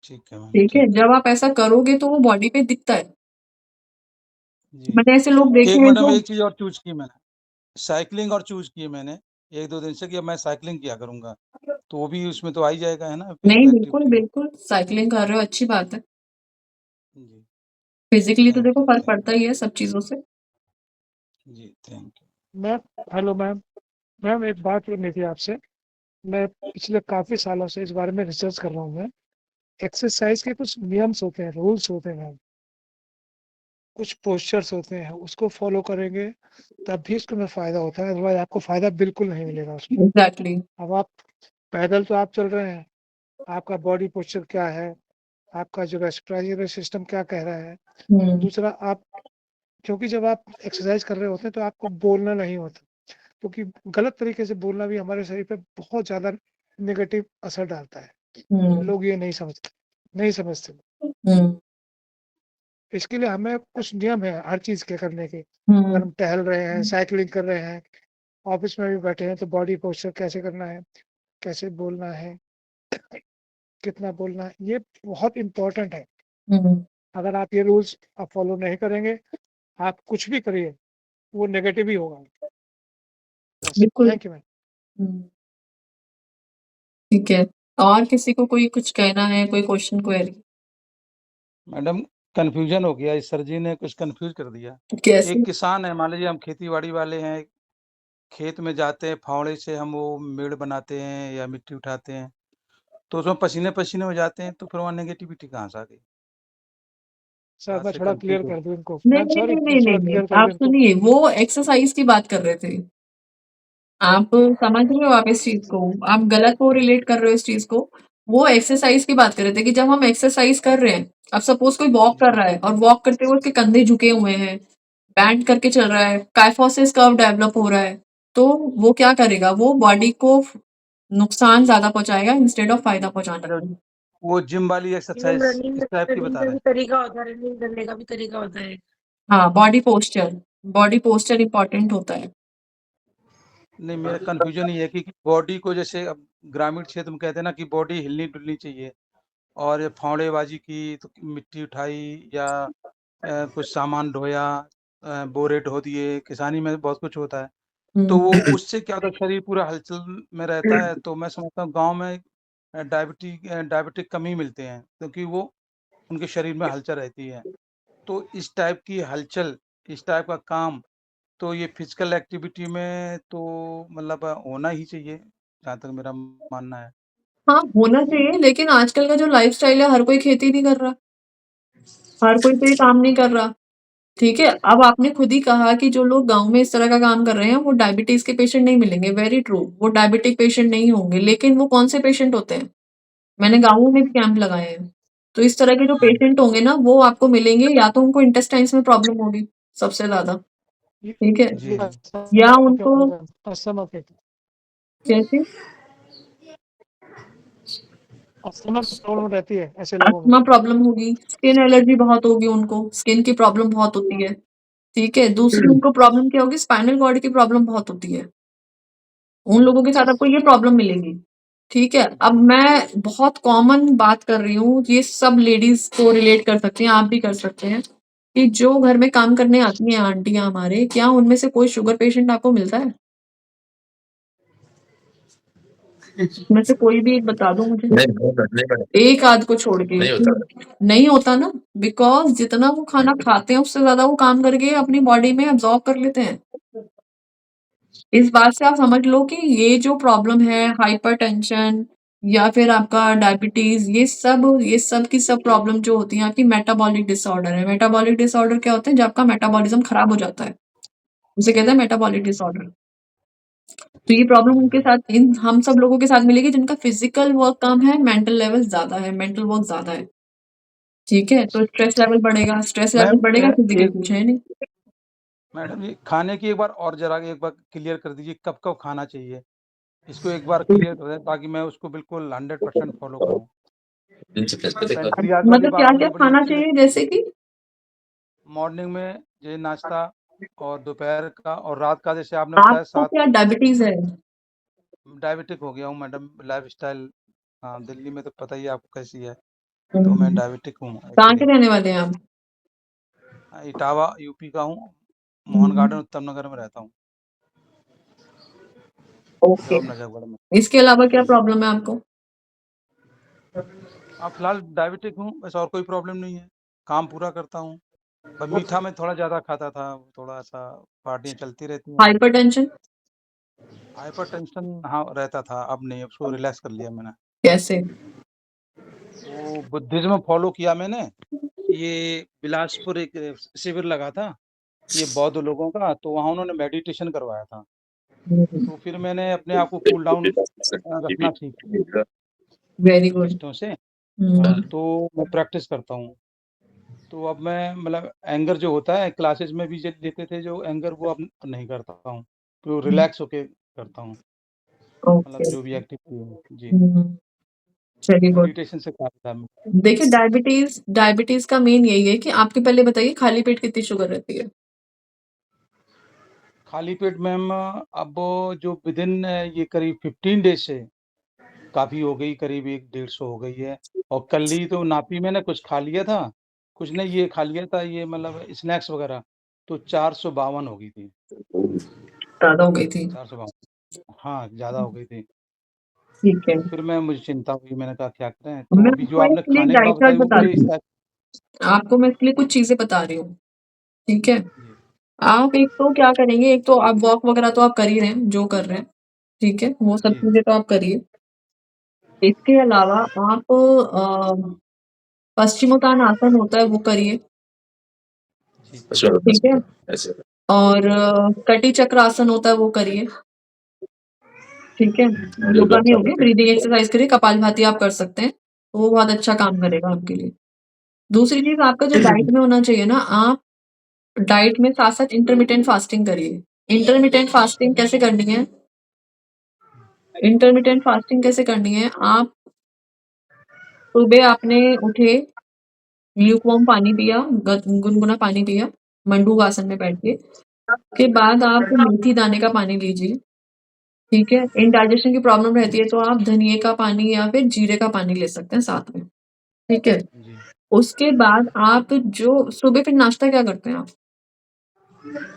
ठीक है मैम, ठीक है? ठीक है जब आप ऐसा करोगे तो वो बॉडी पे दिखता है। जी। मैंने ऐसे लोग देखे एक हैं मैडम जो एक चीज और चूज की मैंने, साइकिलिंग और चूज की है मैंने 1-2 दिन से कि अब मैं साइकिलिंग किया करूंगा, तो वो भी उसमें तो आ ही जाएगा है ना नहीं, फिजिकल बिल्कुल, एक्टिविटी में। बिल्कुल, साइक्लिंग कर रहे हो, अच्छी बात है। जी फिज़िकली तो देखो फ़र्क थैंक पड़ता ही है सब चीज़ों से। यू जी thank you. Ma'am hello ma'am. Ma'am एक बात करनी थी आपसे। मैं पिछले काफ़ी सालों से इस बारे में रिसर्च कर रहा हूँ मैं। एक्सरसाइज के कुछ नियम्स होते हैं, रूल्स होते हैं मैम। कुछ पोस्चर्स होते हैं, उसको फॉलो करेंगे तब भी इसको में फ़ायदा होता है, अदरवाइज़ आपको फ़ायदा बिल्कुल नहीं मिलेगा उसमें। एग्ज़ैक्टली। अब आप पैदल तो आप चल रहे हैं, आपका बॉडी पोस्चर क्या है, आपका जो रेस्पिरेटरी सिस्टम क्या कह रहा है। हुँ, दूसरा आप क्योंकि जब आप एक्सरसाइज कर रहे होते हैं तो आपको बोलना नहीं होता, क्योंकि गलत तरीके से बोलना भी हमारे शरीर पे बहुत ज़्यादा नेगेटिव असर डालता है। हुँ, लोग ये नहीं समझते। हुँ, इसके लिए हमें कुछ नियम है हर चीज़ के करने के। अगर हुँ, हम टहल रहे हैं, साइकिलिंग कर रहे हैं, ऑफिस में भी बैठे हैं तो बॉडी पोस्चर कैसे करना है, कैसे बोलना है, कितना बोलना है, ये बहुत इम्पोर्टेंट है। हुँ, अगर आप ये रूल्स आप फॉलो नहीं करेंगे, आप कुछ भी करिए, वो नेगेटिव ही होगा। बस, बिल्कुल। Thank you ma'am. हुँ, ठीक है। और किसी को कोई कुछ कहना है, कोई क्वेश्चन, क्वेरी? मैडम कंफ्यूजन हो गया, इस सर जी ने कुछ कंफ्यूज कर दिया। कैसे? एक किसान है, मान लीजिए हम खेती-बाड़ी वाले हैं, खेत में जाते हैं, फावड़े से हम वो मेड़ बनाते हैं या मिट्टी उठाते हैं, तो उसमें पसीने-पसीने हो जाते हैं, तो फिर वहाँ नेगेटिविटी कहाँ से आ गई? सर बात मैं से थोड़ा कंफ्यूज क्लियर हो कर दूँ इनको। नहीं, मैम नहीं, सॉरी, नहीं, मैं नहीं, थोड़ा नहीं, नहीं, क्लियर कर आप दूँ इनको। सुनिए, वो एक्सरसाइज़ की बात कर रहे थे। आप समझ रहे हो आप इस चीज़ को? आप गलत को रिलेट कर रहे हो इस चीज़ को। वो एक्सरसाइज़ की बात कर रहे थे कि जब हम एक्सरसाइज़ कर रहे हैं, अब सपोज़ कोई वॉक कर रहा है और वॉक करते हुए उसके कंधे झुके हुए हैं, बैंड करके चल रहा है, काइफोसिस कर्व डेवलप हो रहा है, तो वो क्या करेगा? वो बॉडी को नुकसान ज़्यादा पहुँचाएगा इंस्टेड ऑफ फ़ायदा पहुँचाने अच्छा, के। वो जिम वाली मैम एक्सरसाइज इस टाइप की रनिंग बता का रहे भी हैं? तरीका होता है, रनिंग करने का भी तरीका होता है। हाँ, बॉडी पोस्चर इम्पोर्टेंट होता है। नहीं, मेरा कन्फ्यूजन ये है कि बॉडी को जैसे अब ग्रामीण क्षेत्र में कहते हैं ना कि बॉडी हिलनी-डुलनी चाहिए, और ये फावड़ेबाज़ी की तो मिट्टी उठाई या कुछ सामान ढोया, बोरे ढो दिए, किसानी में बहुत कुछ होता है। तो वो हुँ। उससे क्या होता है, शरीर पूरा हलचल में रहता है, तो मैं समझता हूँ गाँव में डायबिटिक कम ही मिलते हैं, क्योंकि वो उनके शरीर में हलचल रहती है। तो इस टाइप की हलचल, इस टाइप का काम, तो ये फिजिकल एक्टिविटी में तो मतलब होना ही चाहिए, जहाँ तक मेरा मानना है। हाँ, होना चाहिए लेकिन आजकल का जो लाइफ़स्टाइल है हर कोई खेती नहीं कर रहा। हर कोई तो ये काम नहीं कर रहा। ठीक है? अब आपने खुद ही कहा कि जो लोग गाँव में इस तरह का काम कर रहे हैं, वो डायबिटीज़ के पेशेंट नहीं मिलेंगे, वेरी ट्रू, वो डायबिटिक पेशेंट नहीं होंगे, लेकिन वो कौन-से पेशेंट होते हैं? मैंने गाँवों में भी कैंप लगाए हैं। तो इस तरह के जो पेशेंट होंगे ना, वो आपको मिलेंगे या तो उनको इंटेस्टाइन्स में प्रॉब्लम होगी, सबसे ज़्यादा, ये ठीक है? जी, जी। या अस्थमा के उनको प्रॉब्लम, अस्थमा के कैसे? अस्थमा की प्रॉब्लम रहती है ऐसे लोगों में। अस्थमा प्रॉब्लम होगी, स्किन एलर्जी बहुत होगी उनको, स्किन की प्रॉब्लम बहुत होती है, ठीक है? दूसरी उनको प्रॉब्लम क्या होगी, स्पाइनल कॉर्ड की प्रॉब्लम बहुत होती है। उन लोगों के साथ आपको ये प्रॉब्लम मिलेगी, ठीक है? अब मैं बहुत कॉमन बात कर रही हूँ, ये सब लेडीज़ को रिलेट कर सकती हैं, आप भी कर सकते हैं, कि जो घर में काम करने आती हैं आंटियाँ हमारे, क्या उनमें से कोई शुगर पेशेंट आपको मिलता है? उसमें से कोई भी एक बता दो मुझे। नहीं होता। एक आध को छोड़ के। नहीं होता। नहीं होता ना, बिकॉज़ जितना वो खाना खाते हैं, उससे ज़्यादा वो काम करके अपनी बॉडी में अब्ज़ॉर्ब कर लेते हैं। इस बात से आप समझ लो कि ये जो प्रॉब्लम है हाइपरटेंशन या फिर आपका डायबिटीज, ये सब की सब प्रॉब्लम जो होती है आपकी मेटाबॉलिक डिसऑर्डर है। मेटाबॉलिक डिसऑर्डर क्या होते हैं? जब आपका मेटाबॉलिज्म खराब हो जाता है, उसे कहते हैं मेटाबॉलिक डिसऑर्डर। तो ये प्रॉब्लम उनके साथ, इन हम सब लोगों के साथ मिलेगी जिनका फिजिकल वर्क कम है, मेंटल लेवल ज्यादा है, मेंटल वर्क ज्यादा है। ठीक है, तो स्ट्रेस लेवल बढ़ेगा, स्ट्रेस लेवल मैम बढ़ेगा, फिजिकल एक कुछ है नहीं। मैडम ये खाने की एक बार और जरा एक बार क्लियर कर दीजिए, कब कब खाना चाहिए? इसको एक बार क्लियर कर दें ताकि मैं उसको बिल्कुल 100% फॉलो करूं। पैंक्रियाज वाली मतलब बात क्या क्या मुझे बड़ी खाना अच्छी चाहिए? लगी। जैसे कि मॉर्निंग में ये नाश्ता और दोपहर का और रात का, जैसे आपने बताया आपको 7 क्या डायबिटीज है? डायबिटिक हो गया हूँ मैडम, लाइफस्टाइल दिल्ली में तो पता ही है आपको कैसी है, तो मैं डायबिटिक हूँ कहाँ के एक्चुअली। रहने वाले हैं आप? इटावा यूपी का हूँ, मोहन गार्डन उत्तम नगर में रहता हूँ, ओके, नवाब नजफगढ़ में। इसके अलावा क्या जी प्रॉब्लम है आपको? फिलहाल डायबिटिक हूँ, बस और कोई प्रॉब्लम नहीं है, काम पूरा करता हूँ। बस मीठा में थोड़ा ज़्यादा खाता था, थोड़ा सा पार्टियाँ चलती रहती हैं। हाइपरटेंशन हाइपरटेंशन हाँ रहता था, अब नहीं, अब उसको रिलैक्स कर लिया मैंने। कैसे? वो बुद्धिज्म फॉलो किया मैंने। ये बिलासपुर एक शिविर लगा था, ये बौद्ध लोगों का, तो वहाँ उन्होंने मेडिटेशन करवाया था, तो फिर मैंने अपने आप को कूल डाउन रखना सीख लिया वेरी गुड। बुद्धिस्टों से। तो मैं प्रैक्टिस करता हूँ, तो अब मैं मतलब एंगर जो होता है क्लासेस में भी जो लेते थे जो एंगर, वो अब नहीं करता हूँ, तो रिलैक्स होके करता हूँ, मतलब ओके। जो भी एक्टिविटी है जी, वेरी गुड। मेडिटेशन से काफी था। देखिए, डायबिटीज का मेन यही है कि आपके, पहले बताइए खाली पेट कितनी शुगर रहती है? खाली पेट मैम अब जो विदिन ये करीब 15 डेज से काफी हो गई, करीब 150 हो गई है, और कल ही तो नापी मैंने, कुछ खा लिया था, कुछ नहीं ये खा लिया था, ये मतलब स्नैक्स वगैरह, तो 452 हो गई थी, ज्यादा हो गई थी? 452, हाँ ज्यादा हो गई थी। ठीक है, तो फिर मुझे चिंता हुई, मैंने कहा क्या करें, तो मैं अभी जो आपको आपने इसके लिए खाने की बात डाइट बताई चार्ट वो भी बताती इस हूँ। टाइप। आपको मैं इसके लिए कुछ चीजें बता रही हूँ। ठीक है, जी आप एक तो क्या करेंगे, एक तो आप वॉक वगैरह तो आप कर ही रहे हैं, जो कर रहे हैं, ठीक है, वो सब जी चीजें तो आप करिए। इसके अलावा आप पश्चिमोत्तान आसन होता है वो करिए। जी ठीक है, और कटी चक्र आसन होता है वो करिए। ठीक है, योगा नहीं हो गया, ब्रीदिंग एक्सरसाइज करिए, कपालभाति आप कर सकते हैं, तो वो बहुत अच्छा काम करेगा आपके लिए। दूसरी चीज, आपका जो डाइट में होना चाहिए ना, आप डाइट में साथ साथ इंटरमिटेंट फास्टिंग करिए। इंटरमिटेंट फास्टिंग कैसे करनी है? इंटरमिटेंट फास्टिंग कैसे करनी है? आप सुबह आपने उठे, ल्यूकवार्म पानी पिया, गुनगुना पानी पिया, मंडूक आसन में बैठ के, उसके बाद आप मेथी दाने का पानी लीजिए। ठीक है, इंडाइजेशन की प्रॉब्लम रहती है तो आप धनिए का पानी या फिर जीरे का पानी ले सकते हैं साथ में। ठीक है, जी उसके बाद आप जो सुबह फिर नाश्ता क्या करते हैं आप?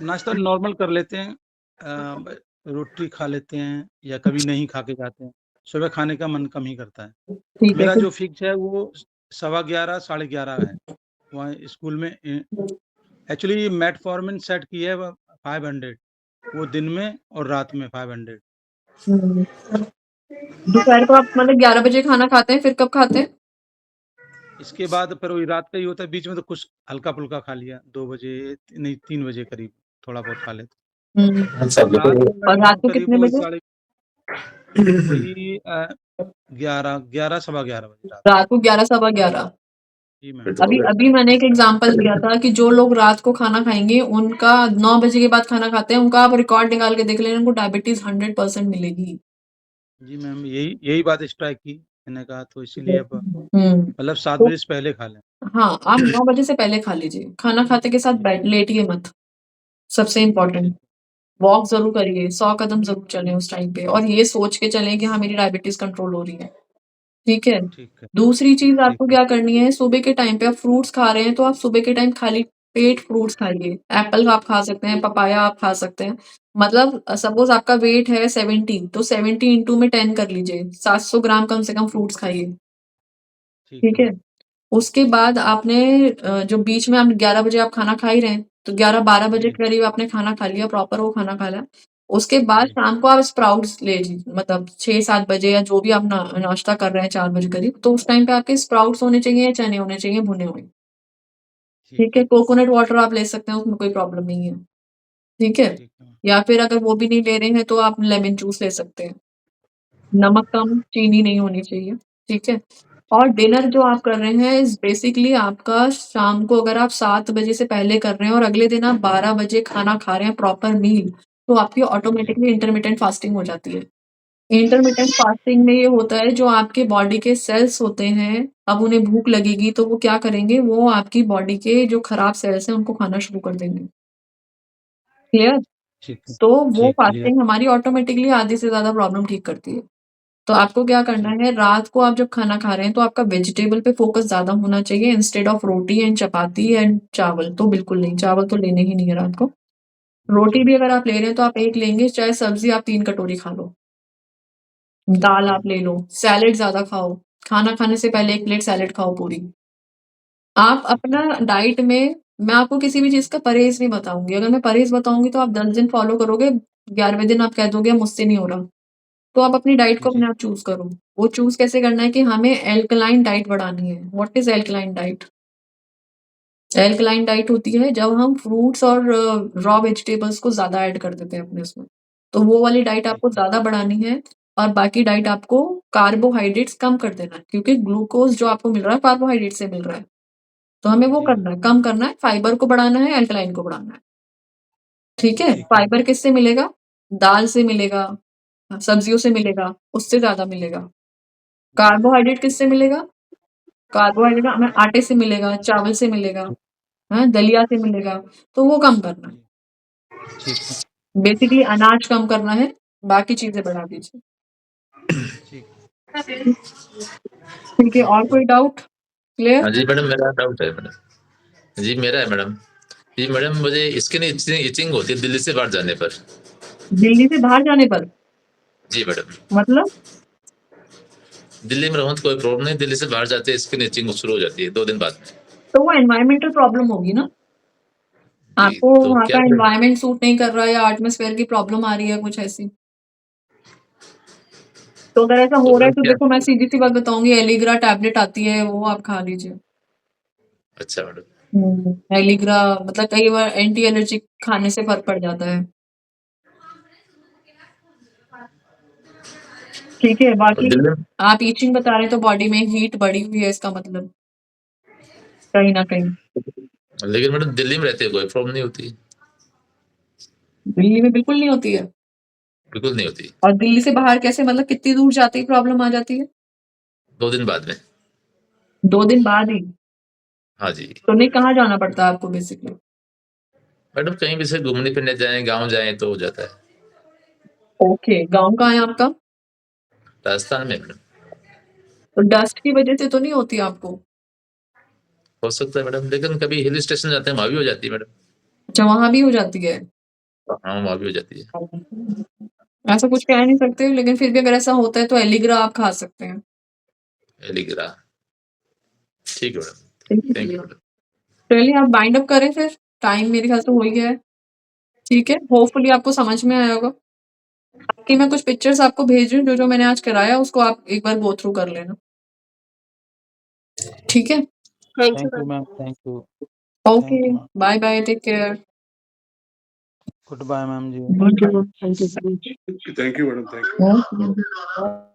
नाश्ता नॉर्मल कर लेते हैं, रोटी खा लेते हैं या कभी नहीं खा के जाते हैं, सुबह खाने का मन कम ही करता है। ठीक है, मेरा फिर जो फिक्स है वो 11:15 11:30 है, वहाँ स्कूल में एक्चुअली मेटफॉर्मिन सेट की है 500, वो दिन में और रात में 500। दोपहर को आप मतलब 11 बजे खाना खाते हैं, फिर कब खाते हैं? इसके बाद फिर वही रात का ही होता है, बीच में तो कुछ हल्का फुल्का खा लिया, 2 बजे नहीं 3 बजे करीब थोड़ा बहुत खा लेते। रात को और रात मैडम को करीब कितने वही बजे? 11 सवा 11 बजे रात। रात को 11 सवा 11? जी मैम। अभी अभी मैंने एक एग्जांपल दिया था कि जो लोग रात को खाना खाएंगे, उनका 9 बजे के बाद खाना खाते हैं, उनका आप रिकॉर्ड निकाल के देख लेना, उनको डायबिटीज 100% मिलेगी। जी मैम, यही बात स्ट्राइक की, मैंने कहा तो इसीलिए अब मतलब 7 तो बजे से पहले खा लें। हाँ, आप 9 बजे से पहले खा लीजिए, खाना खाते के साथ बैठ लेटिए मत, सबसे इम्पोर्टेंट। ठीक वॉक जरूर करिए, 100 कदम जरूर चलें उस टाइम पे, और ये सोच के चलें कि हाँ मेरी डायबिटीज कंट्रोल हो रही है। ठीक है, ठीक है दूसरी चीज ठीक आपको है क्या करनी है, सुबह के टाइम पे आप फ्रूट्स खा रहे हैं तो आप सुबह के टाइम खाली पेट फ्रूट्स खाइए। एप्पल आप खा सकते हैं, पपाया आप खा सकते हैं। मतलब सपोज आपका वेट है 70, तो 70 इंटू में 10 कर लीजिए, 700 ग्राम कम से कम फ्रूट्स खाइए। ठीक ठीक है है, उसके बाद आपने जो बीच में आप 11 बजे आप खाना खा ही रहे हैं, तो 11-12 बजे जी के करीब आपने खाना खा लिया, प्रॉपर वो खाना खा लिया। उसके बाद जी शाम को आप स्प्राउट्स ले लीजिए, मतलब 6-7 बजे या जो भी आप नाश्ता कर रहे हैं 4 बजे करीब, तो उस टाइम पे आपके स्प्राउट्स होने चाहिए या चने होने चाहिए भुने हुए। ठीक है, कोकोनट वाटर आप ले सकते हैं, उसमें कोई प्रॉब्लम नहीं है। ठीक है? ठीक है या फिर अगर वो भी नहीं ले रहे हैं तो आप लेमन जूस ले सकते हैं। नमक कम, चीनी नहीं होनी चाहिए। ठीक है? और डिनर जो आप कर रहे हैं इज़ बेसिकली आपका शाम को अगर आप 7 बजे से पहले कर रहे हैं और अगले दिन आप 12 बजे खाना खा रहे हैं प्रॉपर मील, तो आपकी जी ऑटोमेटिकली इंटरमिटेंट फास्टिंग हो जाती है। इंटरमिटेंट फास्टिंग में ये होता है जो आपके बॉडी के सेल्स होते हैं, अब उन्हें भूख लगेगी तो वो क्या करेंगे, वो आपकी बॉडी के जो खराब सेल्स हैं उनको खाना शुरू कर देंगे। क्लियर? ठीक है तो वो जी क्लियर फास्टिंग हमारी ऑटोमेटिकली आधी से ज़्यादा प्रॉब्लम ठीक करती है। तो आपको क्या करना ठीक है, रात को आप जब खाना खा रहे हैं तो आपका वेजिटेबल पे फ़ोकस ज़्यादा होना चाहिए instead of roti and chapati and चावल, तो बिल्कुल नहीं, चावल तो लेने ही नहीं है रात को। रोटी ठीक भी अगर आप ले रहे हैं तो आप 1 लेंगे, चाहे सब्ज़ी आप 3 कटोरी खा लो। ठीक दाल है आप ले लो, सैलेड ज़्यादा खाओ, खाना खाने से पहले 1 प्लेट सैलेड खाओ पूरी। आप ठीक अपना है डाइट में मैं आपको किसी भी चीज़ का परहेज़ नहीं बताऊँगी, अगर मैं परहेज़ बताऊँगी तो आप 10 दिन फ़ॉलो करोगे, 11वें दिन आप कह दोगे मुझसे नहीं हो रहा। तो आप अपनी डाइट को अपने जी आप चूज़ करो। वो चूज़ कैसे करना है कि हमें एल्कलाइन डाइट बढ़ानी है। What is alkaline diet? Alkaline diet होती है जब हम फ्रूट्स और रॉ वेजिटेबल्स को ज़्यादा ऐड कर देते हैं अपने उसमें। तो वो वाली डाइट ठीक आपको है ज़्यादा बढ़ानी है और बाकी डाइट आपको कार्बोहाइड्रेट्स कम कर देना है क्योंकि ग्लूकोज़ जो आपको मिल रहा है कार्बोहाइड्रेट से मिल रहा है। तो हमें वो जी करना है, कम करना है, फाइबर को बढ़ाना है, एल्कलाइन को बढ़ाना है। ठीक है? ठीक है फाइबर किससे मिलेगा? दाल से मिलेगा, सब्जियों से जी मिलेगा, उससे ज़्यादा मिलेगा। जी कार्बोहाइड्रेट किससे मिलेगा? कार्बोहाइड्रेट हमें आटे से मिलेगा, चावल से मिलेगा, हाँ, दलिया से मिलेगा, तो वो कम करना है। जी ठीक है बेसिकली अनाज कम करना है, बाकी चीज़ें बढ़ा दीजिए। ठीक ठीक है, और कोई डाउट? क्लियर? हाँ जी मैडम, मेरा डाउट है मैडम। जी मेरा है मैडम। जी मैडम, मुझे स्किन इचिंग होती है दिल्ली से बाहर जाने पर। दिल्ली से बाहर जाने पर? जी मैडम, मतलब? दिल्ली में रहूँ तो कोई प्रॉब्लम नहीं, दिल्ली से बाहर जाते स्किन इचिंग शुरू हो जाती है 2 दिन बाद में। तो वो एनवायरमेंटल प्रॉब्लम होगी ना? जी, आपको तो वहाँ क्या का करें? एनवायरनमेंट सूट नहीं कर रहा है या एटमॉस्फेयर की प्रॉब्लम आ रही है कुछ ऐसी? तो अगर ऐसा तो हो रहा है मैडम तो क्या? देखो मैं सीधी-सी बात बताऊँगी एलिग्रा टैबलेट आती है वो आप खा लीजिए। अच्छा मैडम। एलिग्रा मतलब कई बार एंटी एलर्जिक खाने से फ़र्क पड़ जाता है। ठीक है, और बाकी दिल्ली में आप ईचिंग बता रहे हैं तो बॉडी में हीट बढ़ी हुई है इसका मतलब, कहीं न कहीं। लेकिन मैडम दिल्ली में रहते कोई प्रॉब्लम नहीं होती, दिल्ली में बिल्कुल नहीं होती है। बिल्कुल नहीं होती। और दिल्ली से बाहर कैसे मतलब कितनी दूर जाते ही प्रॉब्लम आ जाती है? 2 दिन बाद में। 2 दिन बाद ही? हाँ जी। तो नहीं कहाँ जाना पड़ता है आपको बेसिकली? मैडम कहीं भी से घूमने फिरने जाएँ, गाँव जाएँ तो हो जाता है। ओके, गाँव कहाँ है आपका? राजस्थान में मैडम। तो डस्ट की वजह से तो नहीं होती आपको? हो सकता है मैडम, लेकिन कभी हिल स्टेशन जाते हैं वहाँ भी हो जाती है मैडम। अच्छा, वहाँ भी हो जाती है? हाँ, वहाँ भी हो जाती है। ऐसा कुछ कह नहीं सकते लेकिन फिर भी अगर ऐसा होता है तो एलिग्रा आप खा सकते हैं। एलिग्रा। ठीक है मैडम। ठीक थैंक है। You madam. चलिए आप बाइंड अप करें फिर, टाइम मेरे ख्याल से हो ही गया है। ठीक है, होपफुली आपको समझ में आया होगा। बाकी मैं कुछ पिक्चर्स आपको भेज रही हूँ, जो-जो मैंने आज कराया उसको आप एक बार गो थ्रू कर लेना। ठीक है? Thank you thank you ma'am. Ma'am thank you okay, ma'am bye bye, take care. Goodbye ma'am जी thank you so much. Thank you, madam. Thank you. Okay.